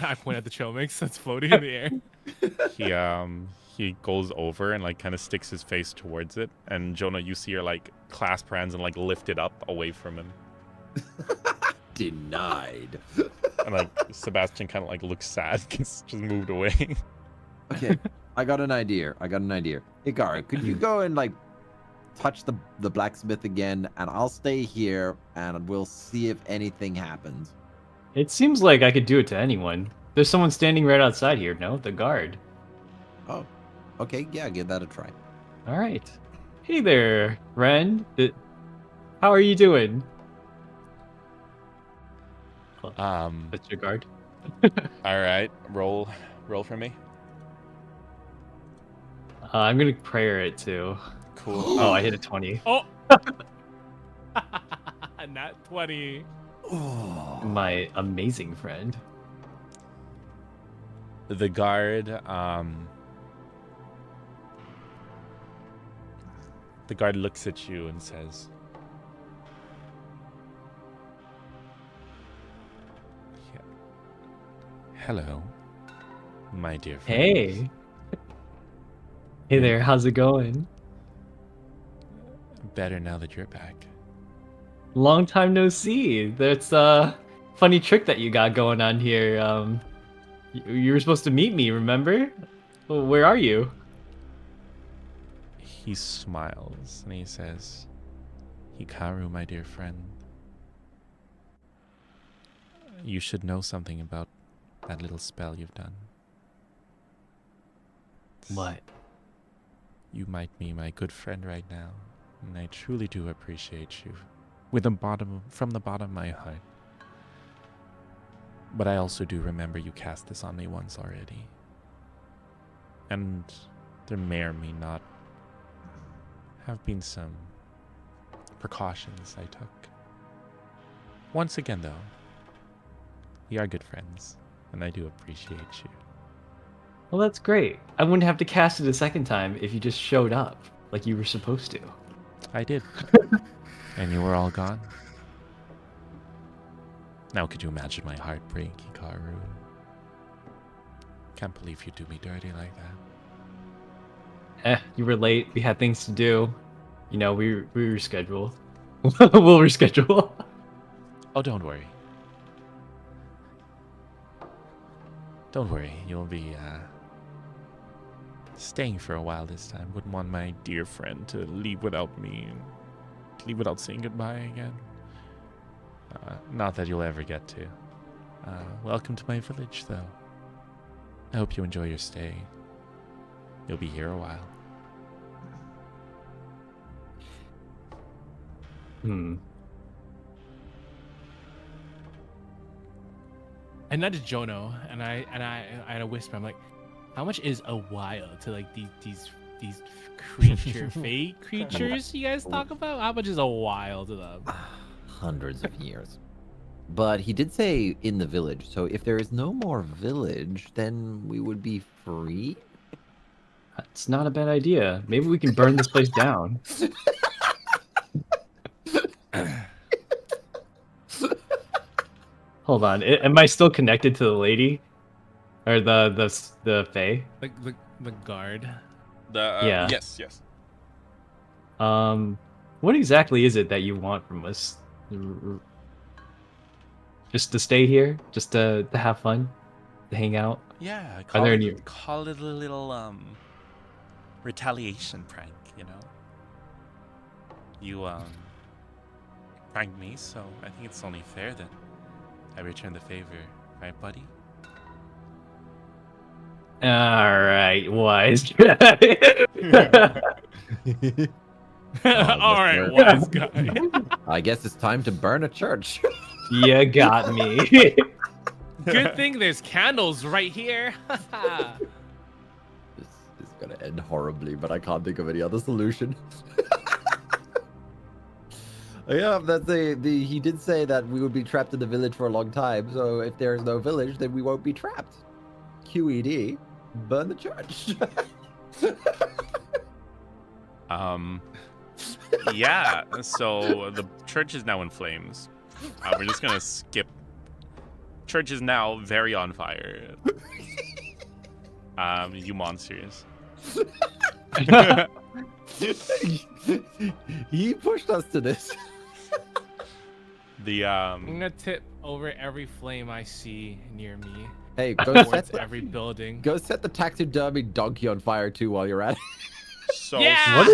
I point at the trail mix that's floating in the air. He goes over and like kind of sticks his face towards it, and Jonah, you see her like clasp her hands and like lift it up away from him, Denied. and like Sebastian kind of like looks sad because just moved away. Okay, I got an idea. Hikaru, could you go and like touch the blacksmith again, and I'll stay here, and we'll see if anything happens. It seems like I could do it to anyone. There's someone standing right outside here. No, the guard. Oh, okay, yeah, give that a try. All right. Hey there, friend. How are you doing? That's your guard. All right, roll for me. I'm gonna prayer it too. Cool. Oh, I hit a 20. Oh. Nat 20. Oh, My amazing friend. The guard looks at you and says, "Hello, my dear friend." Hey. Hey there, how's it going? better now that you're back. Long time no see. That's a funny trick that you got going on here. You were supposed to meet me, remember? Well, where are you? He smiles and he says, Hikaru, my dear friend, you should know something about that little spell you've done. What? You might be my good friend right now, and I truly do appreciate you from the bottom of my heart. But I also do remember you cast this on me once already. And there may or may not have been some precautions I took. Once again, though, we are good friends, and I do appreciate you. Well, that's great. I wouldn't have to cast it a second time if you just showed up like you were supposed to. I did. And you were all gone. Now could you imagine my heartbreak, Hikaru? Can't believe you do me dirty like that. You were late. We had things to do. You know, we reschedule. We'll reschedule. Oh, don't worry. Don't worry, you'll be staying for a while this time. Wouldn't want my dear friend to leave without me, leave without saying goodbye again. Not that you'll ever get to. Welcome to my village, though. I hope you enjoy your stay. You'll be here a while. And that is Jono, and I whisper, I'm like, how much is a while to like these fake creatures you guys talk about? How much is a while to them? Hundreds of years. But he did say in the village, so if there is no more village, then we would be free? That's not a bad idea. Maybe we can burn this place down. Hold on. Am I still connected to the lady? Or the fae? The guard. Yeah. Yes. What exactly is it that you want from us? Just to stay here? Just to have fun? To hang out? Yeah, Are there any... call it a little retaliation prank, you know? You pranked me, so I think it's only fair that I return the favor, right, buddy? Alright, wise guy. Alright, wise guy. I guess it's time to burn a church. You got me. Good thing there's candles right here. This is gonna end horribly, but I can't think of any other solution. Yeah, he did say that we would be trapped in the village for a long time, so if there is no village, then we won't be trapped. QED, burn the church. Yeah, so the church is now in flames. We're just gonna skip. Church is now very on fire. You monsters. He pushed us to this. I'm gonna tip over every flame I see near me. Hey, go towards every building. Go set the taxidermy donkey on fire too while you're at it. So, Yeah!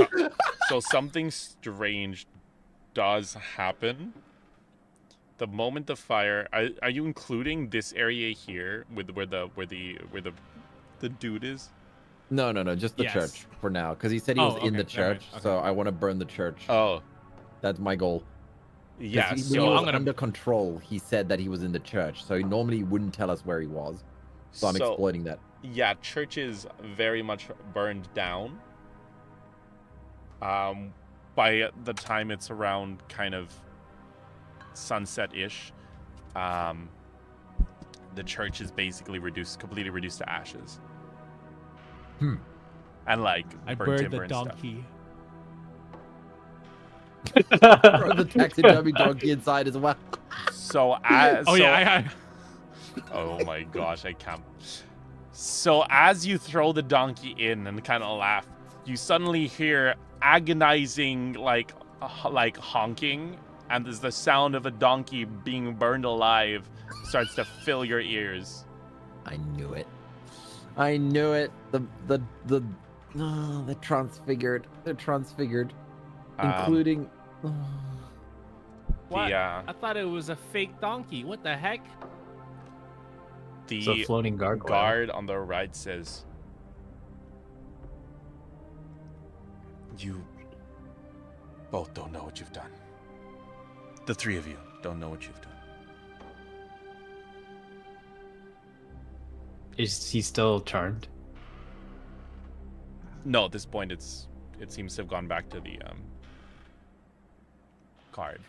so something strange does happen. The moment the fire, are you including this area here with where the dude is? No, just the Yes. church for now, because he said he was in the church, so I want to burn the church. Oh, That's my goal. yeah. When he So was I'm gonna- under control, he said that he was in the church, so he normally wouldn't tell us where he was. So I'm exploiting that. Yeah, church is very much burned down. By the time it's around kind of sunset-ish, the church is basically completely reduced to ashes. And like I burnt burned timber the and stuff. donkey. Throw the taxidermy donkey inside as well. So oh my gosh, I can't. So as you throw the donkey in and kind of laugh, you suddenly hear agonizing, like like honking, and there's the sound of a donkey being burned alive starts to fill your ears. I knew it. I knew it. They're transfigured. They're transfigured, including. What? The I thought it was a fake donkey. What the heck? It's a the floating gargoyle. guard on the right says, "You both don't know what you've done. The three of you don't know what you've done." Is he still charmed? No, at this point, it seems to have gone back to the card.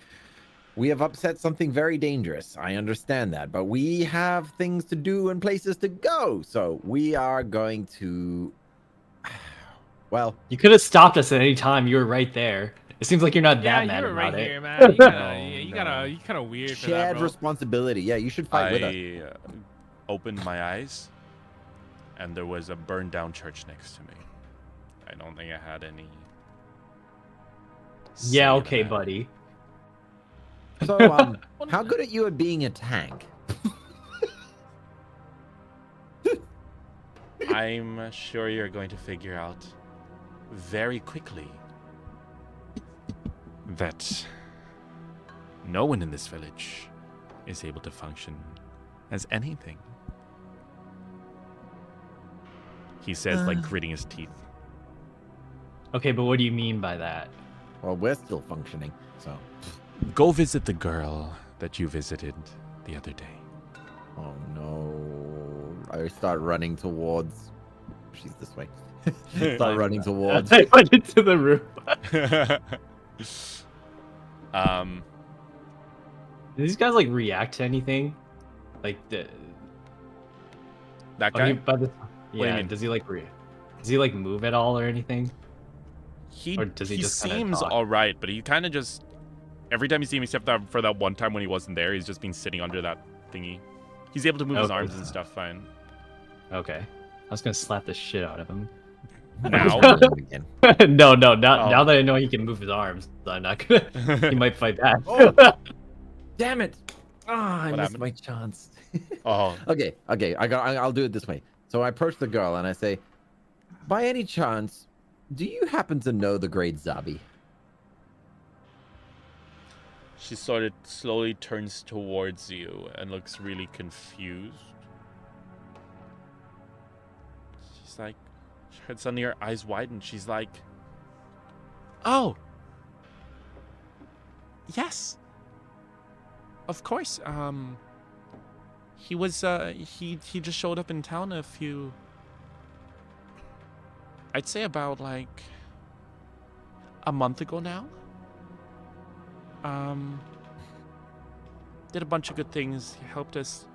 We have upset something very dangerous. I understand that, but we have things to do and places to go. So we are going to. Well, You could have stopped us at any time. You were right there. It seems like you're not Yeah, that mad you were about right it. here, man. You No. kind of weird for that, shared bro. responsibility. Yeah, you should fight with us. I opened my eyes, and there was a burned down church next to me. I don't think I had any. say Yeah, in okay, that. buddy. So, how good are you at being a tank? I'm sure you're going to figure out very quickly that no one in this village is able to function as anything. He says, like gritting his teeth. Okay, but what do you mean by that? Well, we're still functioning, so. Go visit the girl that you visited the other day. Oh no! I start running towards. She's this way. Start running towards. I went into the room. Do these guys like react to anything? Like the That oh, guy? do you mean? does he like does he like move at all or anything? He Or does he just kinda seems talk? all right, but he kind of just every time you see him, except that for that one time when he wasn't there, he's just been sitting under that thingy. He's able to move his Okay. arms and stuff fine. Okay. I was gonna slap the shit out of him. Now, Again. no, Oh. now that I know he can move his arms, I'm not gonna. He might fight back. Oh. Damn it! Ah, I What missed happened? my chance. oh, Okay. I'll do it this way. So I approach the girl and I say, "By any chance, do you happen to know the great Zabi?" she sort of slowly turns towards you and looks really confused. She's like, suddenly her eyes widen. She's like, "Oh, yes, of course. He was he just showed up in town I'd say about like a month ago now. Did a bunch of good things. He helped us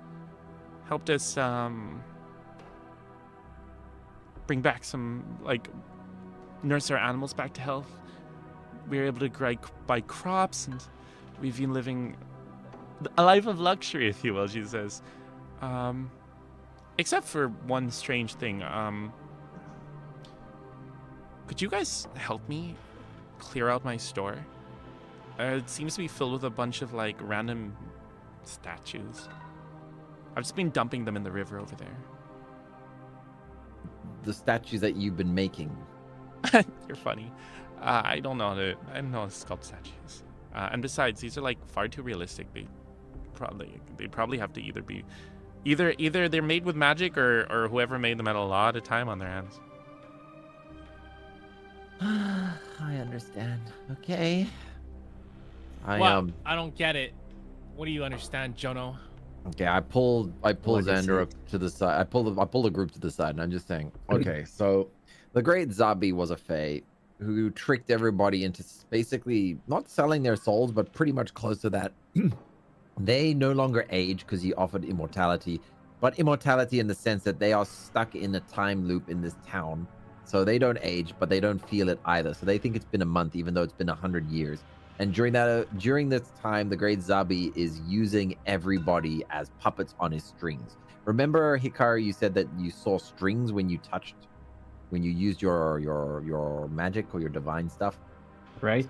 bring back some, like, nurse our animals back to health. We were able to buy crops, and we've been living a life of luxury, if you will," she says. Except for one strange thing. Could you guys help me clear out my store? It seems to be filled with a bunch of, like, random statues. I've just been dumping them in the river over there. The statues that you've been making. You're funny. I don't know how to sculpt statues. And besides, these are, like, far too realistic. They probably have to either be either they're made with magic or whoever made them had a lot of time on their hands. I understand. Okay. What? I don't get it. What do you understand, Jono? Okay, I pull What'd you Xander say? up to the side. I pull the group to the side, and I'm just saying. Okay, so the great Zabi was a fae who tricked everybody into basically not selling their souls, but pretty much close to that. They no longer age because he offered immortality, but immortality in the sense that they are stuck in a time loop in this town. So they don't age, but they don't feel it either. So they think it's been a month, even though it's been 100 years. And during this time, the great Zabi is using everybody as puppets on his strings. Remember, Hikaru, you said that you saw strings when you used your magic or your divine stuff. Right?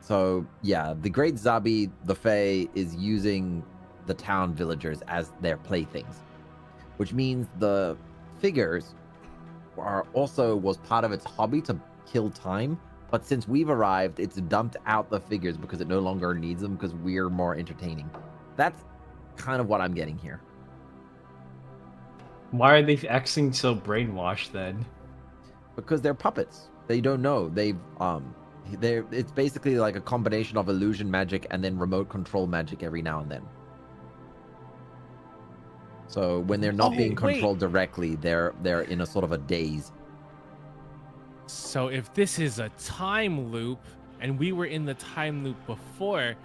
So yeah, the Great Zabi, the Fae, is using the town villagers as their playthings, which means the figures was part of its hobby to kill time. But since we've arrived, it's dumped out the figures because it no longer needs them because we're more entertaining. That's kind of what I'm getting here. Why are they acting so brainwashed then? Because they're puppets. They don't know. It's basically like a combination of illusion magic and then remote control magic every now and then. So when they're not being controlled directly, they're in a sort of a daze. So if this is a time loop and we were in the time loop before,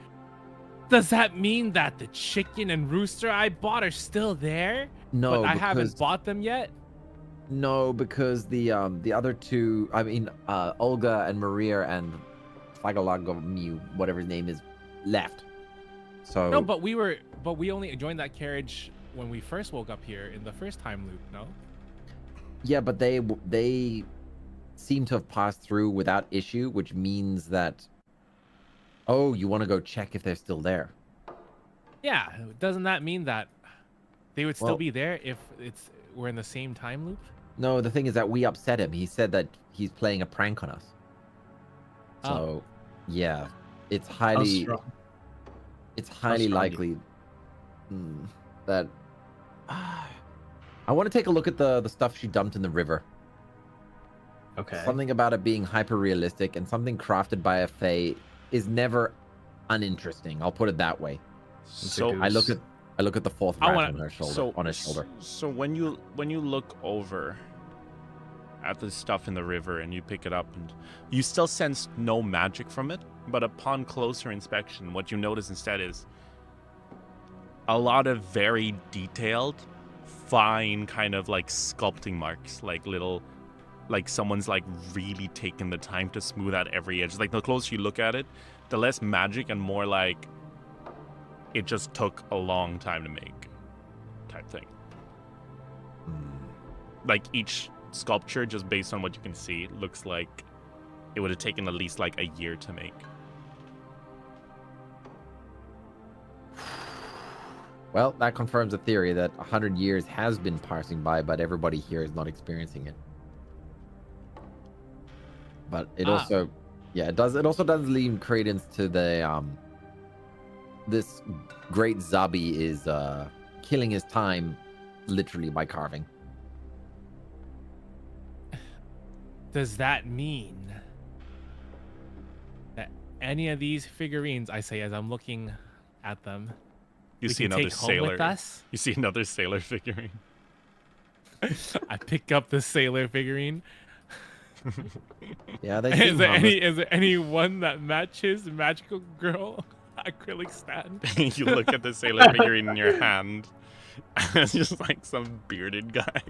does that mean that the chicken and rooster I bought are still there? No, but I haven't bought them yet? No, because the other two, I mean, Olga and Maria and Fagalagomyu, whatever his name is, left. So No, but we only joined that carriage when we first woke up here in the first time loop, no? yeah, but they seem to have passed through without issue, which means that, oh, you want to go check if they're still there. Yeah, doesn't that mean that they would still Well- be there if we're in the same time loop? No, the thing is that we upset him. He said that he's playing a prank on us. So, yeah, it's How highly strong? highly strong likely that I want to take a look at the stuff she dumped in the river. Okay. Something about it being hyper realistic and something crafted by a fae is never uninteresting. I'll put it that way. So I look at the fourth I rat wanna- on her shoulder. So on his shoulder. So when you look over at the stuff in the river and you pick it up, and you still sense no magic from it, but upon closer inspection, what you notice instead is a lot of very detailed, fine kind of like sculpting marks, like someone's like really taken the time to smooth out every edge. Like the closer you look at it, the less magic and more like it just took a long time to make type thing. Like each sculpture, just based on what you can see, looks like it would have taken at least like a year to make. Well, that confirms a theory that 100 years has been passing by, but everybody here is not experiencing it. But it also, yeah, it also does leave credence to the this great Zabi is killing his time literally by carving. Does that mean that any of these figurines, I say as I'm looking at them, You we see can another take home sailor. with us? You see another sailor figurine. I pick up the sailor figurine. Yeah, they seem Is there any one that matches Magical Girl acrylic stand? You look at the sailor figurine in your hand. It's just like some bearded guy.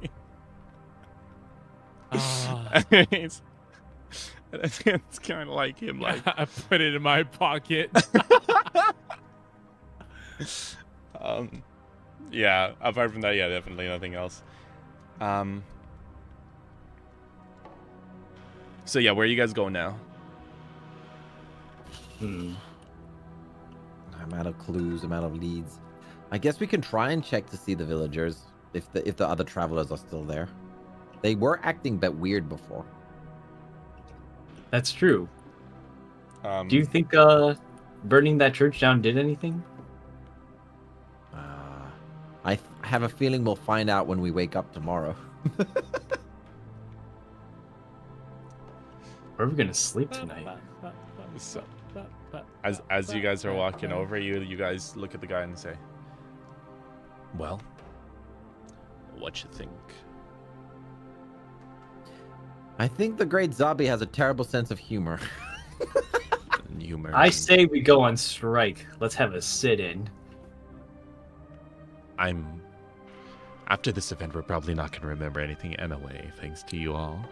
it's kind of like him. Like I put it in my pocket. yeah. Apart from that, yeah, definitely nothing else. So yeah, where are you guys going now? I'm out of clues. I'm out of leads. I guess we can try and check to see the villagers if the other travelers are still there. They were acting a bit weird before. That's true. Do Do you think burning that church down did anything? I have a feeling we'll find out when we wake up tomorrow. Where are we gonna sleep tonight? So, as you guys are walking over, you guys look at the guy and say, "Well, what you think?" I think the great Zabi has a terrible sense of humor. Humor. I say we go on strike. Let's have a sit-in. After this event, we're probably not going to remember anything anyway, thanks to you all.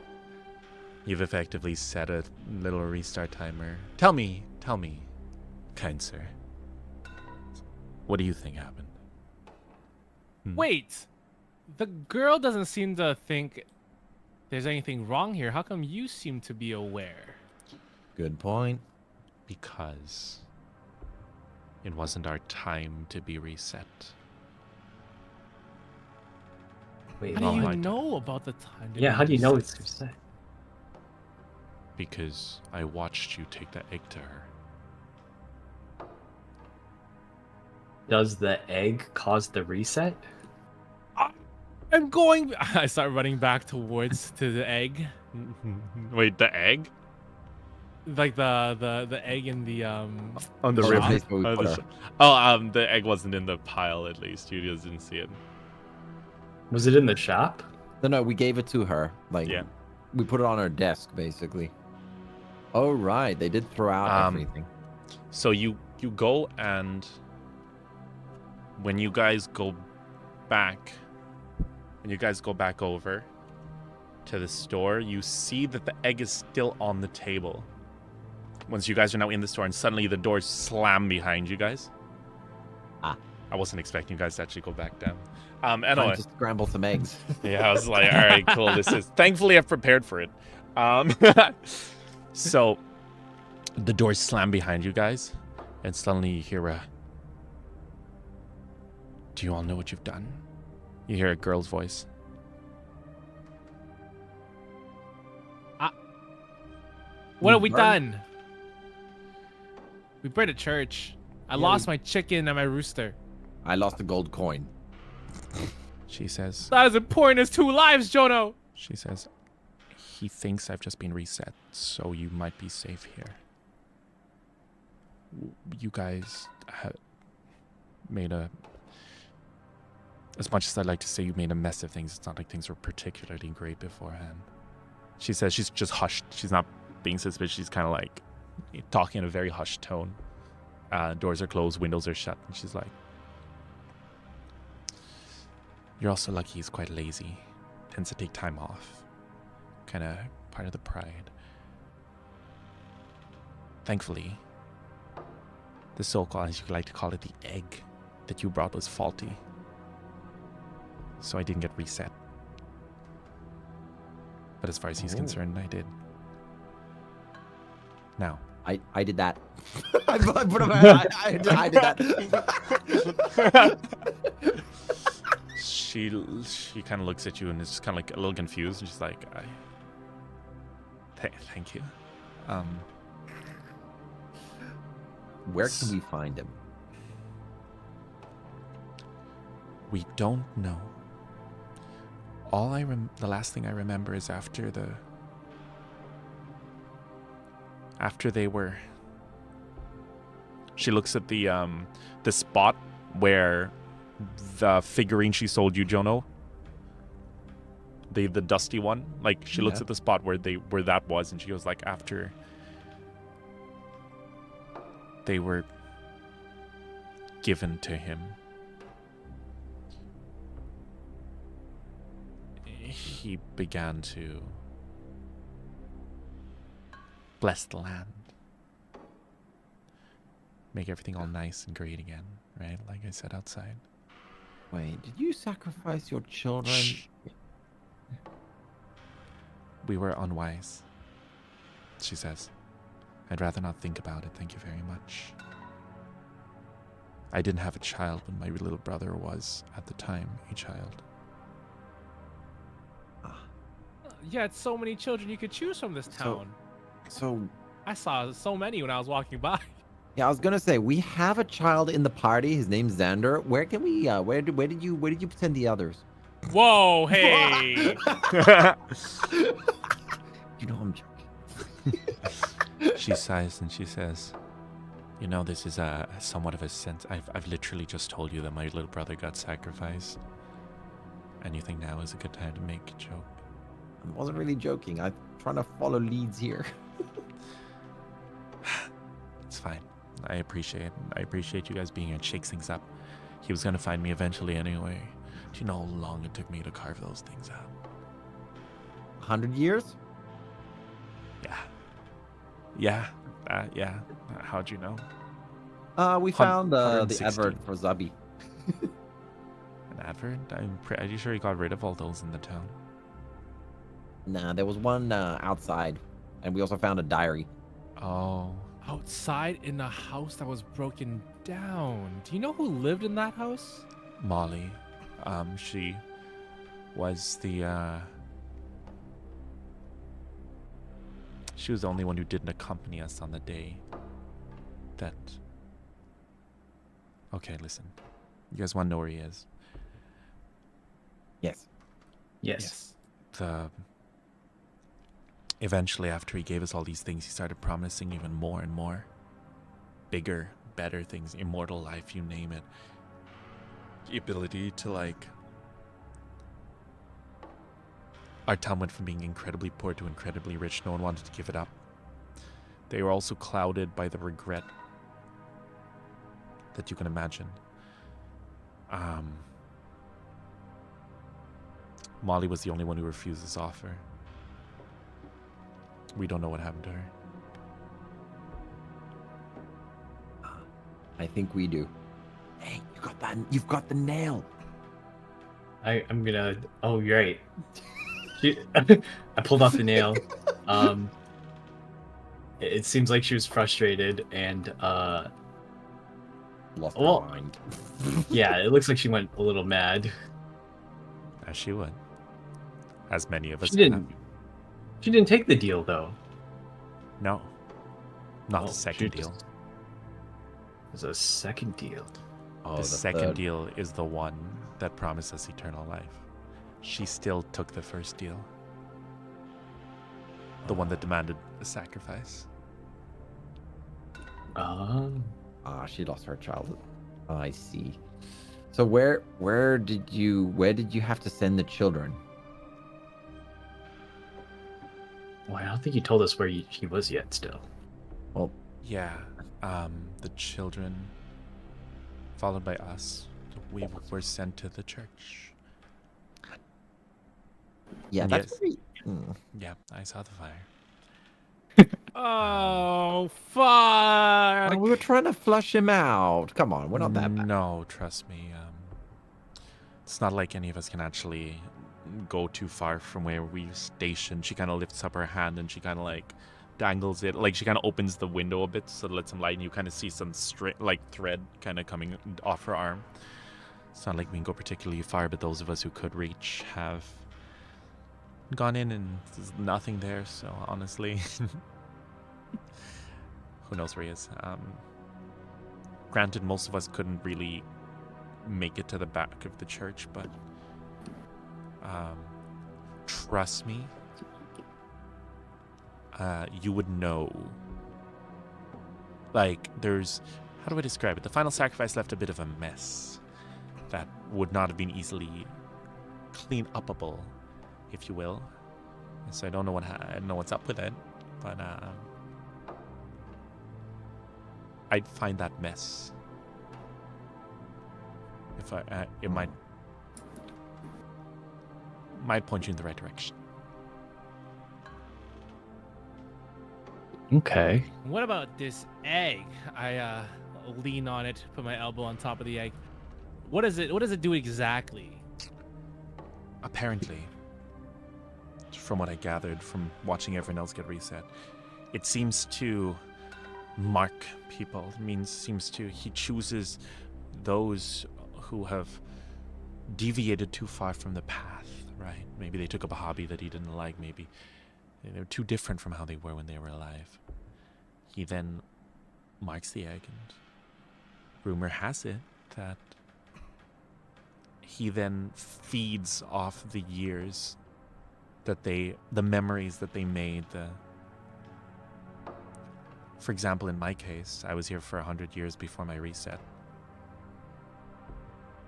You've effectively set a little restart timer. Tell me, kind sir. What do you think happened? Wait, the girl doesn't seem to think there's anything wrong here. How come you seem to be aware? Good point. Because it wasn't our time to be reset. Wait, How do my you God. know about the time? to yeah, be how do you know reset? it's reset? Because I watched you take the egg to her. Does the egg cause the reset? I'm going. I start running back towards to the egg, Wait, the egg? like the egg in the On the Oh, the river? place where we Oh, put the her. the egg wasn't in the pile, at least. You just didn't see it. Was it in the shop? No, we gave it to her. Like, Yeah. we put it on her desk, basically. Oh, right. They did throw out everything. So you go, and when you guys go back over to the store, you see that the egg is still on the table. Once you guys are now in the store, and suddenly the doors slam behind you guys. Ah. I wasn't expecting you guys to actually go back down. Time Anyway, to scramble some eggs. yeah, I was like, all right, cool. This is thankfully I've prepared for it. So the doors slam behind you guys, and suddenly you hear a. Do you all know what you've done? You hear a girl's voice. What have we burned- done? We burned a church. I Yeah, lost my chicken and my rooster. I lost a gold coin. She says. That is important as 2 lives, Jono. She says. He thinks I've just been reset, so you might be safe here. You guys have made a. As much as I'd like to say you made a mess of things, it's not like things were particularly great beforehand. She says she's just hushed. She's not being suspicious. She's kind of like talking in a very hushed tone. Doors are closed, windows are shut, and she's like, "You're also lucky he's quite lazy. Tends to take time off. Kind of part of the pride. Thankfully, the so-called, as you like to call it, the egg that you brought was faulty. So I didn't get reset. But as far as he's Oh. concerned, I did. Now, I did that. I put him. I did that. she kind of looks at you and is just kind of like a little confused, and she's like, thank you. Where can we find him? We don't know. The last thing I remember is after they were. She looks at the spot where the figurine she sold you, Jono. The dusty one. Like, she looks Yeah. at the spot where that was, and she goes like, after they were given to him, he began to bless the land, make everything all nice and great again, right? Like I said outside. Wait, did you sacrifice your children? Shh. We were unwise, she says. I'd rather not think about it, thank you very much. I didn't have a child when my little brother was, at the time, a child. You had so many children you could choose from this town. So, I saw so many when I was walking by. yeah, I was gonna say we have a child in the party. His name's Xander. Where can we? Where did you send the others? Whoa, hey! You know I'm joking. She sighs and she says, "You know, this is a somewhat of a sense. I've literally just told you that my little brother got sacrificed, and you think now is a good time to make a joke." I wasn't really joking. I'm trying to follow leads here. It's fine. I appreciate you guys being here. It shakes things up. He was gonna find me eventually anyway. Do you know how long it took me to carve those things out? 100 years? Yeah. Yeah. How'd you know? We found the 160. advert for Zabi. An advert? I'm pretty sure he got rid of all those in the town. Nah, there was one outside, and we also found a diary. Oh. Outside in a house that was broken down. Do you know who lived in that house? Molly. She was the she was the only one who didn't accompany us on the day that. Okay, listen. You guys want to know where he is? Yes. Yes. Eventually, after he gave us all these things, he started promising even more and more. Bigger, better things, immortal life, you name it. The ability to, like... Our town went from being incredibly poor to incredibly rich. No one wanted to give it up. They were also clouded by the regret that you can imagine. Molly was the only one who refused this offer. We don't know what happened to her. I think we do. Hey, you got that? You've got the nail. I'm gonna. Oh, you're right. I pulled off the nail. It seems like she was frustrated and Lost Well- her mind. yeah, it looks like she went a little mad. As she would. As many of us She didn't. She didn't take the deal though. No. Not Oh, the second she just- deal. There's a second deal. Oh, The second third. deal is the one that promised us eternal life. She still took the first deal. The one that demanded a sacrifice. Ah, she lost her childhood. Oh, I see. So where did you have to send the children? Well, I don't think you told us where he was yet. Still. Well, Yeah, the children, followed by us, we were sent to the church. yeah, that's Yes. pretty. Yeah, I saw the fire. Oh, fuck! Oh, we were trying to flush him out. Come on, we're not that bad. No, trust me. It's not like any of us can actually go too far from where we stationed. She kind of lifts up her hand and she kind of like dangles it. Like she kind of opens the window a bit so it lets some light, and you kind of see some thread kind of coming off her arm. It's not like we can go particularly far, but those of us who could reach have gone in and there's nothing there. So honestly, who knows where he is? Granted, most of us couldn't really make it to the back of the church, but trust me, you would know. Like, there's, how do I describe it? The final sacrifice left a bit of a mess that would not have been easily clean upable, if you will. So I don't know I don't know what's up with it, but I'd find that mess. If it might point you in the right direction. Okay. What about this egg? I lean on it, put my elbow on top of the egg. What does it do exactly? Apparently, from what I gathered from watching everyone else get reset, it seems to mark people. He chooses those who have deviated too far from the path, right? Maybe they took up a hobby that he didn't like, maybe they were too different from how they were when they were alive. He then marks the egg, and rumor has it that he then feeds off the years that the memories that they made. For example, in my case, I was here for 100 years before my reset.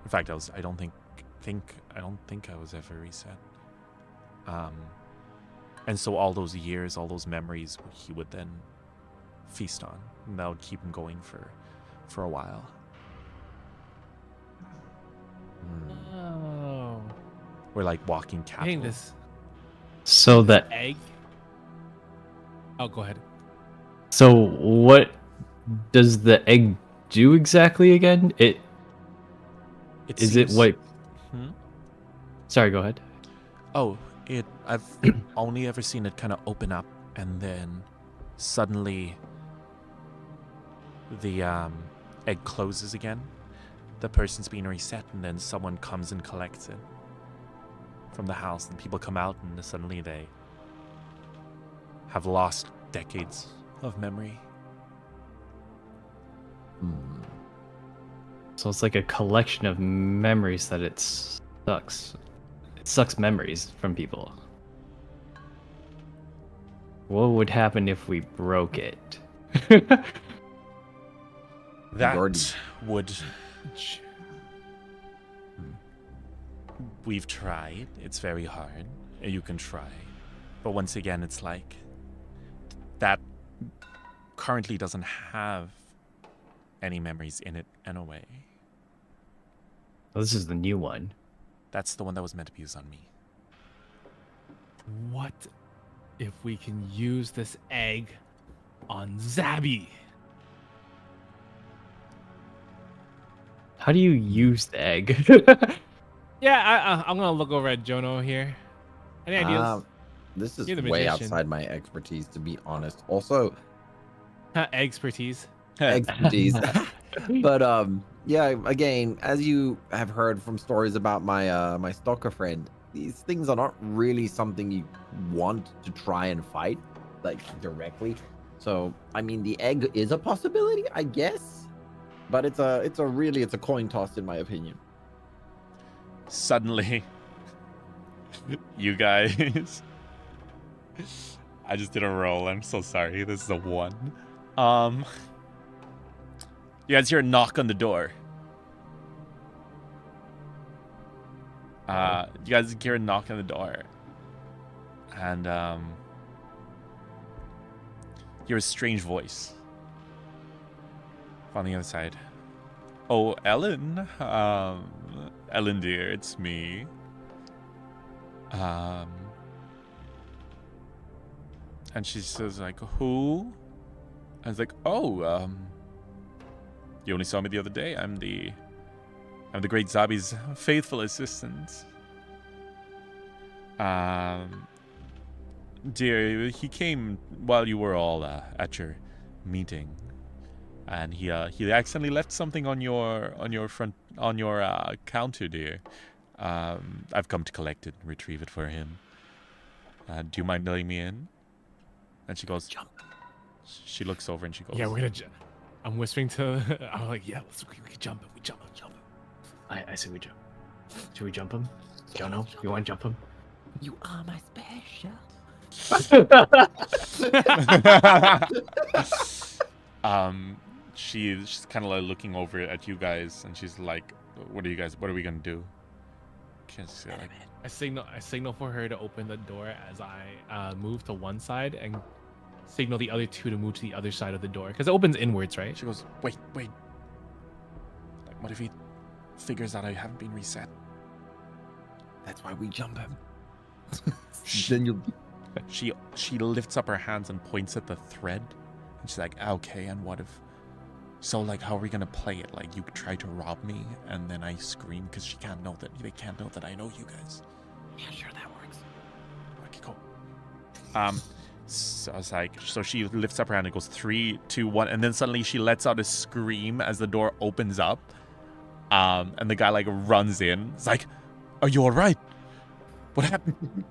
In fact, I don't think I was ever reset. And so all those years, all those memories, he would then feast on, and that would keep him going for a while. Oh, We're like walking cattle. dang this So that. egg. Oh, go ahead. So what does the egg do exactly again? Is it seems- what? Hmm? Sorry, go ahead. Oh, I've only ever seen it kind of open up and then suddenly the egg closes again. The person's being reset, and then someone comes and collects it from the house, and people come out, and suddenly they have lost decades of memory. So it's like a collection of memories that it sucks. It sucks memories from people. What would happen if we broke it? That Gordon. would... We've tried. It's very hard. You can try. But once again, it's like... That currently doesn't have any memories in it anyway. Well, this is the new one. That's the one that was meant to be used on me. What if we can use this egg on Zabby? How do you use the egg? Yeah, I'm gonna look over at Jono here. Any ideas? This is You're the way magician. outside my expertise, to be honest. Also, Expertise. expertise. But yeah, again, as you have heard from stories about my my stalker friend, these things are not really something you want to try and fight, like, directly. So I mean, the egg is a possibility, I guess, but it's a coin toss, in my opinion. Suddenly, you guys... I just did a roll. I'm so sorry. This is a 1. You guys hear a knock on the door. You guys hear a knock on the door. And hear a strange voice on the other side. Oh, Ellen. Ellen dear, it's me. And she says, like, who? And it's like, oh, you only saw me the other day. I'm the great Zabi's faithful assistant. Dear, he came while you were all at your meeting, and he accidentally left something on your counter, dear. I've come to collect it and retrieve it for him. Do you mind letting me in? And she goes, jump. She looks over and she goes, Yeah, we're gonna. I'm whispering to. I'm like, yeah, we can jump him. We jump him. I say we jump. Should we jump him? Jono, you want to jump him? You are my special. She's kind of like looking over at you guys, and she's like, what are we gonna do? Like, I signal for her to open the door as I move to one side and signal the other two to move to the other side of the door because it opens inwards, right? she goes, wait. Like, what if he figures out I haven't been reset? That's why we jump him. Then you'll. She lifts up her hands and points at the thread, and she's like, okay, and what if? So, like, how are we gonna play it? Like, you try to rob me, and then I scream because they can't know that I know you guys. Yeah, sure, that works. Okay, cool. So I was like, so she lifts up her hand and goes 3, 2, 1, and then suddenly she lets out a scream as the door opens up. And the guy like runs in. It's like, are you all right? What happened?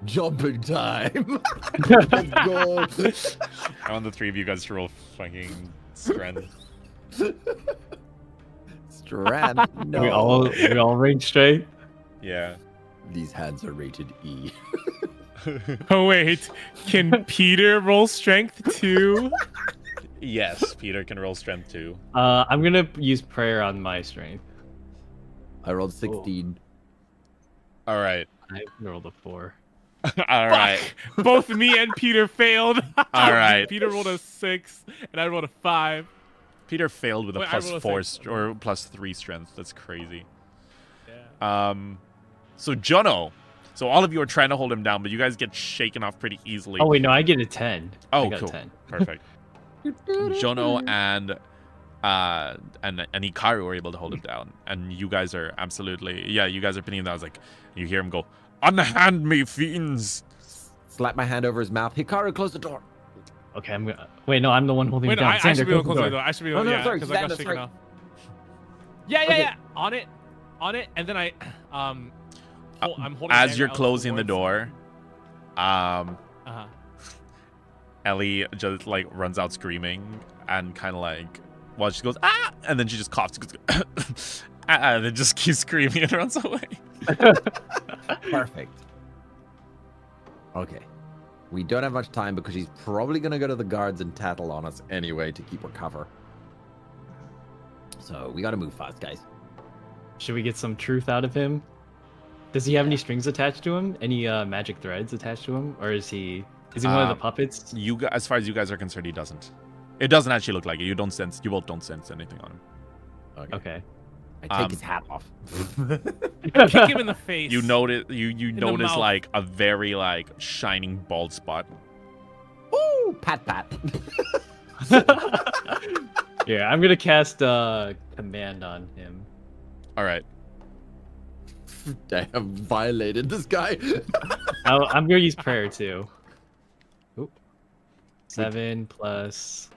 Jumping time. Let's go. I want the 3 of you guys to roll fucking strength. Strength. No. We all range straight. Yeah. These hands are rated E. Oh wait, can Peter roll strength too? Yes, Peter can roll strength too. I'm gonna use prayer on my strength. I rolled 16. All right. I rolled a 4. All right. Both me and Peter failed. All right. Peter rolled a 6 and I rolled a 5. Peter failed with a Wait, I plus rolled a 4 6. or plus 3 strength. That's crazy. Yeah. So Jono. So all of you are trying to hold him down, but you guys get shaken off pretty easily. Oh wait, no, I get a 10. Oh, I got cool. 10. Perfect. Jono and Hikaru are able to hold him down, and you guys are absolutely you guys are pinning him down. It's like you hear him go, "Unhand me, fiends!" Slap my hand over his mouth. Hikaru, close the door. Okay, I'm gonna. Wait, no, I'm the one holding Wait, it no, down. I should be Xander, able to close close the the door. I should be able, Oh, no, yeah, sorry, because I got Xander, shaken sorry. off. Yeah, yeah, Okay. yeah. On it, and then I'm holding. As you're Xander out closing the towards- door, Uh-huh. Ellie just like runs out screaming and kind of like, well, she goes ah, and then she just coughs, goes, and then just keeps screaming and runs away. Perfect. Okay. We don't have much time because he's probably going to go to the guards and tattle on us anyway to keep her cover. So we got to move fast, guys. Should we get some truth out of him? Does he have any strings attached to him? Any magic threads attached to him, or is he one of the puppets? As far as you guys are concerned, he doesn't. It doesn't actually look like it. You both don't sense anything on him. Okay. I take his hat off. Kick him in the face. You notice the notice mouth. like a very like shining bald spot. Ooh, pat. Yeah, I'm gonna cast command on him. All right. Damn, violated this guy. I'm gonna use prayer too. Oop. 7 plus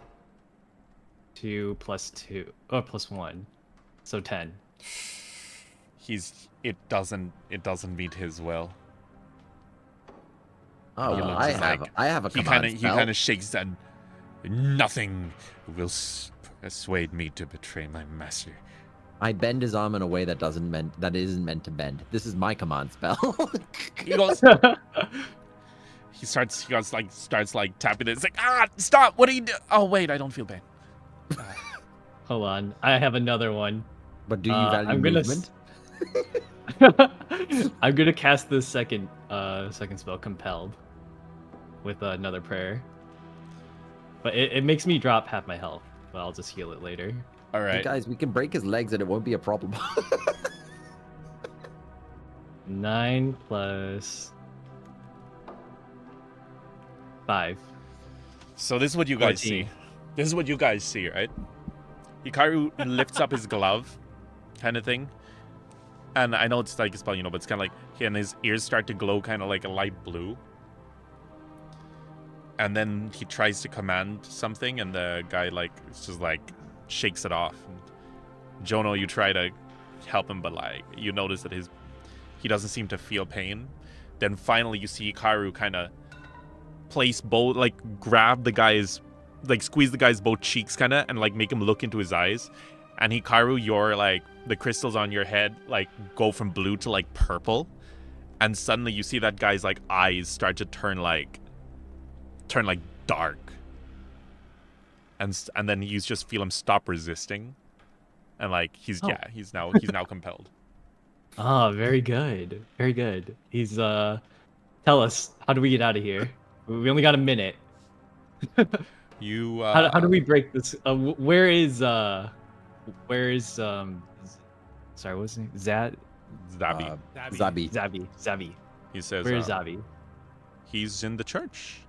2 plus 2. Oh, plus 1. So 10. It doesn't meet his will. Oh, He well, looks like- I have a He command kind of spell. shakes his head. Nothing will persuade me to betray my master. I bend his arm in a way that isn't meant to bend. This is my command spell. He goes. He starts tapping it. It's like, ah, stop! What are you doing? Oh wait, I don't feel pain. Hold on. I have another one. But do you value I'm gonna movement? I'm gonna cast the second spell, compelled, with another prayer. But it makes me drop half my health. But I'll just heal it later. All Hey, right. guys, we can break his legs and it won't be a problem. 9 plus 5. So this is what you guys 14. see. This is what you guys see, right? Hikaru lifts up his glove, kind of thing. And I know it's like a spell, but it's kind of like, and his ears start to glow kind of like a light blue. And then he tries to command something, and the guy like it's just like shakes it off. And Jono, you try to help him, but like you notice that he doesn't seem to feel pain. Then finally you see Hikaru kind of place both, like grab the guy's, like squeeze the guy's both cheeks kind of, and like make him look into his eyes. And Hikaru, your like the crystals on your head like go from blue to like purple, and suddenly you see that guy's like eyes start to turn like dark, and then you just feel him stop resisting, and like he's now compelled. Oh, very good. Very good. He's tell us, how do we get out of here? We only got a minute. You How do we break this? Where is sorry, what's his name? Zabi? Zabi. He says, Where is Zabi? he's in the church,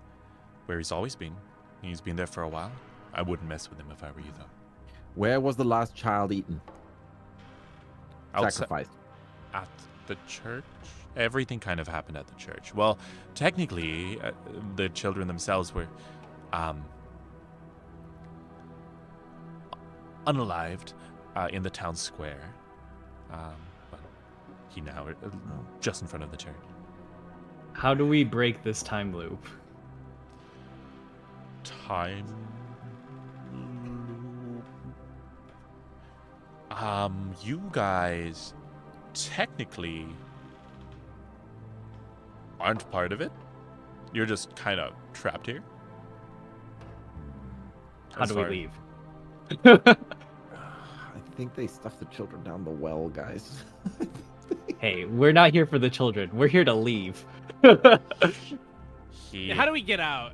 where he's always been. He's been there for a while. I wouldn't mess with him if I were you, though. Where was the last child eaten? Outside- Sacrificed. At the church? Everything kind of happened at the church. Well, technically, the children themselves were unalived in the town square. But he now just in front of the church. How do we break this time loop? Time loop. You guys technically aren't part of it. You're just kind of trapped here. How As do we far- leave? I think they stuffed the children down the well, guys. Hey, we're not here for the children. We're here to leave. He Yeah, how do we get out?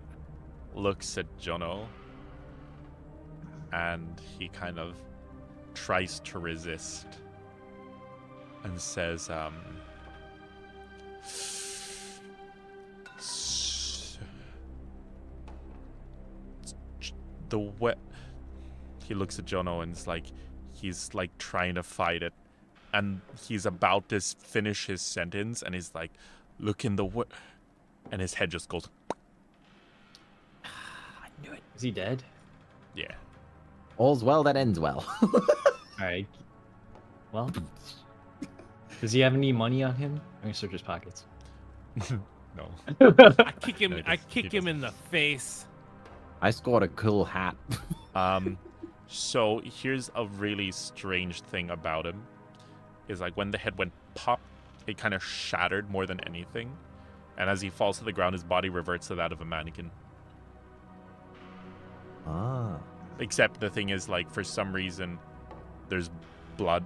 looks at Jono, and he kind of tries to resist and says, he looks at Jono and it's like he's like trying to fight it, and he's about to finish his sentence, and he's like, look in the and his head just goes. I Is he dead? Yeah. All's well that ends well. All right. Well, does he have any money on him? I'm gonna search his pockets. No. I kick him. No, he I doesn't. kick He him in the face. I scored a cool hat. So here's a really strange thing about him. Is like when the head went pop, it kind of shattered more than anything. And as he falls to the ground, his body reverts to that of a mannequin. Ah. Except the thing is, like, for some reason, there's blood.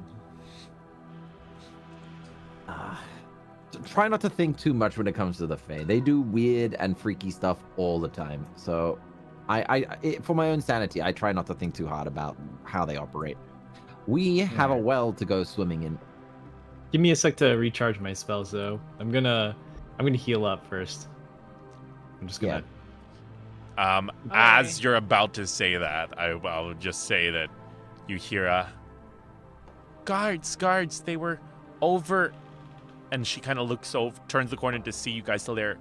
Try not to think too much when it comes to the Fae. They do weird and freaky stuff all the time. So, for my own sanity, I try not to think too hard about how they operate. We have a well to go swimming in. Give me a sec to recharge my spells, though. I'm gonna heal up first. I'm just gonna. As you're about to say that, I'll just say that you hear a guards, they were over, and she kind of looks over, turns the corner to see you guys still there.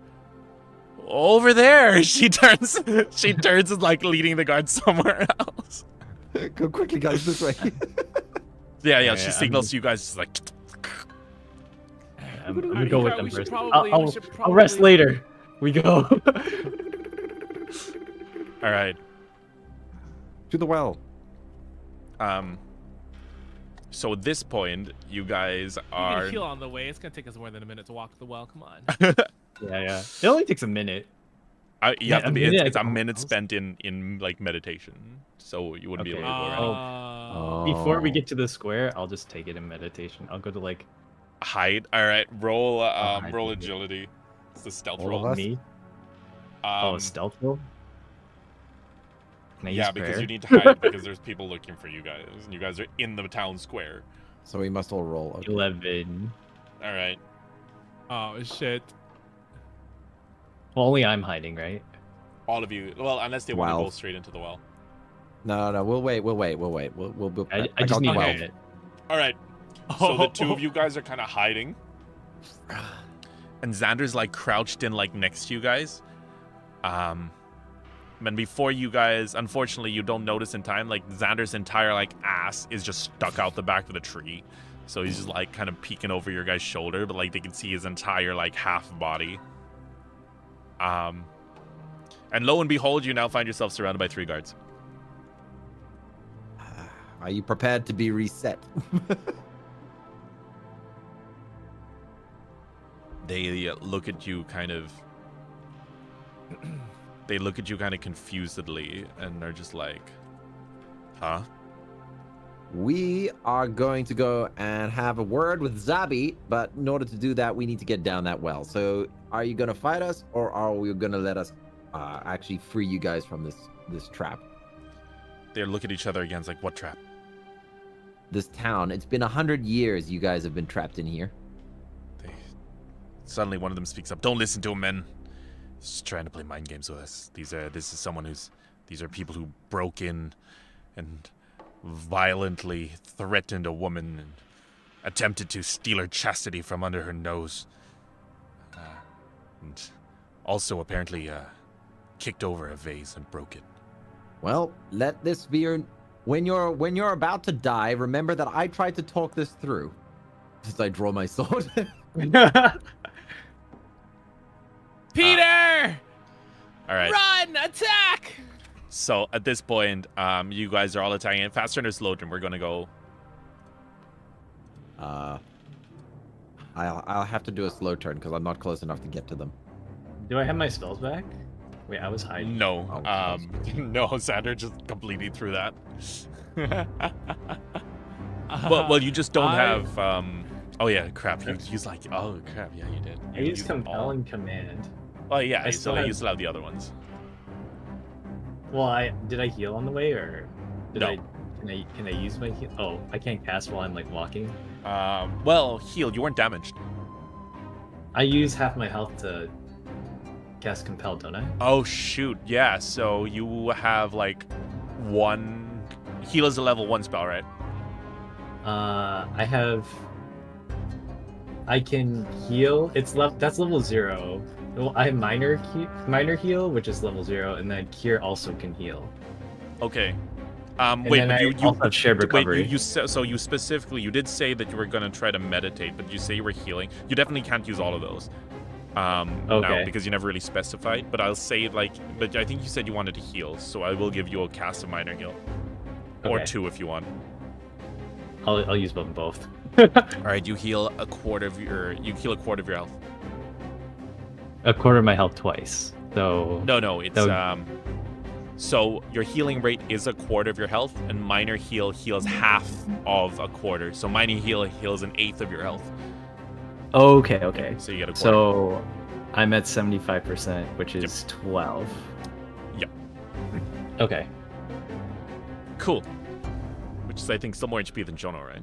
Over there, she turns and like leading the guards somewhere else. Go quickly, guys, this way. Yeah. She signals to you guys like. I'm gonna go with them we should first. probably- we should I'll rest probably- later. We go. All right. To the well. So at this point, you guys You are. can heal on the way. It's gonna take us more than a minute to walk the well. Come on. Yeah. It only takes a minute. You have to be. It's a I minute was- spent in like meditation, so you wouldn't be Okay. able to go around. Oh. Before we get to the square, I'll just take it in meditation. I'll go to like Hide. All right. Roll. hide. Roll agility. It's the stealth All of roll. us? me. A stealth roll. Can I Yeah, use because prayer? you need to hide because there's people looking for you guys, and you guys are in the town square. So we must all roll. Okay. 11. All right. Oh shit. Well, only I'm hiding, right? All of you. Well, unless they want to go 12. straight into the well. No, we'll wait. We'll I got just need 12. it. All right. So the two of you guys are kind of hiding, and Xander's like crouched in like next to you guys. And before you guys, unfortunately, you don't notice in time. Like Xander's entire like ass is just stuck out the back of the tree, so he's just like kind of peeking over your guys' shoulder, but like they can see his entire like half body. And lo and behold, you now find yourself surrounded by 3 guards. Are you prepared to be reset? They look at you kind of. They look at you kind of confusedly, and they're just like, "Huh?" We are going to go and have a word with Zabi, but in order to do that, we need to get down that well. So, are you going to fight us, or are we going to let us actually free you guys from this trap? They look at each other again. It's like, "What trap?" This town. It's been 100 years you guys have been trapped in here. Suddenly, one of them speaks up. "Don't listen to him, men. He's trying to play mind games with us. These are people who broke in and violently threatened a woman and attempted to steal her chastity from under her nose. And also apparently kicked over a vase and broke it." Well, let this be your... When you're about to die, remember that I tried to talk this through. As I draw my sword. Peter! All right. Run! Attack! So at this point, you guys are all attacking it. Fast turn or slow turn? We're gonna go. I'll have to do a slow turn because I'm not close enough to get to them. Do I have my spells back? Wait, I was hiding. No. Oh, No, Sander just completely threw that. Well, you just don't have. Oh yeah, crap. You use like. Oh crap. Yeah, you did. I You used them all. compel and command. Oh yeah, I so still you have- still have the other ones. Well, did I heal on the way, or did No. Can I use my heal? Oh, I can't cast while I'm like walking. Well, healed. You weren't damaged. I use half my health to cast compel, don't I? Oh shoot. Yeah. So you have like one. Heal is a level 1 spell, right? I have I can heal. That's level 0. Well, I have minor heal, which is level 0, and then cure also can heal. Okay. And Wait, then but I you also have shared recovery. wait, so you specifically you did say that you were gonna try to meditate, but you say you were healing. You definitely can't use all of those. Now, Okay. because you never really specified. But I'll say but I think you said you wanted to heal, so I will give you a cast of minor heal, or Okay. 2 if you want. I'll use both. All right, you heal a quarter of your health. A quarter of my health twice. So No, it's That so your healing rate is a quarter of your health, and minor heal heals half of a quarter. So minor heal heals an eighth of your health. Okay. So you get a quarter. So I'm at 75%, which is 12. okay. Cool. Which is, I think, still more HP than Jono, right?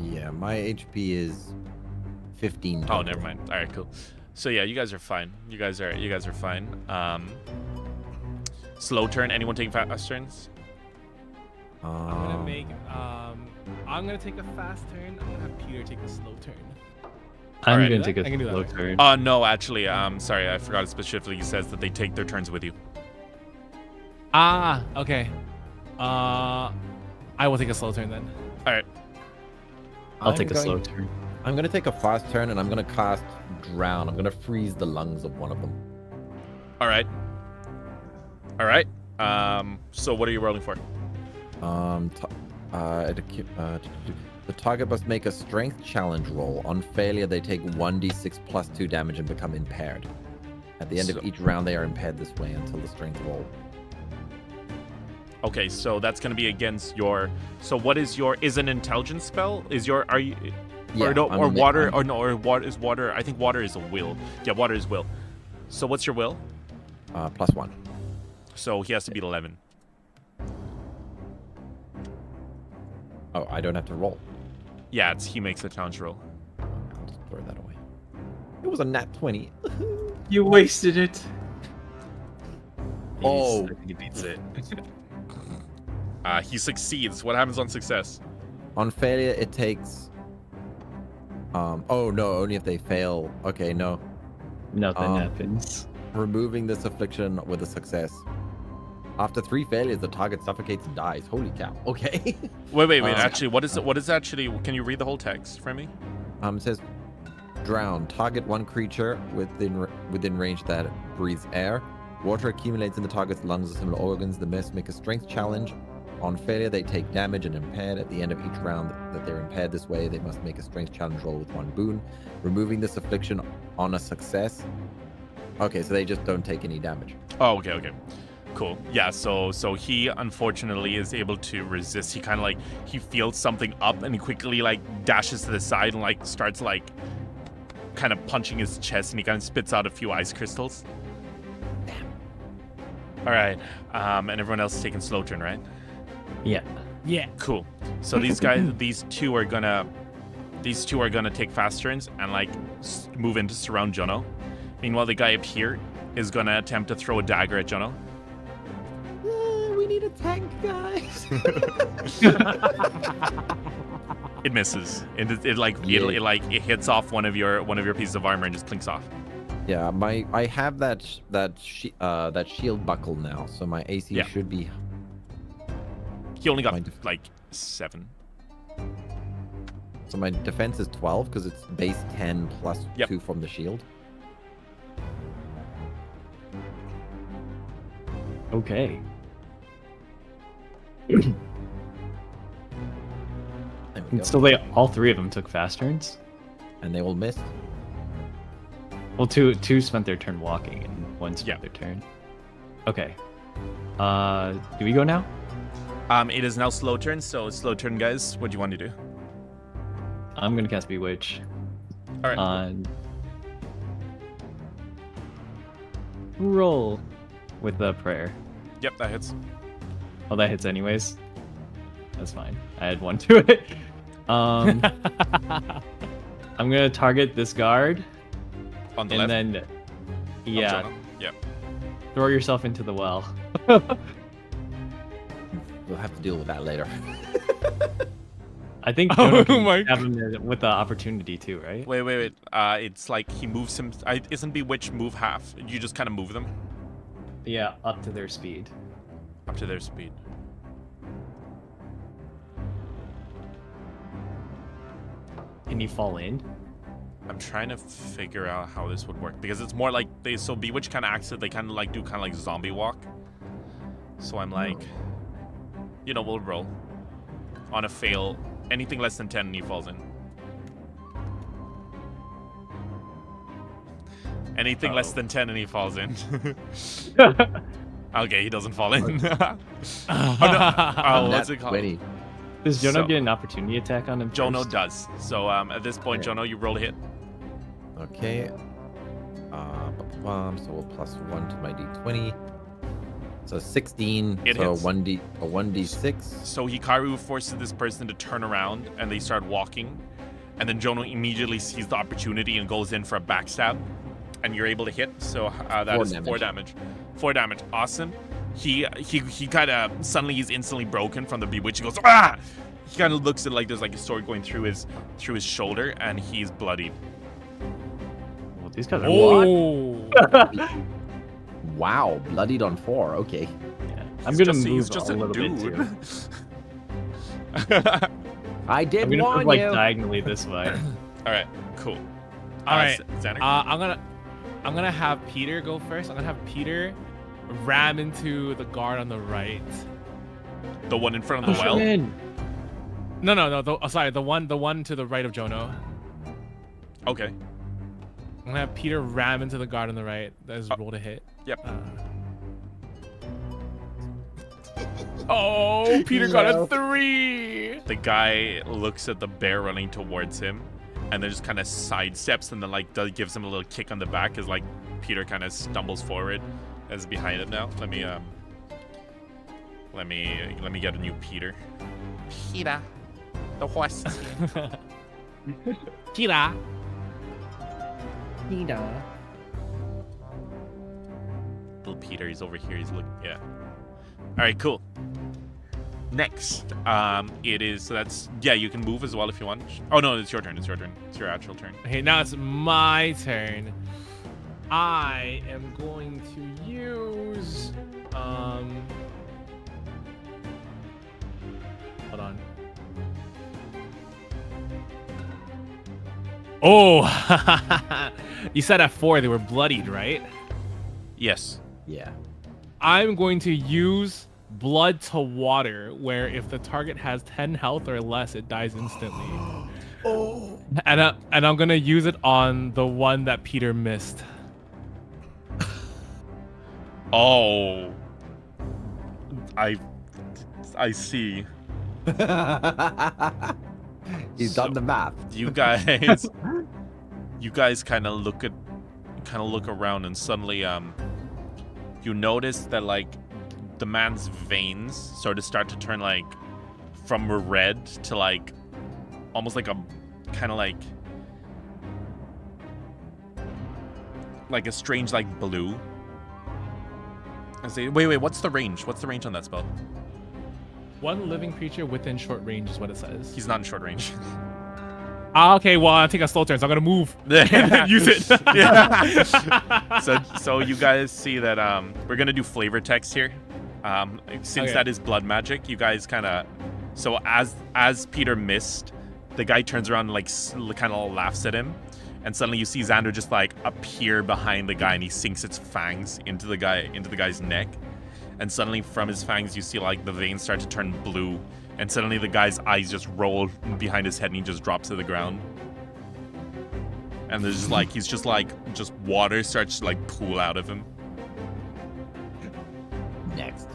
Yeah, my HP is 15. Oh, total. never mind. All right, cool. So yeah, you guys are fine. You guys are fine. Slow turn. Anyone taking fast turns? I'm gonna take a fast turn. I'm gonna have Peter take a slow turn. I'm Alright. going to take I can do a that. slow turn. No, actually, sorry, I forgot it specifically says that they take their turns with you. Ah, okay. I will take a slow turn then. All right. I'll I'm take a going- slow turn. I'm gonna take a fast turn and I'm gonna cast Drown. I'm gonna freeze the lungs of one of them. All right. All right. So what are you rolling for? The target must make a strength challenge roll. On failure, they take 1d6 plus 2 damage and become impaired. At the end So- of each round, they are impaired this way until the strength roll. Okay, so that's gonna be against your. So what is your? Is an intelligence spell? Is your? Are you? Yeah, or no? I'm Or a- water? I'm- Or no? Or what is water? I think water is a will. Yeah, water is will. So what's your will? Plus 1. So he has to beat 11. Oh, I don't have to roll. Yeah, he makes a challenge roll. I'll just throw that away. It was a nat 20. You wasted it. Oh. I think he beats it. He succeeds. What happens on success? On failure, it takes. Oh no, only if they fail. Okay, no. Nothing happens. Removing this affliction with a success. After 3 failures, the target suffocates and dies. Holy cow. Okay. Wait. Um, Actually, what is actually? Can you read the whole text for me? It says, drown. Target one creature within range that breathes air. Water accumulates in the target's lungs or similar organs. The must make a strength challenge. On failure, they take damage and impaired. At the end of each round that they're impaired this way, they must make a strength challenge roll with 1 boon. Removing this affliction on a success. Okay, so they just don't take any damage. Oh, okay. Cool. Yeah, so he unfortunately is able to resist. He kind of he feels something up and he quickly dashes to the side and starts kind of punching his chest and he kind of spits out a few ice crystals. All right. And everyone else is taking slow turn, right? Yeah. Yeah. Cool. So these two are gonna take fast turns and move in to surround Jono. Meanwhile, the guy up here is gonna attempt to throw a dagger at Jono. We need a tank, guys. It misses. It hits off one of your pieces of armor and just clinks off. Yeah, I have that shield buckle now, so my AC Yeah. should be. He only got My def- 7. So my defense is 12 because it's base 10 plus Yep. 2 from the shield. Okay. There we go. So all 3 of them took fast turns. And they all missed. Well, two spent their turn walking, and 1 spent Yeah. their turn. Okay. Do we go now? It is now slow turn, so slow turn, guys. What do you want to do? I'm gonna cast Bewitch. All right. On. Roll with the prayer. Yep, that hits. Oh, that hits anyways. That's fine. I had 1 to it. I'm gonna target this guard, On the and left. then, of yeah, Jono. Yep. throw yourself into the well. We'll have to deal with that later. I think Oh Jono can my have him with the opportunity too, right? Wait. It's like he moves him. Isn't Bewitch move half? You just kind of move them Yeah, up to their speed. up to their speed. Can you fall in? I'm trying to figure out how this would work because it's more like so Bewitch kind of acts it. They kind of like do kind of like zombie walk. So I'm like, you know, we'll roll on a fail. Anything less than 10 and he falls in. Anything less than 10 and he falls in. Okay, he doesn't fall in. What's it called? 20. Does Jono So- get an opportunity attack on him? Jono first? does. So at this point, Okay. Jono, you roll a hit. Okay. So we'll plus 1 to my d20. So 16. It so hits. 1d6. So Hikaru forces this person to turn around and they start walking. And then Jono immediately sees the opportunity and goes in for a backstab. And you're able to hit. So that 4 is damage. 4 damage. 4 damage. Awesome. He kind of suddenly he's instantly broken from the bewitch. He goes, ah! He kind of looks at like there's like a sword going through his shoulder and he's bloodied. Well, these guys are what? Oh. Wow, bloodied on 4. Okay. Yeah. I'm He's gonna just- move he's just a a little dude. bit too. I did I'm gonna warn move like you. diagonally this way. All right, cool. All right. Xander? I'm gonna have Peter go first. I'm gonna have Peter ram into the guard on the right. The one in front of the Push well? him in. No. Sorry, the one to the right of Jono. Okay. I'm gonna have Peter ram into the guard on the right. That is roll to hit. Yep. Oh, Peter got No. a 3. The guy looks at the bear running towards him and then just kind of sidesteps and then like gives him a little kick on the back as like Peter kind of stumbles forward as behind him now. Let me get a new Peter. Peter. The horse. Peter. Little Peter, he's over here. He's looking. Yeah. All right, cool. Next, it is so that's you can move as well if you want. Oh no, it's your turn. It's your turn. It's your actual turn. Okay, now it's my turn. I am going to use hold on. Oh, you said at 4 they were bloodied, right? Yes. Yeah. I'm going to use blood to water, where if the target has 10 health or less, it dies instantly. Oh. And I'm gonna use it on the one that Peter missed. Oh. I see. He's So- done the math. You guys kind of look around and suddenly you notice that like the man's veins sort of start to turn like from red to like almost like a kind of like a strange like blue. I say, wait, what's the range? What's the range on that spell? One living creature within short range is what it says. He's not in short range. Okay, well, I take a slow turn, so I'm gonna move. Use it. Yeah. So you guys see that we're gonna do flavor text here. Since Okay. that is blood magic, you guys kind of so as Peter missed, the guy turns around and like kind of laughs at him, and suddenly you see Xander just like appear behind the guy and he sinks its fangs into the guy's neck, and suddenly from his fangs you see like the veins start to turn blue, and suddenly the guy's eyes just roll behind his head and he just drops to the ground. And there's just like just water starts to like pool out of him. Next.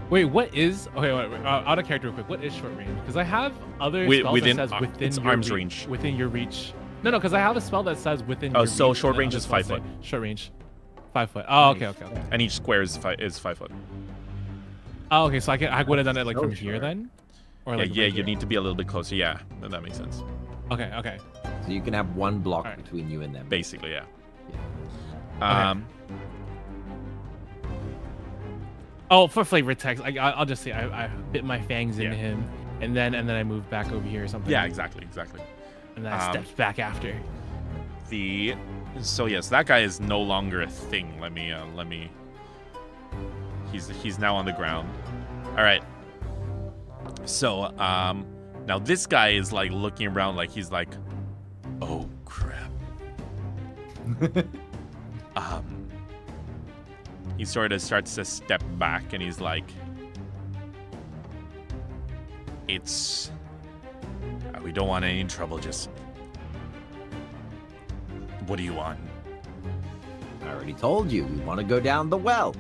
Wait, what is? Okay, wait, out of character real quick. What is short range? Because I have other spells Within- that says within it's your arm's reach, range. Within your reach. No, because I have a spell that says within. Oh, your so reach, short and range other is spells 5 say Short range, 5 foot. Oh, okay. And each square is 5 foot. Oh, okay. So I would have done it like So from here short. then, or Yeah, like yeah, right you here? need to be a little bit closer. Yeah, then that makes sense. Okay. So you can have one block Alright. between you and them. Basically, yeah. Okay. Oh, for flavor text, I'll just say I bit my fangs into Yeah. him, and then I moved back over here or something. Yeah, exactly. And then I stepped back after. So yes, that guy is no longer a thing. Let me. He's now on the ground. All right. So now this guy is like looking around like he's like, oh crap. He sort of starts to step back and he's like, we don't want any trouble, just what do you want? I already told you, we want to go down the well.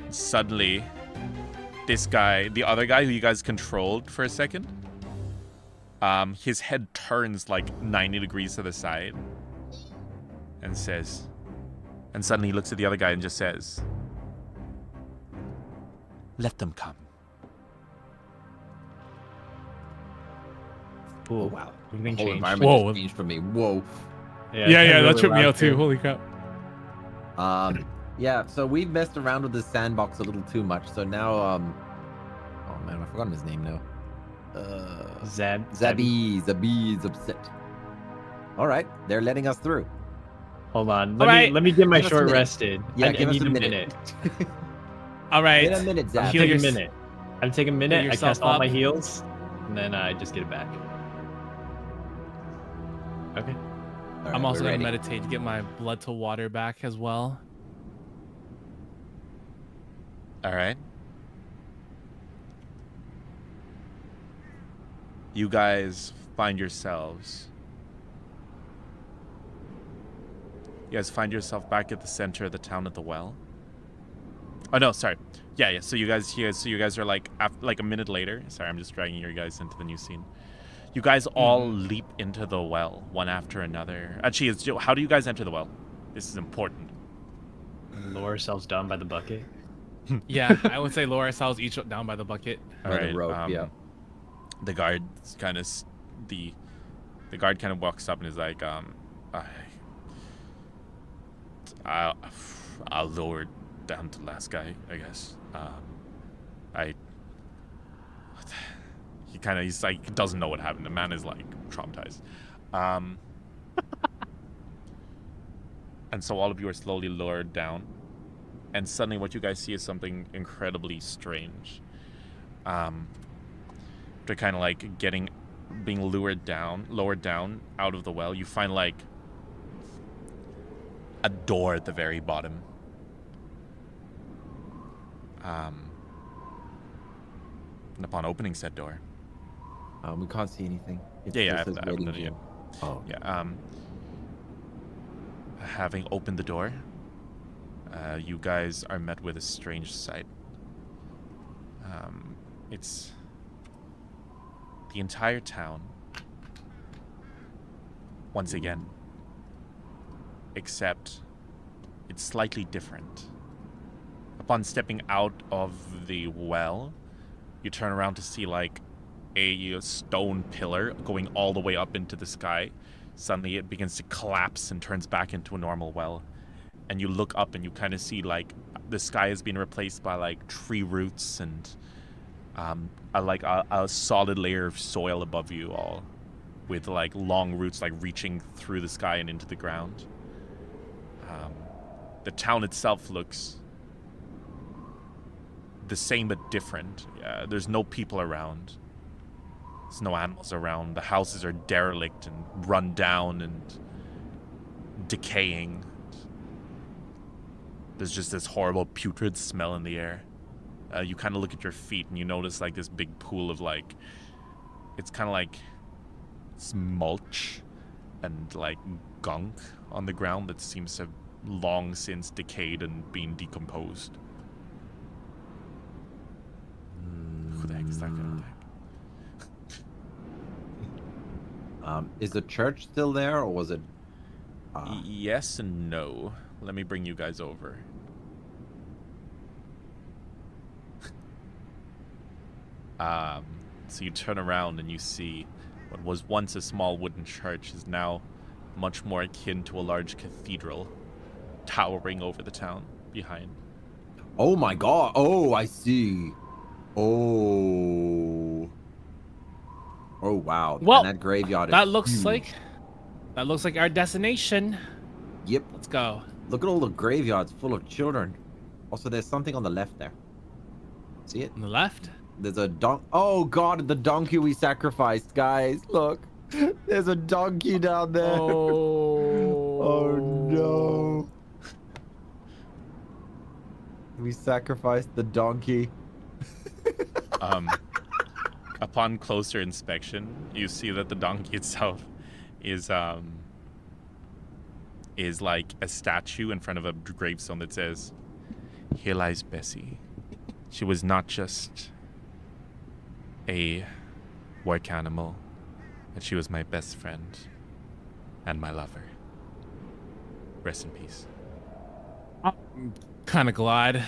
Suddenly, this guy, the other guy who you guys controlled for a second, his head turns like 90 degrees to the side and says, and suddenly he looks at the other guy and just says, let them come. Oh, wow. Everything The whole changed. environment Whoa. just changed for me. Whoa. Yeah, that tripped me out too. Holy crap. Yeah, so we've messed around with this sandbox a little too much. So now, oh man, I've forgotten his name now. Zabby's upset. All right, they're letting us through. Hold on. All right. Let me get my Give us a short minute. rested. Yeah, I give us need a a minute. All right. Wait a minute, I'm Zab. Heal taking a yours- minute. I'm taking a minute. I yourself cast all up. my heals, and then I just get it back. Okay. All right, I'm also we're gonna ready. meditate to get my blood to water back as well. All right. You guys find yourselves. You guys find yourself back at the center of the town at the well. Oh no, sorry. Yeah. So you guys are like like a minute later. Sorry, I'm just dragging you guys into the new scene. You guys all leap into the well, one after another. Actually, how do you guys enter the well? This is important. Lower ourselves down by the bucket. Yeah, I would say lower ourselves each down by the bucket. All By the right. rope, yeah. The guard kind of the guard kind of walks up and is like, I'll lower down to the last guy, I guess. He's like, he doesn't know what happened. The man is like traumatized. And so all of you are slowly lowered down. And suddenly what you guys see is something incredibly strange. They're kind of like being lowered down out of the well. You find like a door at the very bottom. And upon opening said door. We can't see anything. It Yeah, still says I haven't waiting done it yet. room. Oh, Yeah. Having opened the door, you guys are met with a strange sight. It's the entire town, once again, except it's slightly different. Upon stepping out of the well, you turn around to see like a stone pillar going all the way up into the sky. Suddenly it begins to collapse and turns back into a normal well. And you look up and you kind of see like the sky has been replaced by like tree roots and a solid layer of soil above you all, with like long roots like reaching through the sky and into the ground. The town itself looks the same but different. There's no people around. There's no animals around. The houses are derelict and run down and decaying. There's just this horrible putrid smell in the air. You kind of look at your feet and you notice like this big pool of like, it's kind of like it's mulch and like gunk on the ground that seems to have long since decayed and been decomposed. Who the heck is that guy? Is the church still there, or was it? Yes and no. Let me bring you guys over. So you turn around and you see what was once a small wooden church is now much more akin to a large cathedral towering over the town behind. Oh my god. Oh, I see. Oh. Oh wow. Well, and that graveyard is That looks huge. like our destination. Yep. Let's go. Look at all the graveyards full of children. Also, there's something on the left there. See it? On the left. There's a Oh god, the donkey we sacrificed, guys. Look. There's a donkey down there. Oh no. We sacrificed the donkey. Upon closer inspection, you see that the donkey itself is like a statue in front of a gravestone that says, "Here lies Bessie. She was not just a work animal, but she was my best friend and my lover. Rest in peace." Kind of glad,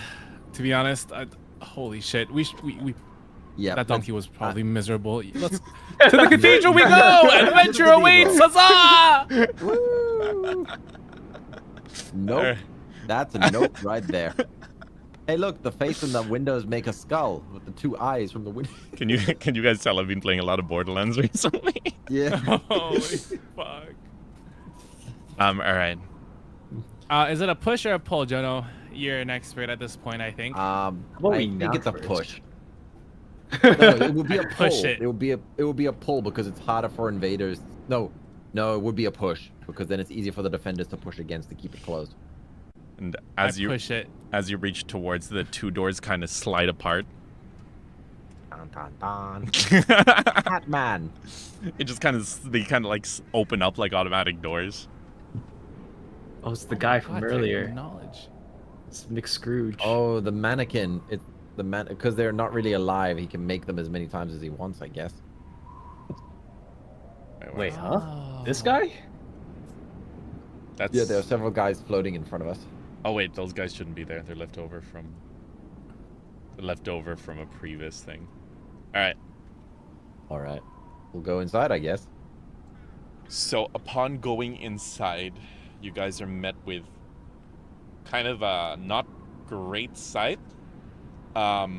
to be honest. Holy shit. We Yeah. that donkey was probably miserable. Let's to the cathedral we go. Adventure awaits. Huzzah! Woo! Nope. That's a nope right there. Hey, look, the face in the windows make a skull with the two eyes from the window. Can you guys tell I've been playing a lot of Borderlands recently? Yeah. Holy fuck. All right. Is it a push or a pull, Jono? You're an expert at this point, I think. I What we think knock it's a first? push. No, it would be a pull. Push it. It would be a pull because it's harder for invaders. No, it would be a push because then it's easier for the defenders to push against to keep it closed. And I as you push it. as you reach towards the two doors, kind of slide apart. Dun, dun, dun. Catman. It just they kind of like open up like automatic doors. Oh, it's the guy from God, earlier. Knowledge. It's Mick Scrooge. Oh, the mannequin. It's the man because they're not really alive. He can make them as many times as he wants, I guess. Wait, huh? Oh. This guy? That's Yeah, there are several guys floating in front of us. Oh wait, those guys shouldn't be there. They're left over from a previous thing. All right. All right, we'll go inside, I guess. So upon going inside, you guys are met with kind of a not great sight. Do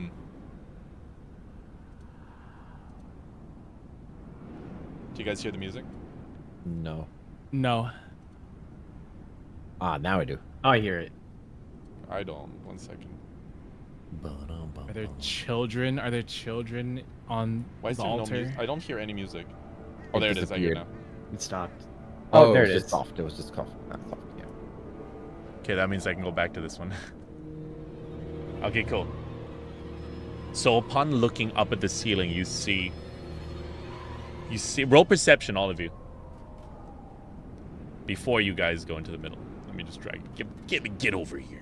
you guys hear the music? No. No. Ah, now I do. Oh, I hear it. I don't. 1 second. Are there children? Are there children on Why is the there no altar? music? I don't hear any music. It Oh, there it is. I hear disappeared. now. It stopped. Oh, Oh, there it it was is. just soft. It was just soft. Not soft. Yeah. Okay, that means I can go back to this one. Okay, cool. So upon looking up at the ceiling, you see roll perception, all of you. Before you guys go into the middle. Let me just drag. Get over here.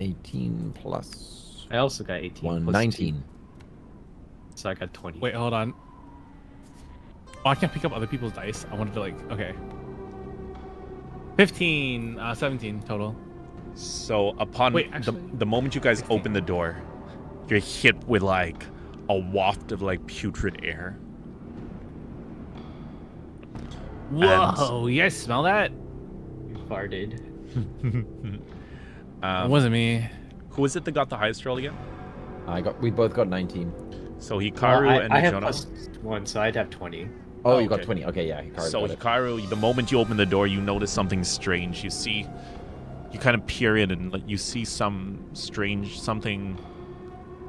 18 plus I also got 18. 1, plus 19. 2. So I got 20. Wait, hold on. Oh, I can't pick up other people's dice. I wanted to okay. 15, 17 total. So upon Wait, actually- the moment you guys open the door, you're hit with like a waft of like putrid air. Whoa, you guys smell that? You farted. It wasn't me. Who was it that got the highest roll again? We both got 19. So Hikaru Well, and I have Mijono. +1, so I'd have 20. Oh, Oh, you got okay. 20. Okay, yeah. Hikaru So got it. Hikaru, the moment you open the door, you notice something strange. You kind of peer in and you see something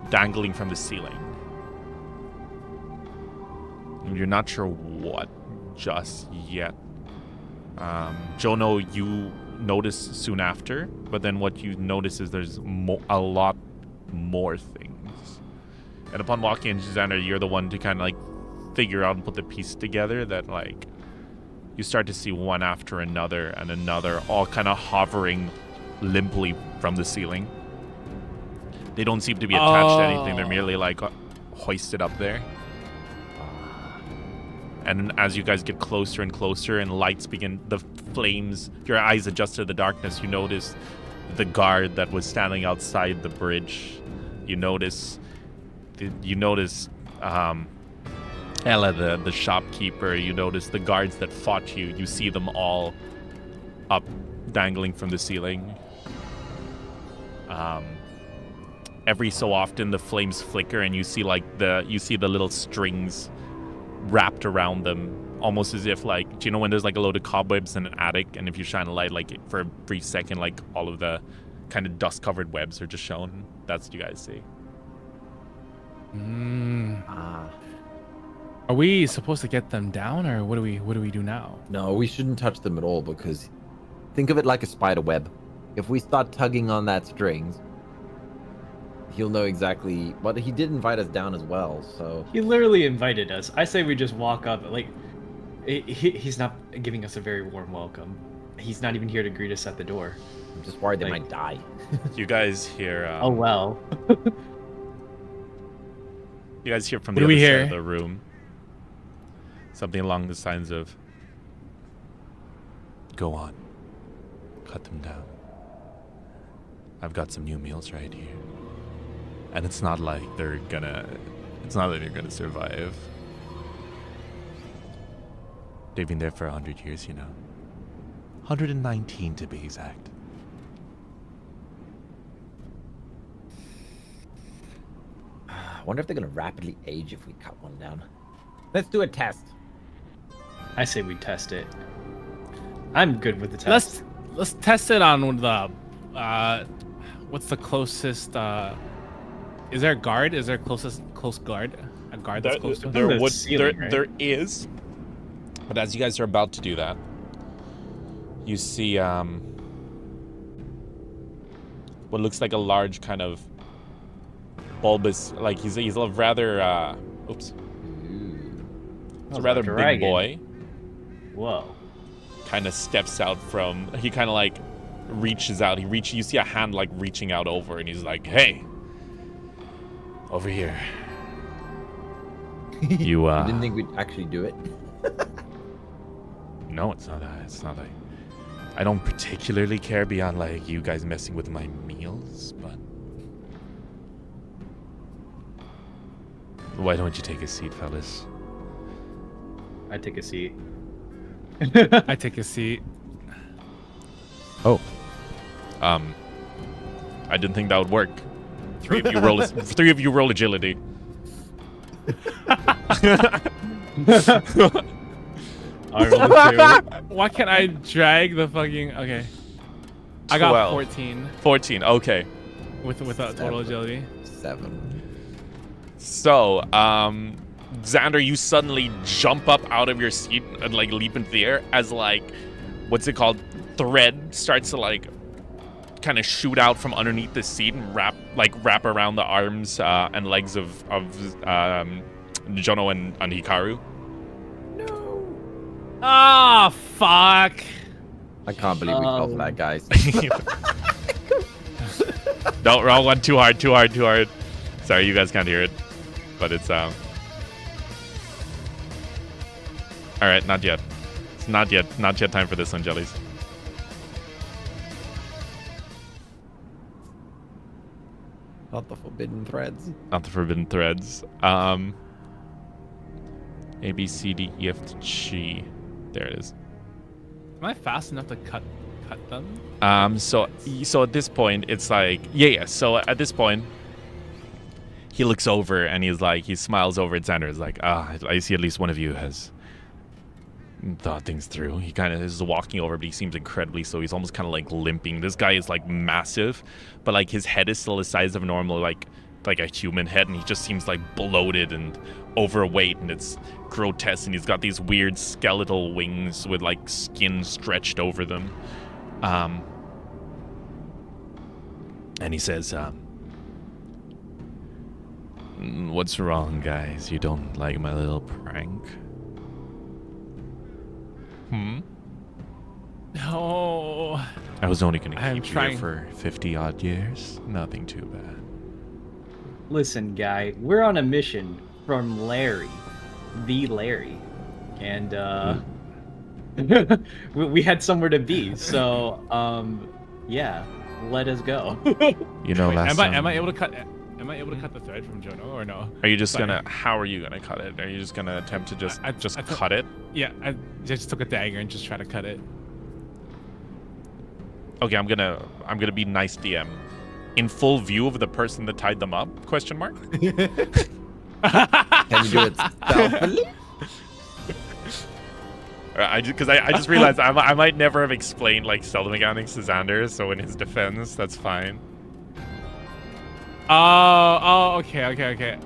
dangling from the ceiling. And you're not sure what just yet. Jono, you notice soon after, but then what you notice is there's a lot more things. And upon walking in, Xander, you're the one to kind of like figure out and put the piece together that like you start to see one after another and another, all kind of hovering limply from the ceiling. They don't seem to be attached to anything. They're merely like hoisted up there. And as you guys get closer and closer and lights begin, the flames, your eyes adjust to the darkness, you notice the guard that was standing outside the bridge. You notice Ella, the shopkeeper. You notice the guards that fought you. You see them all up, dangling from the ceiling. Every so often, the flames flicker, and you see the little strings wrapped around them, almost as if like, do you know when there's like a load of cobwebs in an attic, and if you shine a light like for a brief second, like all of the kind of dust-covered webs are just shown. That's what you guys see. Are we supposed to get them down, or what do we do now? No, we shouldn't touch them at all, because think of it like a spider web. If we start tugging on that strings, he'll know exactly. But he did invite us down as well, so He literally invited us. I say we just walk up. Like, he's not giving us a very warm welcome. He's not even here to greet us at the door. I'm just worried they Like- might die. You guys hear. Oh well. You guys hear from What the do other we side hear? of the room something along the lines of, "Go on, cut them down. I've got some new meals right here, and it's not like they're gonna survive. They've been there for 100 years, you know. 119 to be exact." I wonder if they're gonna rapidly age if we cut one down. Let's do a test. I say we test it. I'm good with the test. Let's test it on the what's the closest is there a guard? Is there a close guard? A guard that's close to there him? the ceiling, right? there is, but as you guys are about to do that, you see what looks like a large kind of bulbous, like he's a rather it's a rather big dragon. boy. Whoa. Kind of steps out from, he kind of like reaches out, you see a hand like reaching out over, and he's like, "Hey, over here." You You didn't think we'd actually do it? no, it's not like, I don't particularly care beyond like you guys messing with my meals, but why don't you take a seat, fellas? I take a seat. I take a seat. Oh. I didn't think that would work. Three of you roll agility. I rolled a 2. Why can't I drag the fucking? Okay, I got 12. 14 14, okay. with a total agility. 7. So, Xander, you suddenly jump up out of your seat and like leap into the air as like, what's it called? Thread starts to like kind of shoot out from underneath the seat and wrap around the arms and legs of Jono and Hikaru. Ah, fuck. I can't believe we fell for that, guys. Don't roll one too hard. Sorry, you guys can't hear it, but it's all right. Not yet. It's not yet time for this one, Jellies. Not the forbidden threads. Not the forbidden threads. A, B, C, D, E, F, G. There it is. Am I fast enough to cut them? So at this point, it's like, yeah. So at this point, he looks over and he smiles over at Xander. It's like, I see at least one of you has thought things through. He kind of is walking over, but he seems incredibly slow. He's almost kind of like limping. This guy is like massive, but like his head is still the size of a normal, like a human head, and he just seems like bloated and overweight, and it's grotesque, and he's got these weird skeletal wings with like skin stretched over them. And he says, "What's wrong, guys? You don't like my little prank?" No. I was only going to I'm keep you trying. here for 50 odd years. Nothing too bad. Listen, guy, we're on a mission from Larry, the Larry, and we had somewhere to be. So, yeah, let us go. You know, Wait, last am time... I able to cut? Am I able to cut the thread from Jono or no? Are you just Sorry. gonna... How are you gonna cut it? Are you just gonna attempt to just I cut it? Yeah, I just took a dagger and just tried to cut it. Okay, I'm gonna be nice DM. in full view of the person that tied them up? Question mark. Can you do it stealthily? I just realized I might never have explained like stealth mechanics to Xander, so in his defense, that's fine. Okay.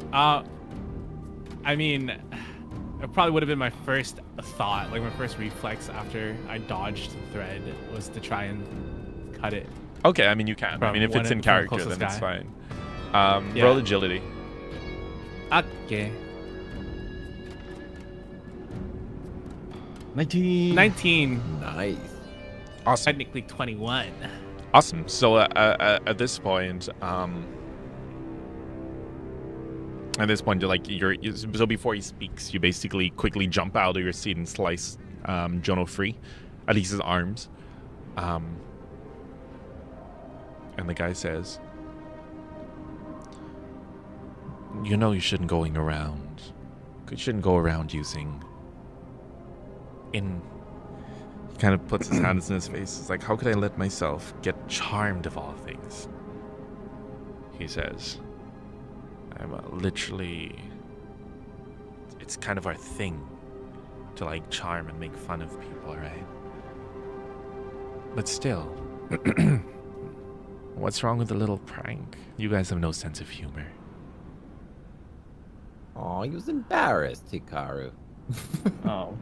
I mean, it probably would have been my first thought, like my first reflex after I dodged the thread was to try and cut it. Okay, I mean you can. I From mean if it's in from character, closest then it's guy. fine. Yeah. Roll agility. Okay. 19. 19. Nice. Awesome. Technically 21. Awesome. So at this point, so before he speaks, you basically quickly jump out of your seat and slice Jono free, at least his arms. And the guy says, "You know you shouldn't go around using." He kind of puts his hands in his face. It's like, how could I let myself get charmed of all things? He says, I'm literally, it's kind of our thing to like charm and make fun of people, right? But still, what's wrong with a little prank? You guys have no sense of humor. Oh, he was embarrassed, Hikaru. Oh.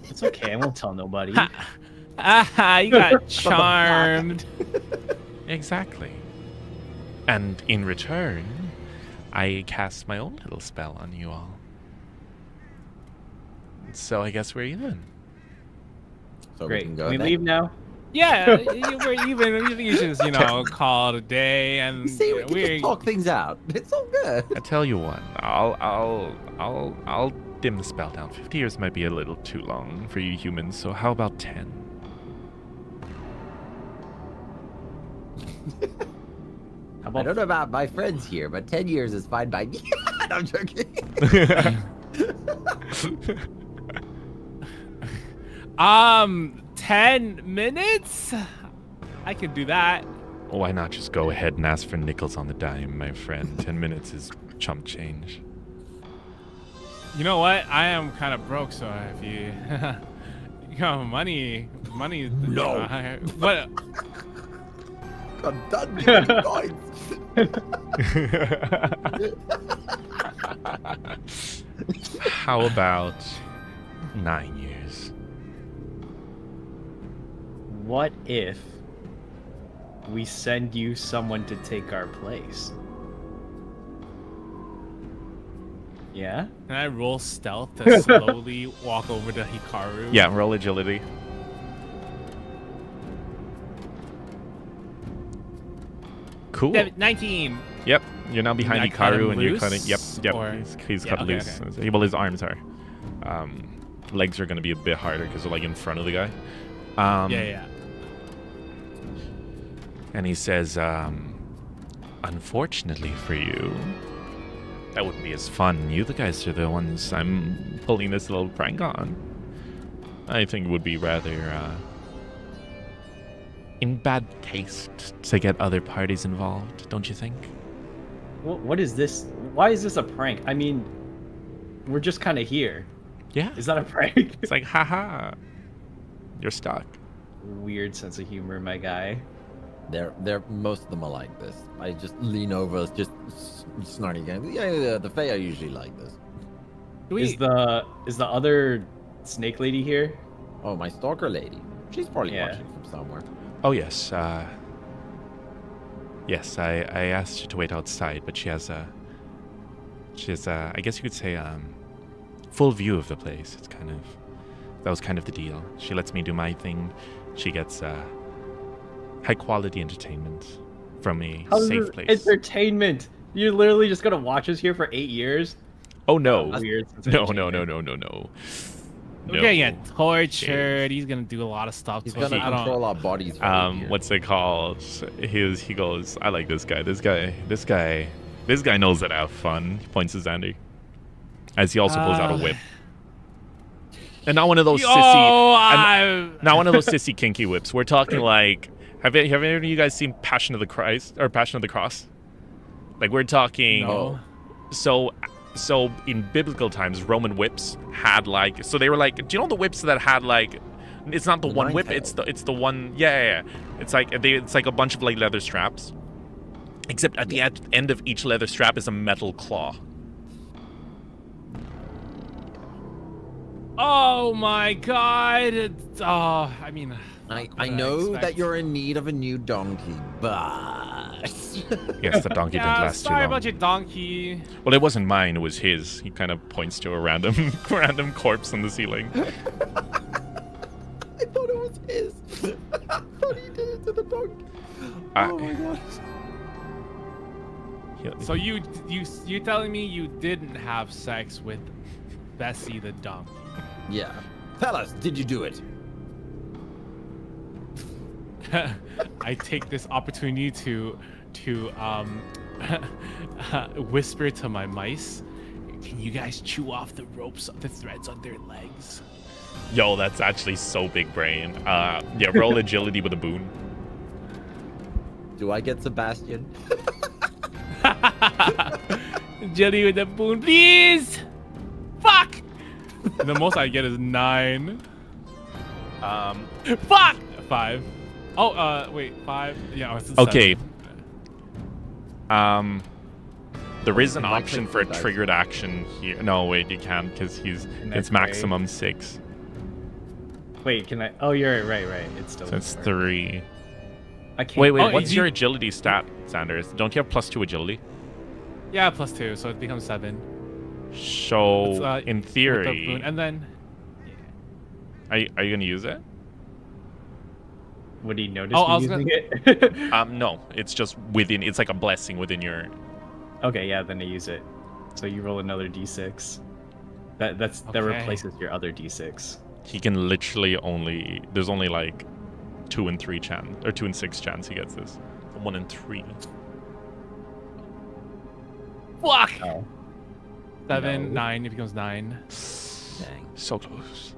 It's okay. I won't tell nobody. You got charmed. Exactly. And in return, I cast my own little spell on you all. So I guess we're even. So we Great. can Can go we then? leave now? Yeah, we're even. You just, call it a day, and See, we can just talk things out. It's all good. I tell you what, I'll dim the spell down. 50 years might be a little too long for you humans, so how about 10? How I about don't know about my friends here, but 10 years is fine by me. I'm joking. 10 minutes? I could do that. Why not just go ahead and ask for nickels on the dime, my friend? 10 minutes is chump change. You know what? I am kind of broke, so if you, money. No. What? I'm done giving coins. How about 9 years? what if we send you someone to take our place? Yeah? Can I roll stealth to slowly walk over to Hikaru? Yeah, roll agility. Cool. 19. Yep, you're now behind I cut Hikaru him and you're cutting. loose, Yep, or- he's Yeah, cut okay, loose. okay. Well, his arms are. Legs are going to be a bit harder because they're like in front of the guy. Yeah. And he says, unfortunately for you, that wouldn't be as fun. You the guys are the ones I'm pulling this little prank on. I think it would be rather in bad taste to get other parties involved, don't you think? What is this? Why is this a prank? I mean, we're just kind of here. Yeah. Is that a prank? It's like, haha, you're stuck. Weird sense of humor, my guy. They're most of them are like this. I just lean over, just snarky again. Yeah, the Fae are usually like this. Is the other snake lady here? Oh, my stalker lady. She's probably Yeah. watching from somewhere. Oh yes, yes. I asked her to wait outside, but she has I guess you could say full view of the place. That was kind of the deal. She lets me do my thing. She gets high quality entertainment from a How's safe this place. entertainment? You're literally just gonna watch us here for 8 years? Oh no, Weird sense of no. entertainment. We're gonna get tortured. He's gonna do a lot of stuff. He's to gonna us. I don't- control our bodies. right here. What's it called? He goes, I like this guy. This guy knows how to have fun. He points to Xander. As he also pulls out a whip. And not one of those sissy, not one of those sissy kinky whips. We're talking like Have any of you guys seen Passion of the Christ or Passion of the Cross? Like we're talking. No. So in biblical times, Roman whips had like. So they were like. Do you know the whips that had like? It's not the one nine whip. tail. It's the one. Yeah. It's like it's like a bunch of like leather straps. Except at the end of each leather strap is a metal claw. Oh my god! I mean, I what did know that expect? you're in need of a new donkey, but Yes, the donkey didn't Yeah, last too sorry long. about your donkey. Well, it wasn't mine. It was his. He kind of points to a random corpse on the ceiling. I thought it was his. I thought he did it to the donkey. Oh my gosh. So you telling me you didn't have sex with Bessie the donkey? Yeah. Tell us, did you do it? I take this opportunity to whisper to my mice. Can you guys chew off the threads on their legs? Yo, that's actually so big brain. Yeah, roll agility with a boon. Do I get Sebastian? Jelly with the boon, please. Fuck. The most I get is 9. Fuck. 5. Oh, wait, 5. Yeah, it's a Okay. 7. There is an Can I option click for a the dice? triggered action here. No, wait, you can't because it's Next maximum 6. Wait, can I? Oh, you're right. It's still. So it's 3. I can't. Wait, Oh, what's you- your agility stat, Sanders? Don't you have +2 agility? Yeah, +2, so it becomes 7. So, It's, in With the theory, boon, and then are you going to use it? Would he notice Oh, I me was using it? No, it's just within. It's like a blessing within your. Okay, yeah, then I use it. So you roll another d6. That Okay. replaces your other d6. He can literally only. There's only like 2 and 3 chance, or 2 and 6 chance he gets this. 1 and 3. fuck. Oh. 7, No. 9. It becomes 9. Dang. So close.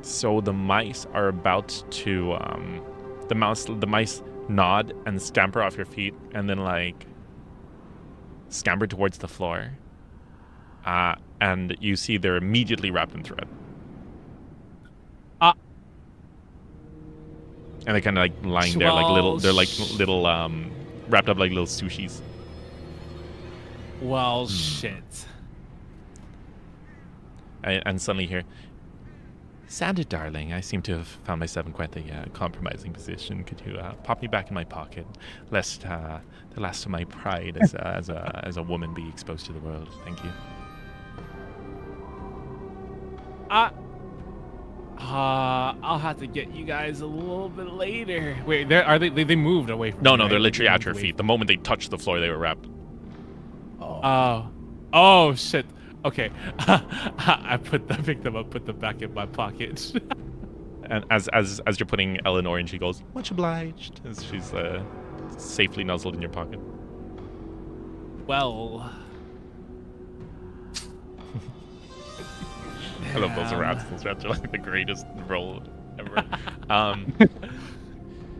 So the mice are about to. The mice nod and scamper off your feet, and then like. Scamper towards the floor. And you see they're immediately wrapped in thread. Ah. And they're kind of like lying there, like little. They're like little, wrapped up like little sushis. Well, shit. And suddenly here, Sandra, darling, I seem to have found myself in quite a compromising position. Could you pop me back in my pocket, lest the last of my pride as a woman be exposed to the world? Thank you. I'll have to get you guys a little bit later. Wait, they moved away from No, me, no, right? they're They literally at moved your away feet. The moment they touched the floor, they were wrapped. Oh shit. Okay. I picked them up, put them back in my pocket. And as you're putting Eleanor in, she goes, "Much obliged," as she's safely nuzzled in your pocket. Well. I love those rats. Those rats are like the greatest role ever.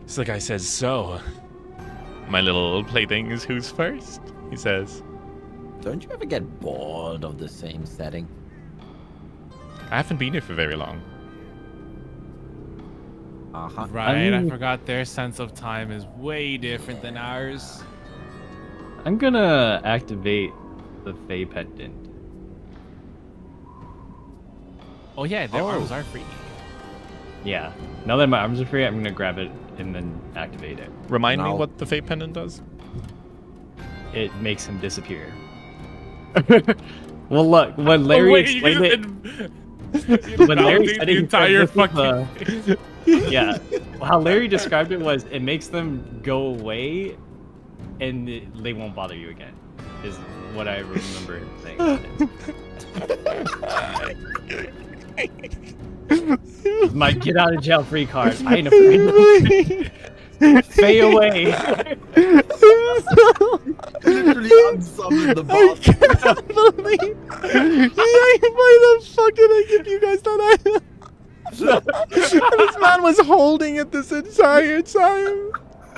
So the guy says, "So, my little playthings, who's first?" He says. Don't you ever get bored of the same setting? I haven't been here for very long. Uh-huh. Right, I I'm- forgot their sense of time is way different than ours. I'm gonna activate the Fey Pendant. Oh yeah, their Oh. arms are free. Yeah. Now that my arms are free, I'm gonna grab it and then activate it. Remind me No. what the Fate Pendant does? It makes him disappear. Well, look, when Larry explained it, when Larry said the it, he entire said this fucking. is yeah, how Larry described it was it makes them go away, and they won't bother you again. Is what I remember him saying. My get out of jail free card. I ain't afraid. Fade away. Literally unsummoned the boss. Why the fuck did I give you guys that? This man was holding it this entire time.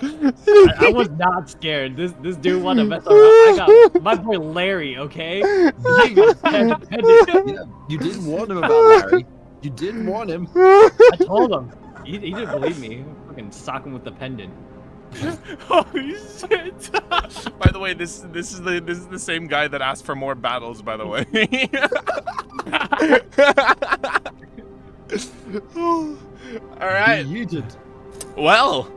I was not scared. This dude wanted to mess around. I got my boy Larry, okay? He got pendant. Yeah, you didn't warn him about Larry. You didn't warn him. I told him. He didn't believe me. Fucking sock him with the pendant. Holy shit! By the way, this is the same guy that asked for more battles. By the way. All right. You did. Well,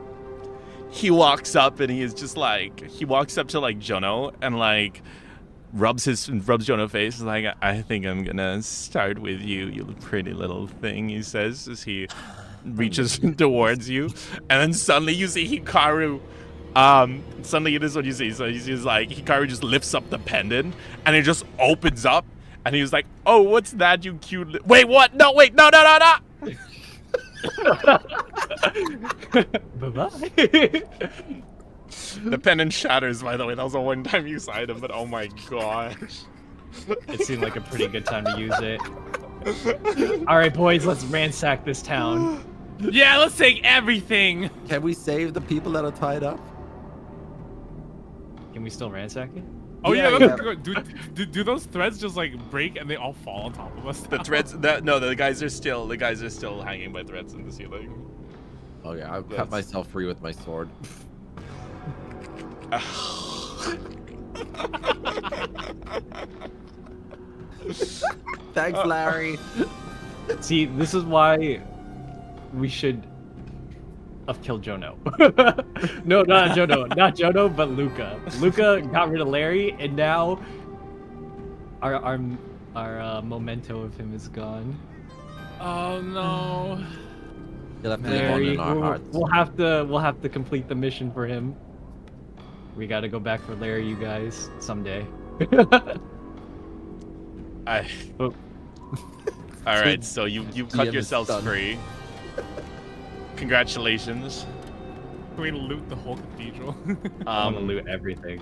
he walks up and he is just like, he walks up to like Jono and like rubs Jono's face. Like, I think I'm gonna start with you, you pretty little thing. He says as he reaches towards you, and then suddenly you see Hikaru. Suddenly it is what you see. So he's like, Hikaru just lifts up the pendant and it just opens up, and he's like, "Oh, what's that, you cute? Wait, what? No, wait, no." Bye-bye. The pendant shatters, by the way. That was a one-time use item, but oh my gosh. It seemed like a pretty good time to use it. All right, boys, let's ransack this town. Yeah, let's take everything. Can we save the people that are tied up? Can we still ransack it? Oh yeah, Yeah, do those threads just like break and they all fall on top of us? The threads, the guys are still hanging by threads in the ceiling. Oh yeah, I'll cut myself free with my sword. Thanks, Larry. See, this is why we should have killed Jono. No, not Jono, but Luca. Luca got rid of Larry, and now our memento of him is gone. Oh no. You'll have to live on Larry, in our hearts. we'll have to complete the mission for him. We got to go back for Larry, you guys, someday. All right, so you cut DM is yourselves stunned. free. Congratulations. Can we loot the whole cathedral? I want to loot everything.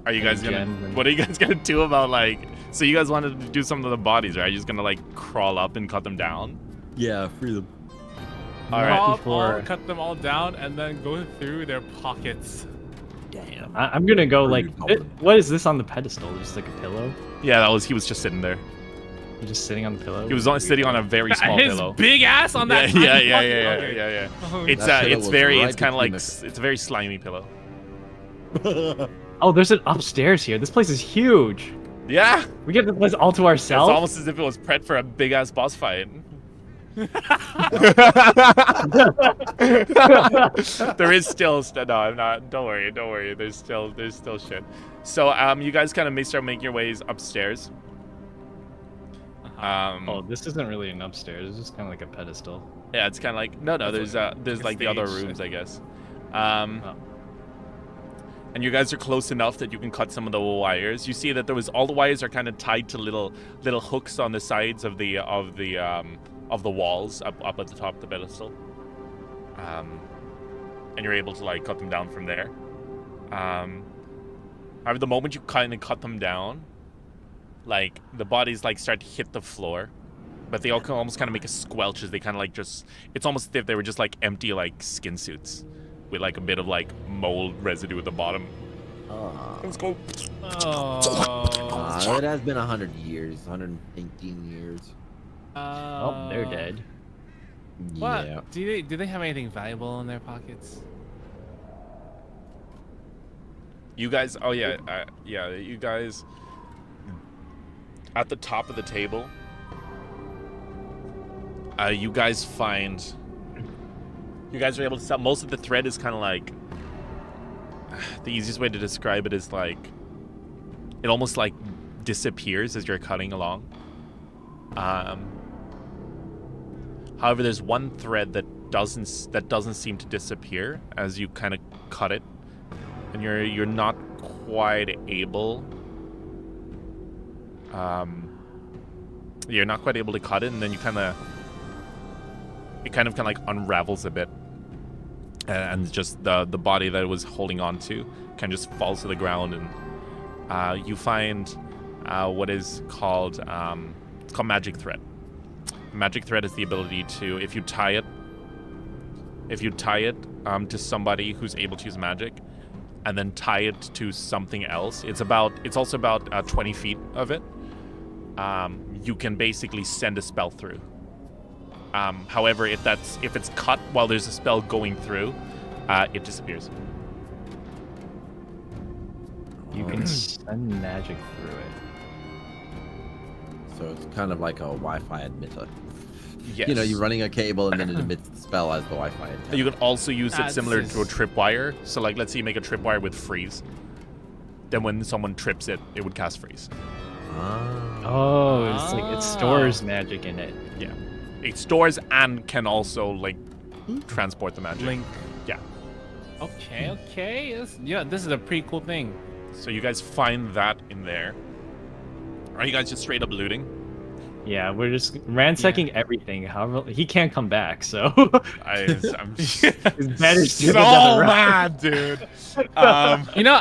Are you guys gonna? Gen- What are you guys gonna do about like? So you guys wanted to do something to the bodies, right? Are you just gonna like crawl up and cut them down? Yeah, free them. All right. I'll cut them all down and then go through their pockets. Damn. I'm gonna go like, Rude. what is this on the pedestal? Just like a pillow? Yeah, he was just sitting there. You're just sitting on the pillow? He was sitting on a very small His pillow. big ass on that. Yeah, tiny yeah. pocket? Oh, Okay. It's That pillow was right it's kind of like between it's a very slimy pillow. Oh, there's an upstairs here. This place is huge. Yeah, We get this place all to it's ourselves. almost as if it was prepped for a big ass boss fight. There is still no, I'm not. Don't worry. There's still shit. So you guys kind of start making your ways upstairs. Oh, this isn't really an upstairs. It's just kind of like a pedestal. Yeah, it's kind of like no. There's like the other stage. rooms, I guess. Oh. And you guys are close enough that you can cut some of the wires. You see that all the wires are kind of tied to little hooks on the sides of the walls up at the top of the pedestal. And you're able to like cut them down from there. However, the moment you kind of cut them down, like the bodies like start to hit the floor, but they all almost kind of make a squelch as they kind of like it's almost as if they were just like empty like skin suits with like a bit of like mold residue at the bottom. Let's go. Oh. It has been 100 years, 118 years. Oh, they're dead. What? Yeah. Do they have anything valuable in their pockets? You guys, oh yeah, you guys at the top of the table. You guys are able to sell. Most of the thread is kind of like, the easiest way to describe it is like, it almost like disappears as you're cutting along. However, there's one thread that doesn't seem to disappear as you kind of cut it, and you're not quite able. You're not quite able to cut it, and then it kind of like unravels a bit, and just the body that it was holding on to kind of just falls to the ground, and you find what is called it's called magic thread. magic thread has the ability to, if you tie it to somebody who's able to use magic, and then tie it to something else. It's also about 20 feet of it. You can basically send a spell through. However, if it's cut while there's a spell going through, it disappears. You can send magic through it. So it's kind of like a Wi-Fi emitter. Yes. You know, you're running a cable and then it emits the spell as the Wi-Fi antenna. You can also use it That's similar just- to a tripwire. So, like, let's say you make a tripwire with freeze. Then when someone trips it, it would cast freeze. Oh, it's like it stores magic in it. Yeah. It stores and can also, like, transport the magic. Link. Yeah. Okay. This is a pretty cool thing. So you guys find that in there. Are you guys just straight up looting? Yeah, we're just ransacking everything. However, he can't come back, so I'm it's better to so give another round. mad, dude. You know,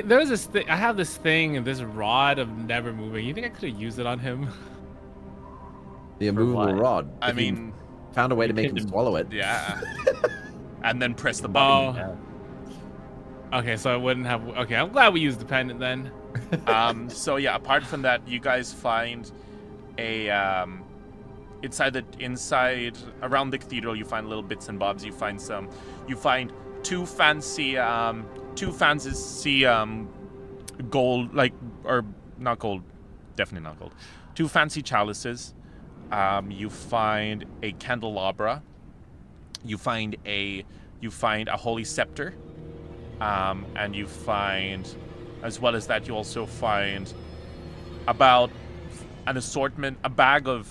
there was this thing. I have this thing, this rod of never moving. You think I could have used it on him? The immovable what? rod. I If you mean, found a way to make him pinned him. swallow it. yeah. And then press the button. Oh. Yeah. Okay, so I wouldn't have. Okay, I'm glad we used the pendant then. So yeah, apart from that, you guys find a inside around the cathedral. You find little bits and bobs. You find two fancy gold, like, or not gold, definitely not gold. Two fancy chalices. You find a candelabra. You find a holy scepter. And you find, as well as that, you also find about an assortment, a bag of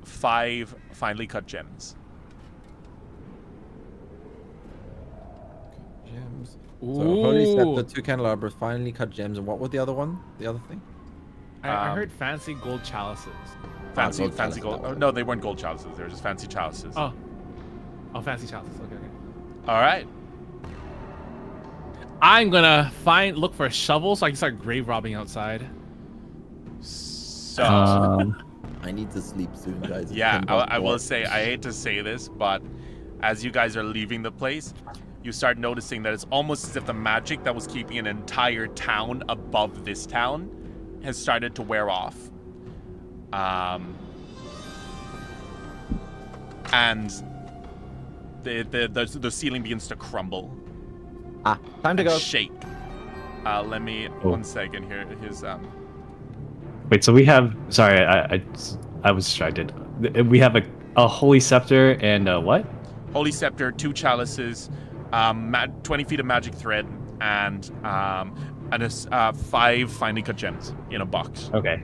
5 finely cut gems. Gems. Ooh. So holy scepter, 2 candelabras, finely cut gems, and what was the other one? The other thing? I heard fancy gold chalices. Fancy gold fancy chalices, gold. that Oh, was no, they weren't gold chalices. They were just fancy chalices. Oh, fancy chalices. Okay. All right. I'm gonna look for a shovel so I can start grave robbing outside. So I need to sleep soon, guys. It's yeah, 10 I will past say, I hate to say this, but as you guys are leaving the place, you start noticing that it's almost as if the magic that was keeping an entire town above this town has started to wear off. And the ceiling begins to crumble. time to and go. shake. Let me 1 second here. His Wait, so we have. Sorry, I was distracted. We have a holy scepter and what? holy scepter, 2 chalices, 20 feet of magic thread, and 5 finely cut gems in a box. Okay.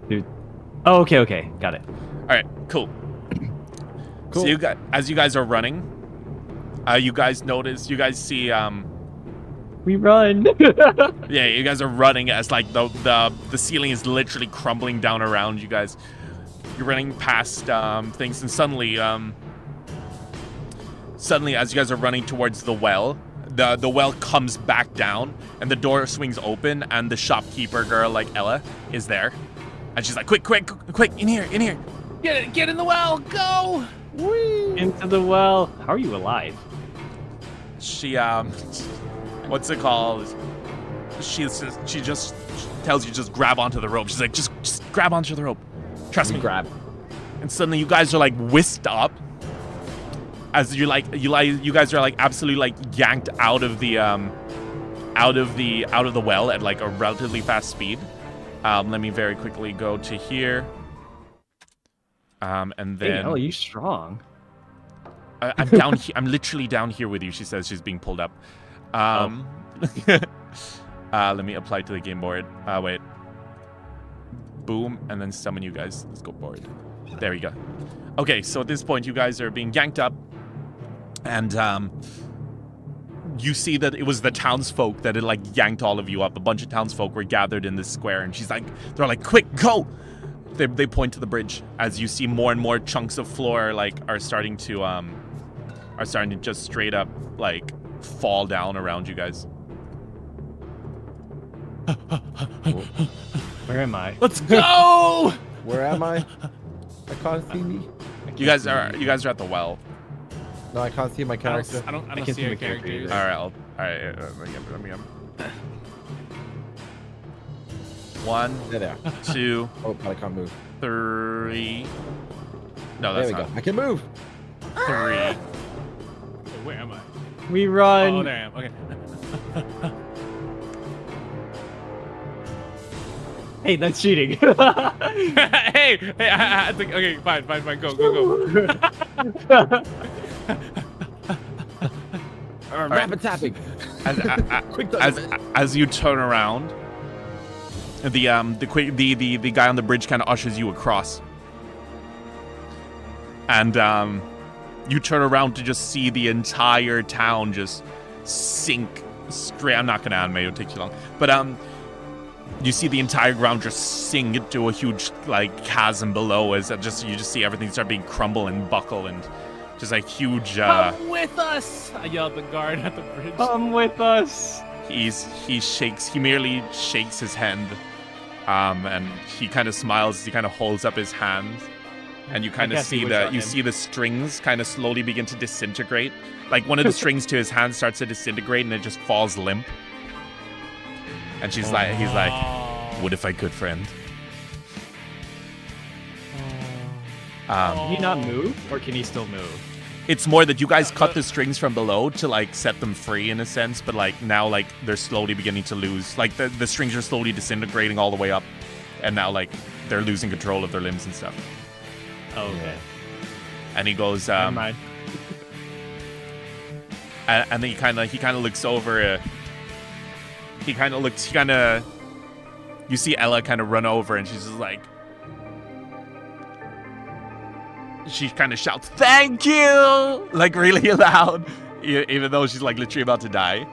Dude. Oh, okay, got it. All right, cool. So as you guys are running, you guys see. We run. Yeah, you guys are running as like the ceiling is literally crumbling down around you guys. You're running past things, and suddenly, as you guys are running towards the well, the well comes back down, and the door swings open, and the shopkeeper girl, like Ella, is there, and she's like, "Quick, in here!" Get in the well, go! Into the well. How are you alive? She what's it called? She just tells you just grab onto the rope. She's like, just grab onto the rope. Trust me. Grab. And suddenly you guys are like whisked up as you guys are like absolutely like yanked out of the well at like a relatively fast speed. Let me very quickly go to here. And then Hey, oh, you strong. I'm down here. I'm literally down here with you. She says she's being pulled up. Let me apply to the game board. Wait. Boom, and then summon you guys. Let's go board. There we go. Okay, so at this point, you guys are being yanked up, and you see that it was the townsfolk that had like yanked all of you up. A bunch of townsfolk were gathered in this square, and they're like, quick, go! They point to the bridge as you see more and more chunks of floor like are starting to just straight up like fall down around you guys. Where am I? Let's go! Where am I? I can't see me. You guys are at the well. No, I can't see my character. I don't can't see see your my character characters. either. All right. Let me. 1, There they are. 2, Oh, but I can't move. 3. No, There that's we go. not I can move. 3. Where am I? We run. Oh, there I am. Okay. Hey, that's cheating. hey, I think. Okay, fine. Go. Rapid tapping. Quick As you turn around, the guy on the bridge kind of ushers you across, and you turn around to just see the entire town just sink straight. I'm not gonna animate; it'll take too long. But you see the entire ground just sink into a huge like chasm below, as you just see everything start being crumble and buckle and just like huge. Come with us! I yelled at the guard at the bridge. Come with us. He merely shakes his hand, and he kind of smiles as he kind of holds up his hands, and you kind of guess he see would shut him. see the strings kind of slowly begin to disintegrate. Like one of the strings to his hand starts to disintegrate, and it just falls limp. And he's like, "What if I could, friend?" Can he not move, or can he still move? It's more that you guys cut the strings from below to like set them free in a sense, but like now like they're slowly beginning to lose. Like the strings are slowly disintegrating all the way up, and now like they're losing control of their limbs and stuff. Oh, okay. And he goes, Never mind. and then he kind of looks over. You see Ella kind of run over, and she's just like, she kind of shouts, "Thank you!" like really loud, even though she's like literally about to die.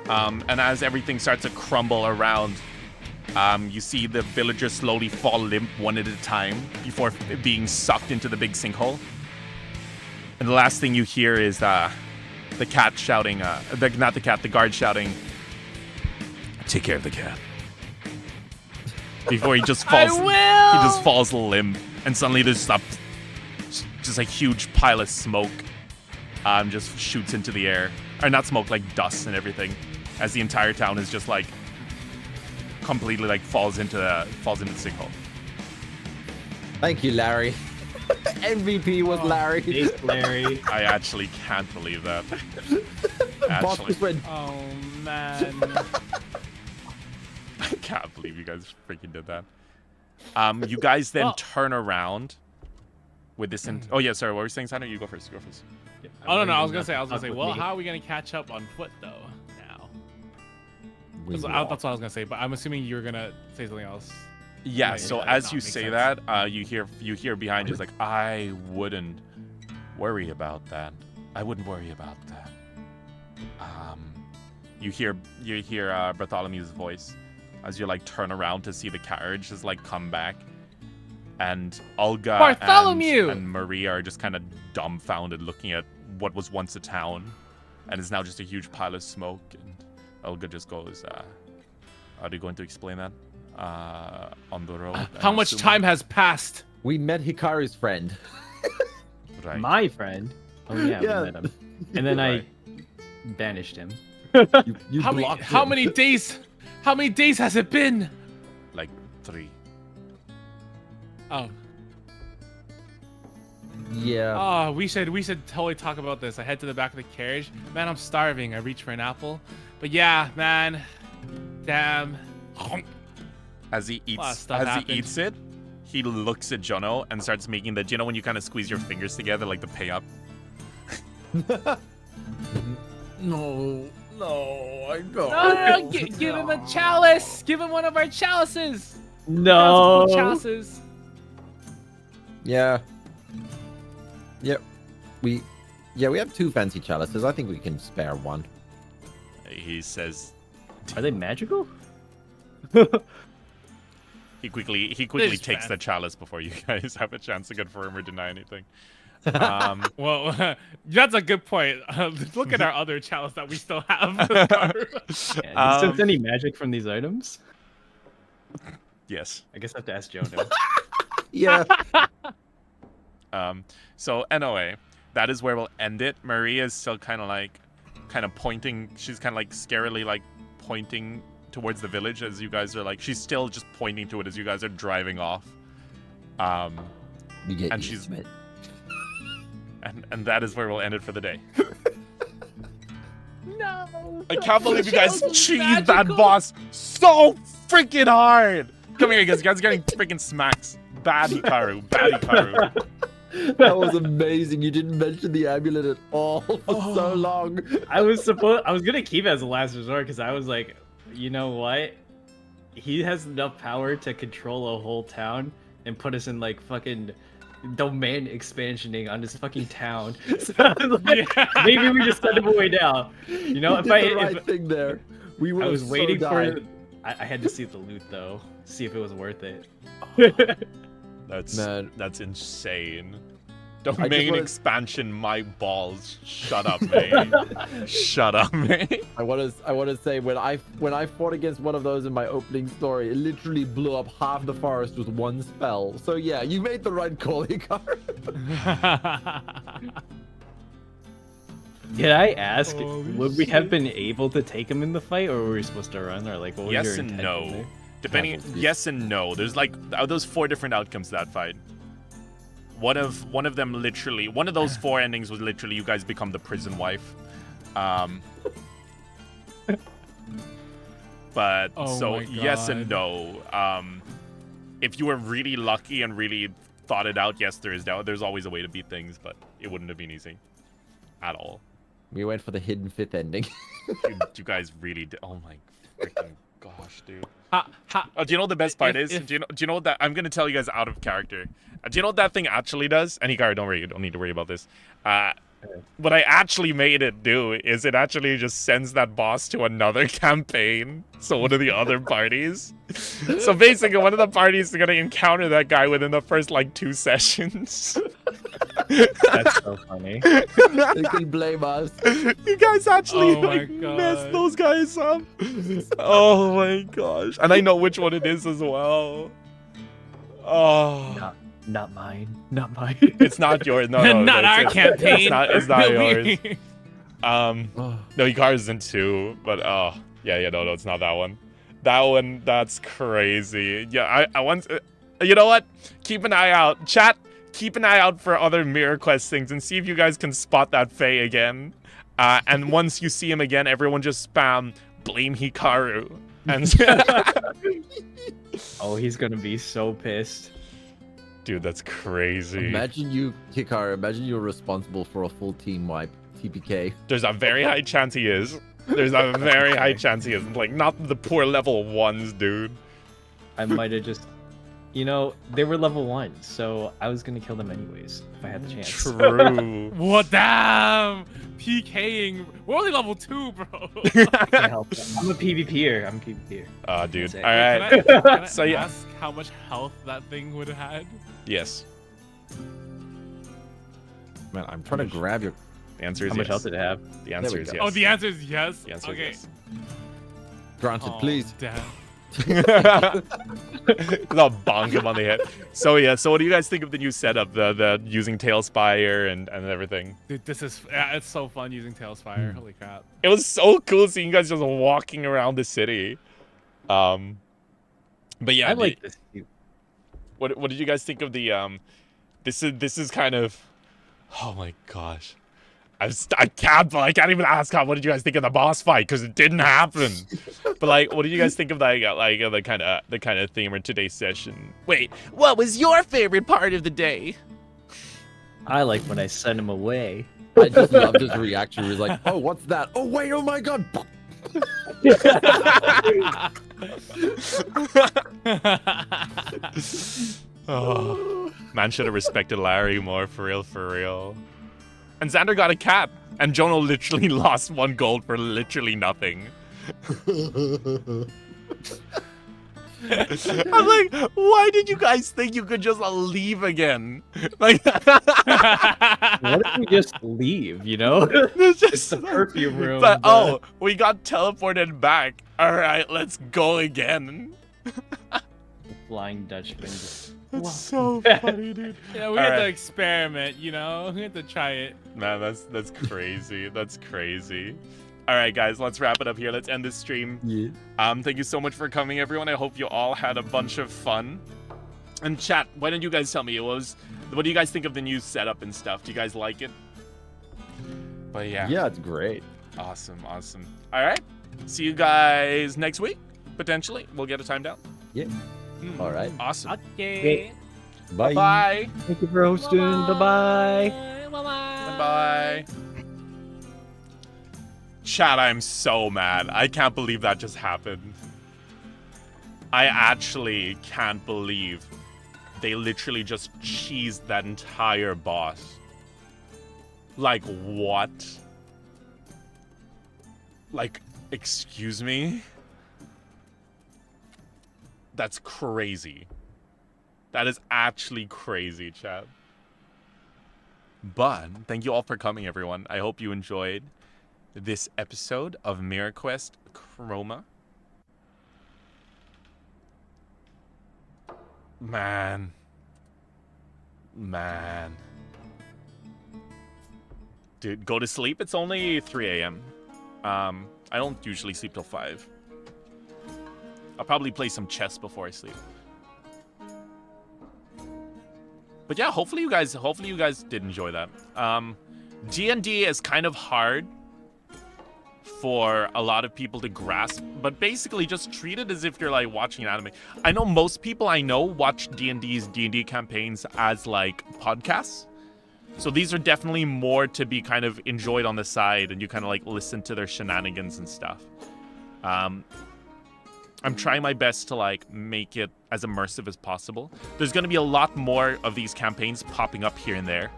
And as everything starts to crumble around, you see the villagers slowly fall limp one at a time before being sucked into the big sinkhole. And the last thing you hear is the cat shouting, the guard shouting, "Take care of the cat." Before he just falls, he just falls limp, and suddenly there's just a huge pile of smoke, just shoots into the air, or not smoke, like dust and everything, as the entire town is just like completely like falls into the sinkhole. Thank you, Larry. MVP was Larry. Thanks, Larry. I actually can't believe that. Boss Actually, just went. Oh man. I can't believe you guys freaking did that. You guys then turn around with this. Oh yeah, sorry. What were you saying, Sandra? You go first. Oh no, I was gonna say. Well, how are we gonna catch up on foot though? Now. That's what I was gonna say, but I'm assuming you were gonna say something else. Yeah. Right, So that as does you not make say sense. that, you hear behind you, it's like, I wouldn't worry about that. I wouldn't worry about that. You hear Bartholomew's voice as you like turn around to see the carriage just like come back, and Olga Bartholomew! and Maria are just kind of dumbfounded, looking at what was once a town, and is now just a huge pile of smoke. And Olga just goes, "Are you going to explain that on the road?" How much time has passed? We met Hikaru's friend. Right. My friend. Oh yeah, Yeah. we met him. And then Right. I banished him. You How blocked many him. days? How many days has it been? Like 3. Oh. Yeah. Oh, we should totally talk about this. I head to the back of the carriage. Man, I'm starving. I reach for an apple. But yeah, man. Damn. As he lot of eats, stuff happened. it, he looks at Jono and starts making the. Do you know when you kind of squeeze your fingers together, like the pay up? No, I don't. No, give him a chalice. Give him one of our chalices. No. Chalices. Yeah. Yep. We have 2 fancy chalices. I think we can spare one. He says. Are they magical? He quickly This takes fan. the chalice before you guys have a chance to confirm or deny anything. Well, that's a good point. Look at our other chalice that we still have. Yeah, do you sense any magic from these items? Yes. I guess I have to ask Jono. Yeah. So NOA, that is where we'll end it. Maria is still kind of pointing. She's kind of like scarily like pointing towards the village as you guys are like. She's still just pointing to it as you guys are driving off. You get and used to it. And that is where we'll end it for the day. No. I can't believe you guys That was cheesed that magical. boss so freaking hard. Come here, you guys. You guys are getting freaking smacks. Bad Hikaru. Bad Hikaru. That was amazing. You didn't mention the amulet at all for so long. I was gonna keep it as a last resort because I was like, you know what? He has enough power to control a whole town and put us in like fucking domain expansioning on this fucking town. So I was like, maybe we just send him away now. You know, You if did I the right thing there. We I were was so waiting for. died. I had to see the loot though, see if it was worth it. That's insane. just Domain wanted- expansion, my balls. Shut up, man. Shut up, man. I want to say when I fought against one of those in my opening story, it literally blew up half the forest with one spell. So yeah, you made the right call, Hikaru. Did I ask, Holy would we have shit. been able to take him in the fight, or were we supposed to run, or like what was Yes your and intent no. there? Depending, Casualties. yes and no. There's like those 4 different outcomes to that fight. One of them literally, one of those 4 endings was literally you guys become the prison wife. But Oh so my yes and God. no. If you were really lucky and really thought it out, yes, there's always a way to beat things, but it wouldn't have been easy at all. We went for the hidden 5th ending. You guys really did. Oh my freaking gosh, dude. Ha, Oh, do you know what the best part is? If- Do you know what that? I'm gonna tell you guys out of character. Do you know what that thing actually does? And Hikaru, don't worry, you don't need to worry about this. What I actually made it do is it actually just sends that boss to another campaign. So one of the other parties. So basically, one of the parties is gonna encounter that guy within the first like 2 sessions. That's so funny. They can blame us. You guys actually Oh my like messed God. those guys up. Oh my gosh. And I know which one it is as well. Oh. Not mine. Not mine. It's not yours. No, no, not no, our it's campaign. It's not yours. Oh. No, Hikaru's in 2, but yeah, no, it's not that one. That one, that's crazy. Yeah, I want. You know what? Keep an eye out, chat. Keep an eye out for other Mirror Quest things and see if you guys can spot that Fae again. And once you see him again, everyone just spam blame Hikaru. And Oh, he's gonna be so pissed. dude, that's crazy. Imagine you, Hikaru, imagine you're responsible for a full team wipe. TPK. There's a very high chance he is. There's a very high chance he is. Like, not the poor level 1s, dude. I might have just, you know, they were level 1, so I was gonna kill them anyways if I had the chance. True. What damn? PKing. We're only level 2, bro. Can't help it. I'm a PvPer. I'm a PvPer. Dude. That's it. All right. Can I So, yeah. ask how much health that thing would have had? Yes. Man, I'm trying to grab your. The answer is How much yes. health did it have? The answer we is go. yes. Oh, the answer is yes. The answer Okay. is Granted, Oh, please. Damn. yes. I'll bonk him on the head. So yeah. So what do you guys think of the new setup? The using Tailspire and everything. Dude, this is it's so fun using Tailspire. Holy crap. It was so cool seeing you guys just walking around the city. But yeah. I like this. What did you guys think of the This is kind of. Oh my gosh. I can't even ask what did you guys think of the boss fight because it didn't happen. But like, what did you guys think of the kind of theme of today's session? Wait, what was your favorite part of the day? I like when I send him away. I just loved his reaction. He was like, "Oh, what's that? Oh, wait! Oh my God!" Oh, man should have respected Larry more, for real. And Xander got a cat, and Jono literally lost 1 gold for literally nothing. I'm like, why did you guys think you could just leave again? Like, What if we just leave, you know? it's It's just the perfume room. but oh, we got teleported back. All right, let's go again. Flying Dutchman. Just... That's so funny, dude. Yeah, we All had to right. experiment, you know? We had to try it. Man, that's crazy. That's crazy. All right, guys, let's wrap it up here. Let's end this stream. Yeah. Thank you so much for coming, everyone. I hope you all had a bunch of fun. And chat, why don't you guys tell me what do you guys think of the new setup and stuff? Do you guys like it? But yeah. Yeah, it's great. Awesome. All right. See you guys next week. Potentially, we'll get a time down. Yeah. All right. Awesome. Okay. Bye. Bye. Thank you for hosting. Bye-bye. Bye-bye. Bye. Chat, I'm so mad. I can't believe that just happened. I actually can't believe they literally just cheesed that entire boss. Like, what? Like, excuse me? That's crazy. That is actually crazy, chat. But thank you all for coming, everyone. I hope you enjoyed this episode of Mirror Quest Chroma. Man. Dude, go to sleep. It's only 3 a.m. I don't usually sleep till 5. I'll probably play some chess before I sleep. But yeah, hopefully you guys did enjoy that. D&D is kind of hard for a lot of people to grasp, but basically just treat it as if you're like watching an anime. I know most people I know watch D&D campaigns as like podcasts. So these are definitely more to be kind of enjoyed on the side, and you kind of like listen to their shenanigans and stuff. I'm trying my best to like make it as immersive as possible. There's going to be a lot more of these campaigns popping up here and there.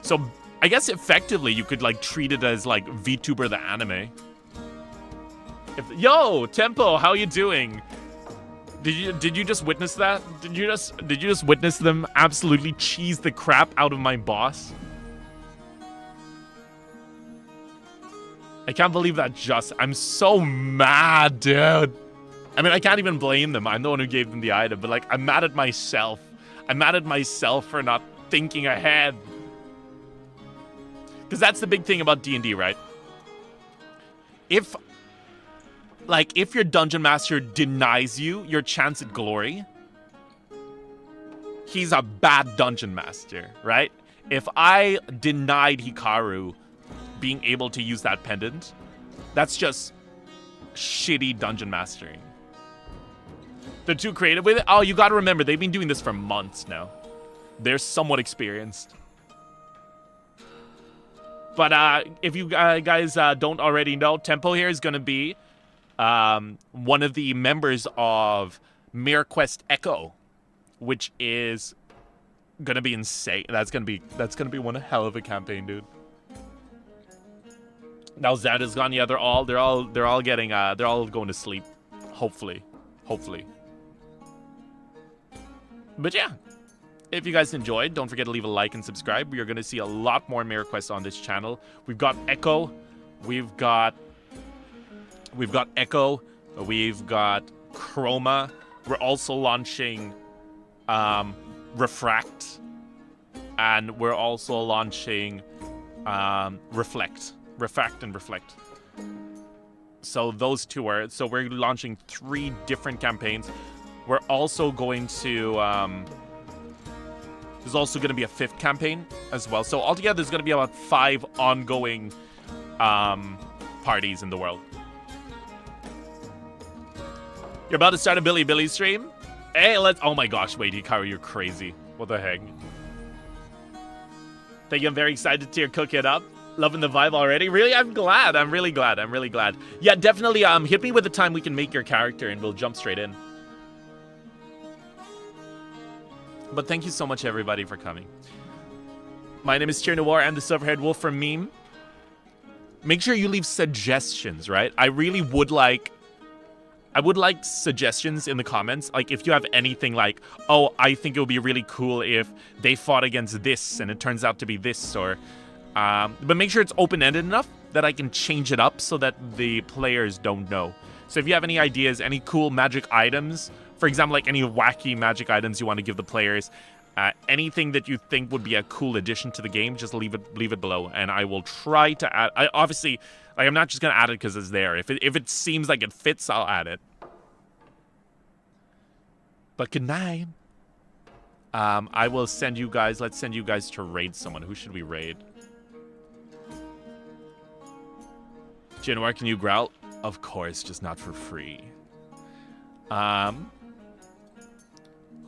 So I guess effectively you could like treat it as like VTuber the anime. Yo, Tempo, how you doing? Did you just witness that? Did you just witness them absolutely cheese the crap out of my boss? I can't believe that I'm so mad, dude. I mean, I can't even blame them. I'm the one who gave them the item, but like, I'm mad at myself. I'm mad at myself for not thinking ahead. Because that's the big thing about D&D, right? If your dungeon master denies you your chance at glory, he's a bad dungeon master, right? If I denied Hikaru being able to use that pendant, that's just shitty dungeon mastering. They're too creative with it. Oh, you gotta remember, they've been doing this for months now. They're somewhat experienced. But if you guys don't already know, Tempo here is gonna be one of the members of Mirror Quest Echo, which is gonna be insane. That's gonna be one hell of a campaign, dude. Now Xander's gone. Yeah, they're all going to sleep. Hopefully. But yeah, if you guys enjoyed, don't forget to leave a like and subscribe. We are going to see a lot more Mirror Quests on this channel. We've got Echo. We've got Echo. We've got Chroma. We're also launching Refract. And we're also launching Reflect. Refract and Reflect. So those two are... So we're launching 3 different campaigns. We're also going to... there's also going to be a 5th campaign as well. So altogether, there's going to be about 5 ongoing parties in the world. You're about to start a Billy stream? Hey, let's... Oh my gosh, wait, Hikaru, you're crazy. What the heck? Thank you, I'm very excited to cook it up. Loving the vibe already. Really? I'm glad. I'm really glad. Yeah, definitely hit me with the time we can make your character and we'll jump straight in. But thank you so much, everybody, for coming. My name is Noir. I'm the Silverhaired Wolf from MEEM. Make sure you leave suggestions, right? I would like suggestions in the comments. Like, if you have anything like, oh, I think it would be really cool if they fought against this and it turns out to be this, or... but make sure it's open-ended enough that I can change it up so that the players don't know. So if you have any ideas, any cool magic items, for example, like any wacky magic items you want to give the players, anything that you think would be a cool addition to the game, just leave it below, and I will try to add. Obviously, like, I'm not just gonna add it because it's there. If it seems like it fits, I'll add it. But good night. I will send you guys. Let's send you guys to raid someone. Who should we raid? Noir, can you growl? Of course, just not for free. Who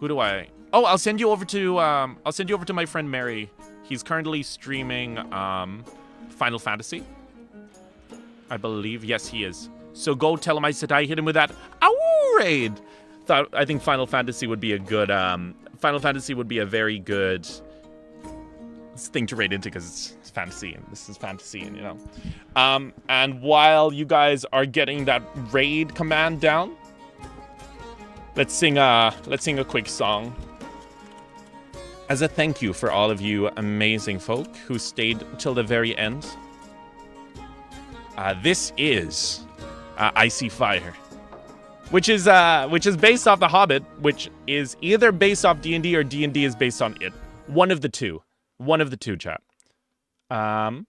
do I? Oh, I'll send you over to my friend Mary. He's currently streaming Final Fantasy, I believe. Yes, he is. So go tell him I said I hit him with that raid. I think Final Fantasy would be a good Final Fantasy would be a very good thing to raid into because it's fantasy and this is fantasy, and you know. And while you guys are getting that raid command down, let's sing a quick song as a thank you for all of you amazing folk who stayed till the very end. This is Icy Fire, which is based off The Hobbit, which is either based off D&D or D&D is based on it. One of the two, chat. Hey,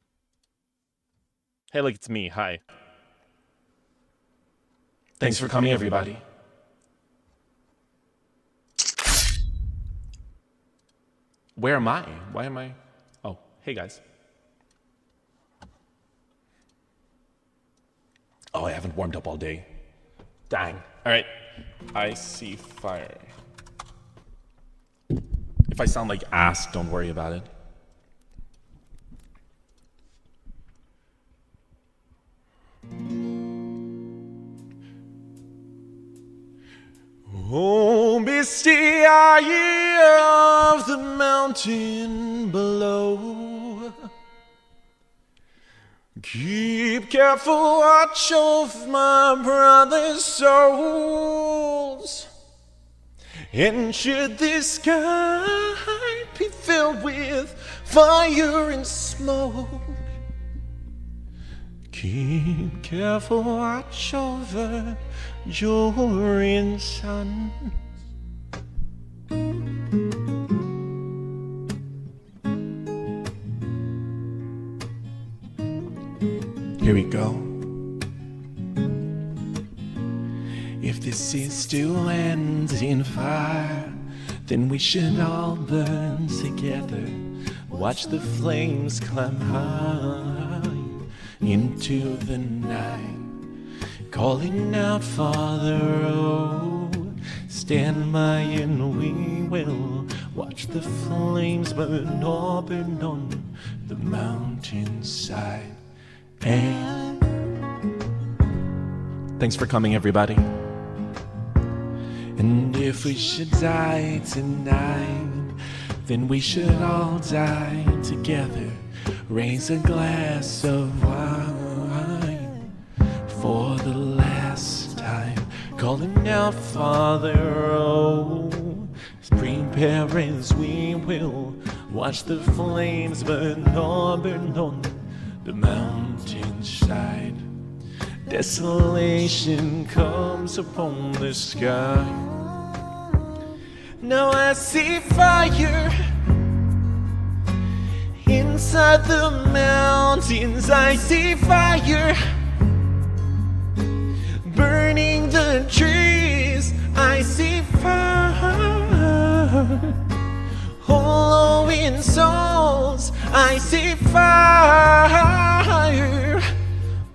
look, it's me. Hi. Thanks for coming, everybody. Where am I? Why am I? Oh, hey, guys. Oh, I haven't warmed up all day. Dang. All right. Icy Fire. If I sound like ass, don't worry about it. Oh, misty eye of the mountain below, keep careful watch of my brother's souls. And should this sky be filled with fire and smoke, keep careful watch over your son. Here we go. If this is to end in fire, then we should all burn together. Watch the flames climb high into the night, calling out, Father, oh, stand by and we will watch the flames burn on the mountainside. And thanks for coming, everybody. And if we should die tonight, then we should all die together. Raise a glass of wine for the last time, calling out, Father, oh, prepare as we will watch the flames burn on the mountainside. Desolation comes upon the sky. Now I see fire inside the mountains. I see fire burning the trees. I see fire hollowing souls. I see fire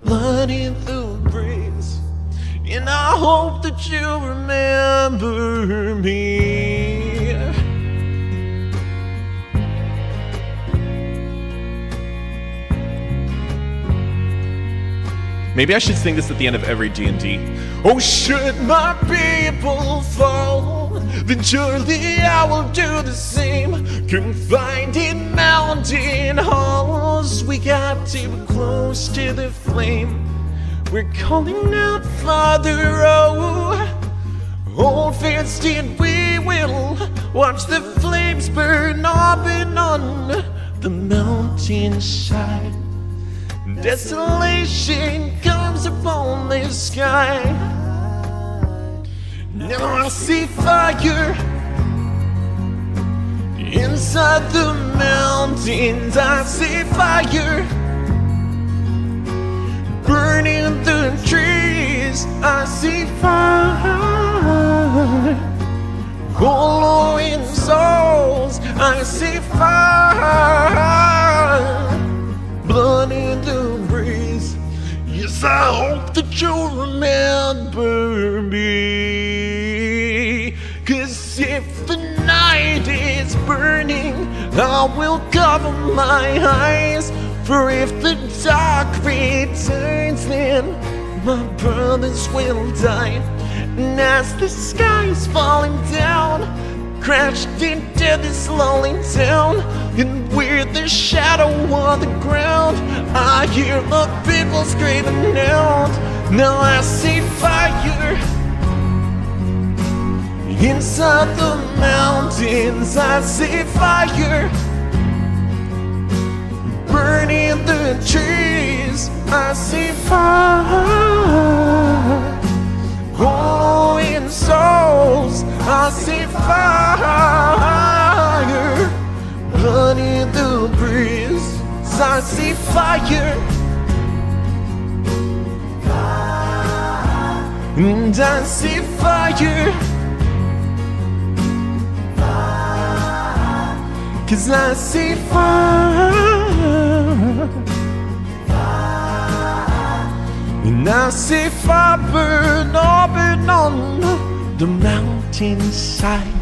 flooding the breeze, and I hope that you remember me. Maybe I should sing this at the end of every D&D. Oh, should my people fall, then surely I will do the same. Confined in mountain halls, we got too close to the flame. We're calling out, Father, oh, hold fast and we will watch the flames burn up and on the mountainside. Desolation comes upon the sky. Now I see fire inside the mountains. I see fire burning the trees. I see fire glowing souls. I see fire, blood in the breeze. Yes, I hope that you'll remember me. 'Cause if the night is burning, I will cover my eyes. For if the dark returns, then my brothers will die. And as the sky is falling down, crashed into this lonely town, and with the shadow on the ground, I hear the people screaming out. Now I see fire inside the mountains. I see fire burning the trees. I see fire glowing souls. I see fire, blood in the breeze. I see fire, and I see fire, 'cause I see fire, and I see fire burn on the mountainside.